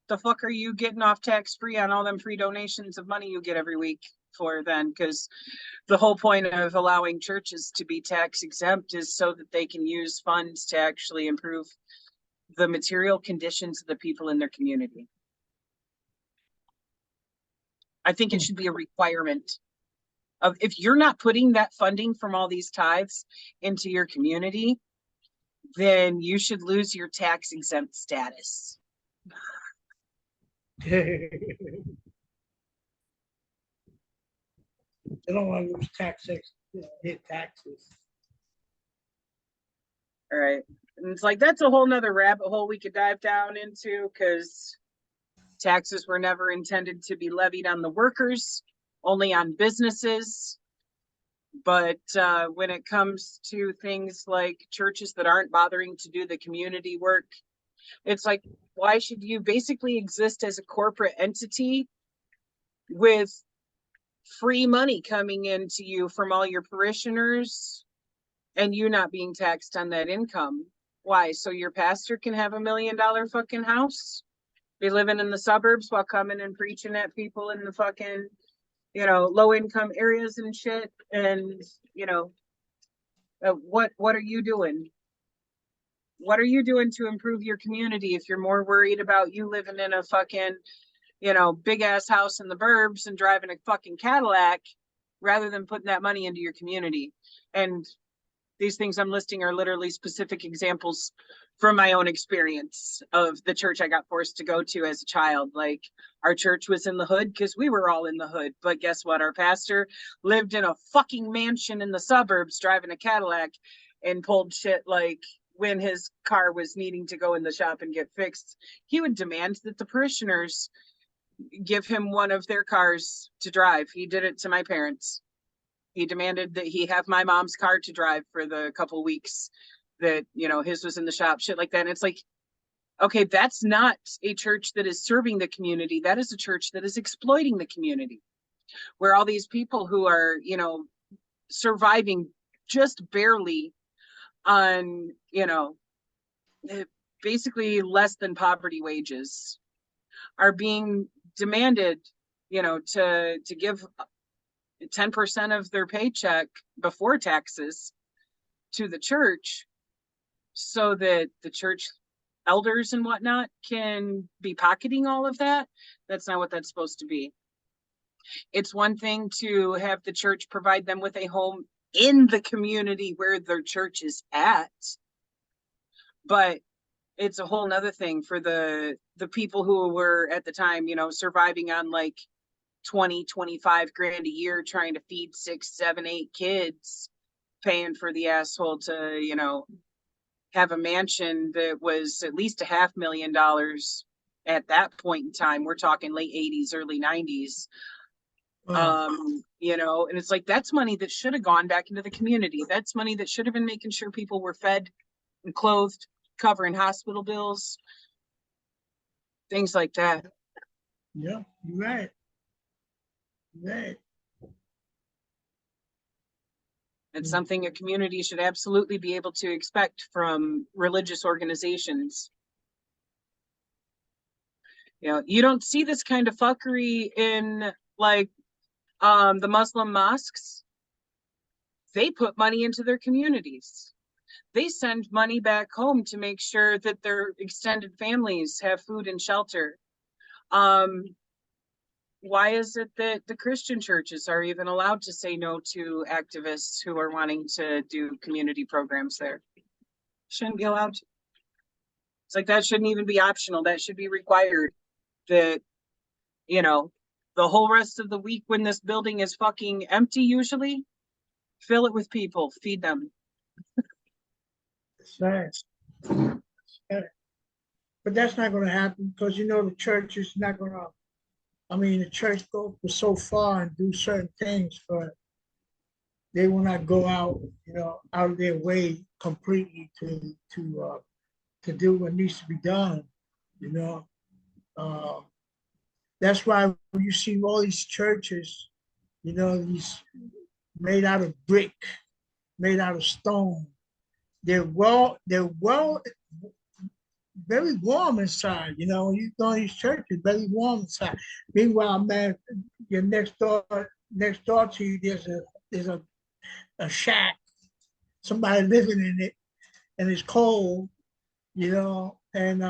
The fuck are you getting off tax-free on all them free donations of money you get every week for then? Because the whole point of allowing churches to be tax exempt is so that they can use funds to actually improve the material conditions of the people in their community. I think it should be a requirement of, if you're not putting that funding from all these tithes into your community, then you should lose your tax exempt status. They don't want to lose hit taxes. All right. And it's like, that's a whole nother rabbit hole we could dive down into, because taxes were never intended to be levied on the workers, only on businesses. But when it comes to things like churches that aren't bothering to do the community work, it's like, why should you basically exist as a corporate entity with free money coming into you from all your parishioners and you not being taxed on that income? Why? So your pastor can have $1 million fucking house, be living in the suburbs while coming and preaching at people in the fucking, low income areas and shit. And, what are you doing? What are you doing to improve your community if you're more worried about you living in a fucking, big ass house in the burbs and driving a fucking Cadillac rather than putting that money into your community? And these things I'm listing are literally specific examples from my own experience of the church I got forced to go to as a child. Like, our church was in the hood because we were all in the hood. But guess what? Our pastor lived in a fucking mansion in the suburbs, driving a Cadillac, and pulled shit like, when his car was needing to go in the shop and get fixed, he would demand that the parishioners give him one of their cars to drive. He did it to my parents. He demanded that he have my mom's car to drive for the couple weeks that, his was in the shop, shit like that. And it's like, okay, that's not a church that is serving the community. That is a church that is exploiting the community, where all these people who are, surviving just barely on, basically less than poverty wages, are being demanded, to give 10% of their paycheck before taxes to the church, so that the church elders and whatnot can be pocketing all of that. That's not what that's supposed to be. It's one thing to have the church provide them with a home in the community where their church is at, but it's a whole nother thing for the people who were at the time, surviving on like 20-25 grand a year, trying to feed 6, 7, 8 kids, paying for the asshole to, have a mansion that was at least $500,000 at that point in time. We're talking late 80s, early 90s. And it's like, that's money that should have gone back into the community. That's money that should have been making sure people were fed and clothed, covering hospital bills, things like that. Yeah, you're right. Right. It's something a community should absolutely be able to expect from religious organizations. You don't see this kind of fuckery in like the Muslim mosques. They put money into their communities. They send money back home to make sure that their extended families have food and shelter. Why is it that the Christian churches are even allowed to say no to activists who are wanting to do community programs there? Shouldn't be allowed to. It's like, that shouldn't even be optional. That should be required. That, the whole rest of the week when this building is fucking empty, usually, fill it with people, feed them. That's right. That's right. But that's not going to happen because, the church is not going to, the church goes so far and do certain things, but they will not go out, out of their way completely to do what needs to be done, That's why when you see all these churches, these made out of brick, made out of stone. They're very warm inside. You know, you go to these churches, very warm inside. Meanwhile, man, your next door to you, there's a shack, somebody living in it, and it's cold, you know, and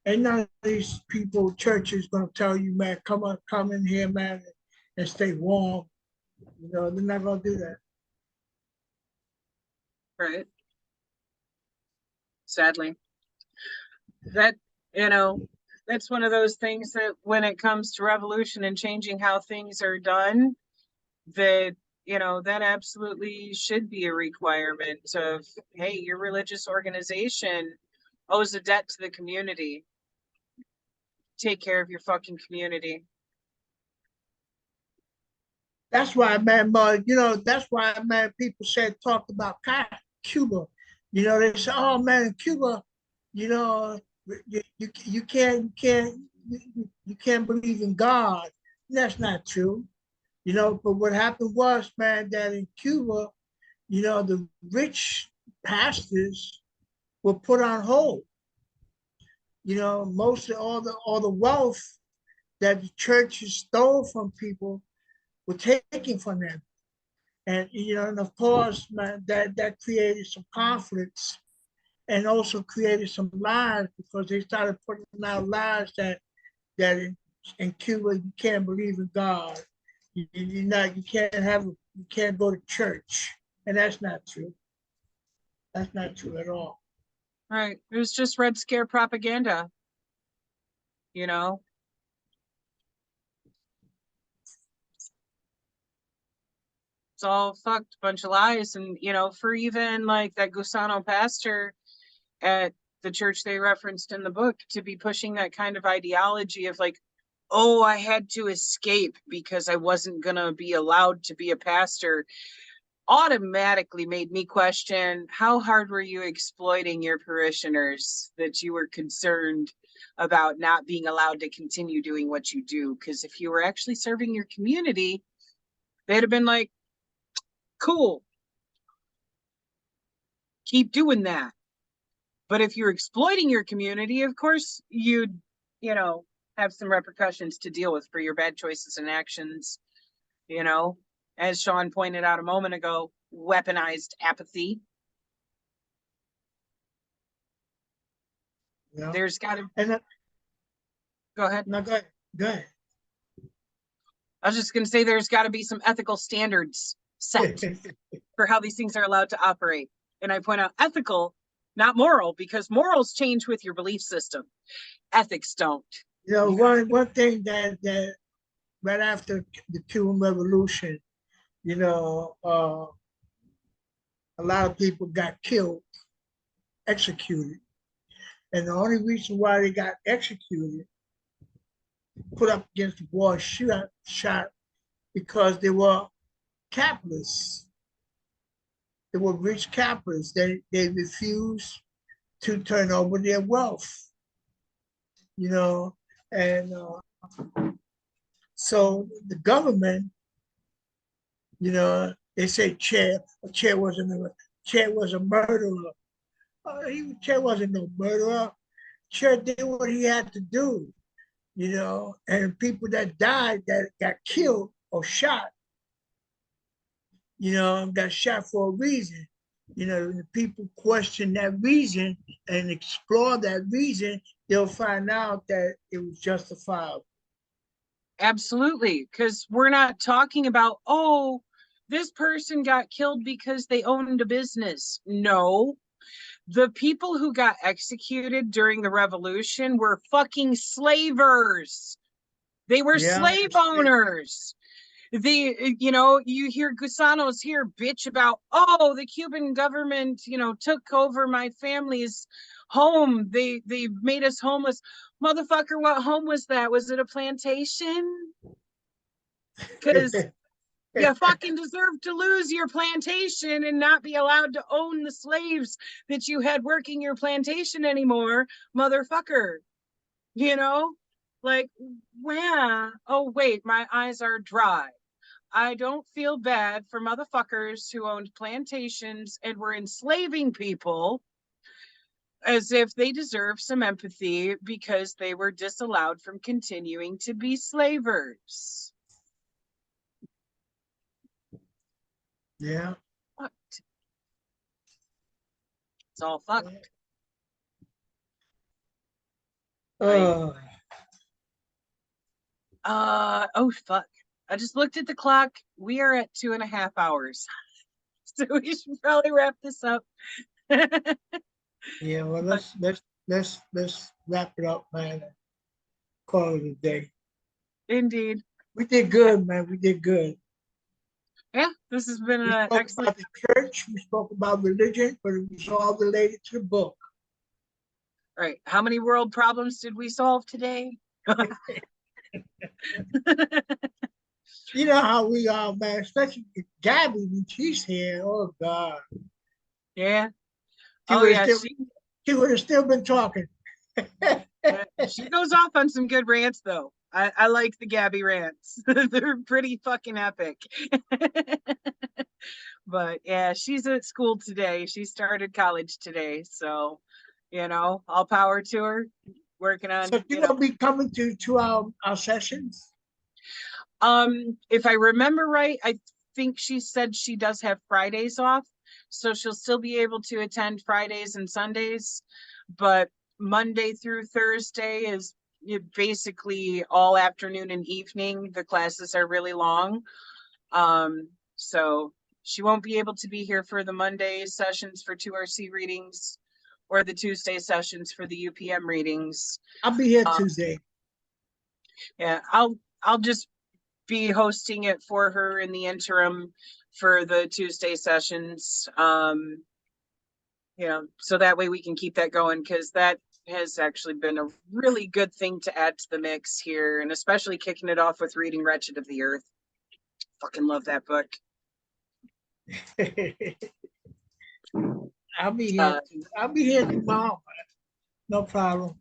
ain't none of these people, churches gonna tell you, man, come in here, man, and stay warm. You know, they're not gonna do that. Right. Sadly. That, you know, that's one of those things that when it comes to revolution and changing how things are done, that, you know, that absolutely should be a requirement of, hey, your religious organization owes a debt to the community. Take care of your fucking community. That's why, man, you know, that's why, man, people talked about Cuba. You know, they say, oh, man, Cuba, you know, you can't believe in God. That's not true. You know, but what happened was, man, that in Cuba, you know, the rich pastors were put on hold. You know, most of all the wealth that the churches stole from people were taken from them. And you know, and of course, man, that created some conflicts and also created some lies because they started putting out lies that in Cuba you can't believe in God. You can't go to church, and that's not true. That's not true at all. Right. It was just Red Scare propaganda. You know? It's all fucked, bunch of lies. And, you know, for even like that Gusano pastor at the church they referenced in the book to be pushing that kind of ideology of like, oh, I had to escape because I wasn't going to be allowed to be a pastor, automatically made me question how hard were you exploiting your parishioners that you were concerned about not being allowed to continue doing what you do? Because if you were actually serving your community, they'd have been like, cool, keep doing that. But if you're exploiting your community, of course, you'd, you know, have some repercussions to deal with for your bad choices and actions. You know, as Sean pointed out a moment ago, weaponized apathy. Yeah. There's got to. And Go ahead. no, go ahead. Go ahead. I was just going to say there's got to be some ethical standards set for how these things are allowed to operate. And I point out ethical, not moral, because morals change with your belief system. Ethics don't. You know, one thing that right after the Cuban Revolution, you know, a lot of people got killed, executed. And the only reason why they got executed, put up against the wall, shot, because they were capitalists. They were rich capitalists. They refused to turn over their wealth, you know, and so the government, you know, they say Che was a murderer. Che wasn't no murderer. Che did what he had to do, you know, and people that died, that got killed or shot, you know, got shot for a reason. You know, the people question that reason and explore that reason, they'll find out that it was justifiable. Absolutely. Because we're not talking about, oh, this person got killed because they owned a business. No. The people who got executed during the revolution were fucking slavers. They were slave owners. You know, you hear Gusanos here bitch about, oh, the Cuban government, you know, took over my family's home. They made us homeless. Motherfucker, what home was that? Was it a plantation? Because you fucking deserve to lose your plantation and not be allowed to own the slaves that you had working your plantation anymore, motherfucker. You know, like, wow. Oh, wait, my eyes are dry. I don't feel bad for motherfuckers who owned plantations and were enslaving people, as if they deserve some empathy because they were disallowed from continuing to be slavers. Yeah. Fucked. It's all fucked. Oh, Oh fuck. I just looked at the clock. We are at 2.5 hours. So we should probably wrap this up. yeah. Well, let's wrap it up, man. Call it a day. Indeed. We did good, man. We did good. Yeah, this has been We an spoke excellent. about the church. We spoke about religion, but it was all related to the book. Right. How many world problems did we solve today? You know how we are, man. Especially with Gabby when she's here. Oh God. Yeah. She Oh would yeah. have she would have still been talking. She goes off on some good rants though. I like the Gabby rants. They're pretty fucking epic. But yeah, she's at school today. She started college today. So, all power to her. Working on, So you gonna be coming to our sessions? If I remember right, I think she said she does have Fridays off. So she'll still be able to attend Fridays and Sundays, but Monday through Thursday is basically all afternoon and evening. The classes are really long. So she won't be able to be here for the Monday sessions for 2RC readings or the Tuesday sessions for the UPM readings. I'll be here Tuesday. Yeah, I'll just be hosting it for her in the interim for the Tuesday sessions. So that way we can keep that going, because that has actually been a really good thing to add to the mix here, and especially kicking it off with reading Wretched of the Earth. Fucking love that book. I'll be here. I'll be here tomorrow. No problem.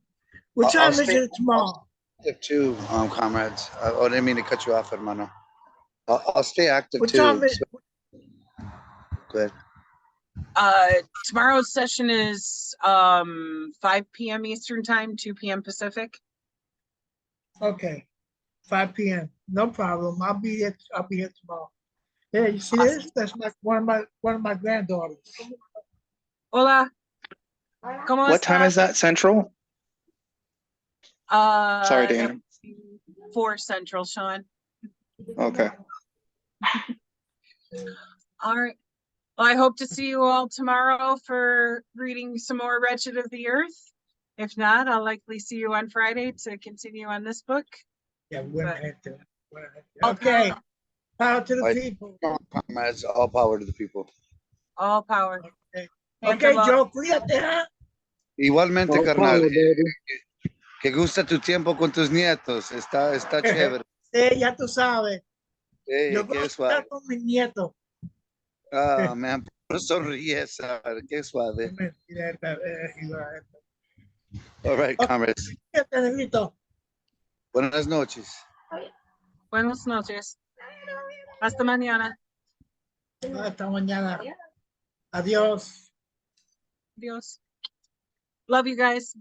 What I'll time is stay- it tomorrow? Active too, comrades. I didn't mean to cut you off, hermano. I'll stay active What too. time is Go ahead. Tomorrow's session is 5 p.m. Eastern time, 2 p.m. Pacific. Okay, 5 p.m. No problem. I'll be here tomorrow. Yeah, you see Awesome. this? That's one of my granddaughters. Hola. ¿Cómo What time estás? is that central? Sorry, Dana. 4 Central, Sean. Okay. All right. Well, I hope to see you all tomorrow for reading some more Wretched of the Earth. If not, I'll likely see you on Friday to continue on this book. Yeah, But- okay. Power to the Right. people. Comrades, all power to the people. All power. Okay, Hey, okay good luck. Joe, cuídate, ¿ah? Igualmente, All carnal. power, baby. Que gusta tu tiempo con tus nietos. Está chévere. Sí, ya tú sabes. Hey, Yo qué voy a suave. estar con mis nietos. Ah, man, no sonríes, sabe, qué suave. All right, comrades. Cuídate, negrito. Buenas noches. Buenas noches. Hasta mañana. Hasta mañana. Adiós. Adios. Love you guys.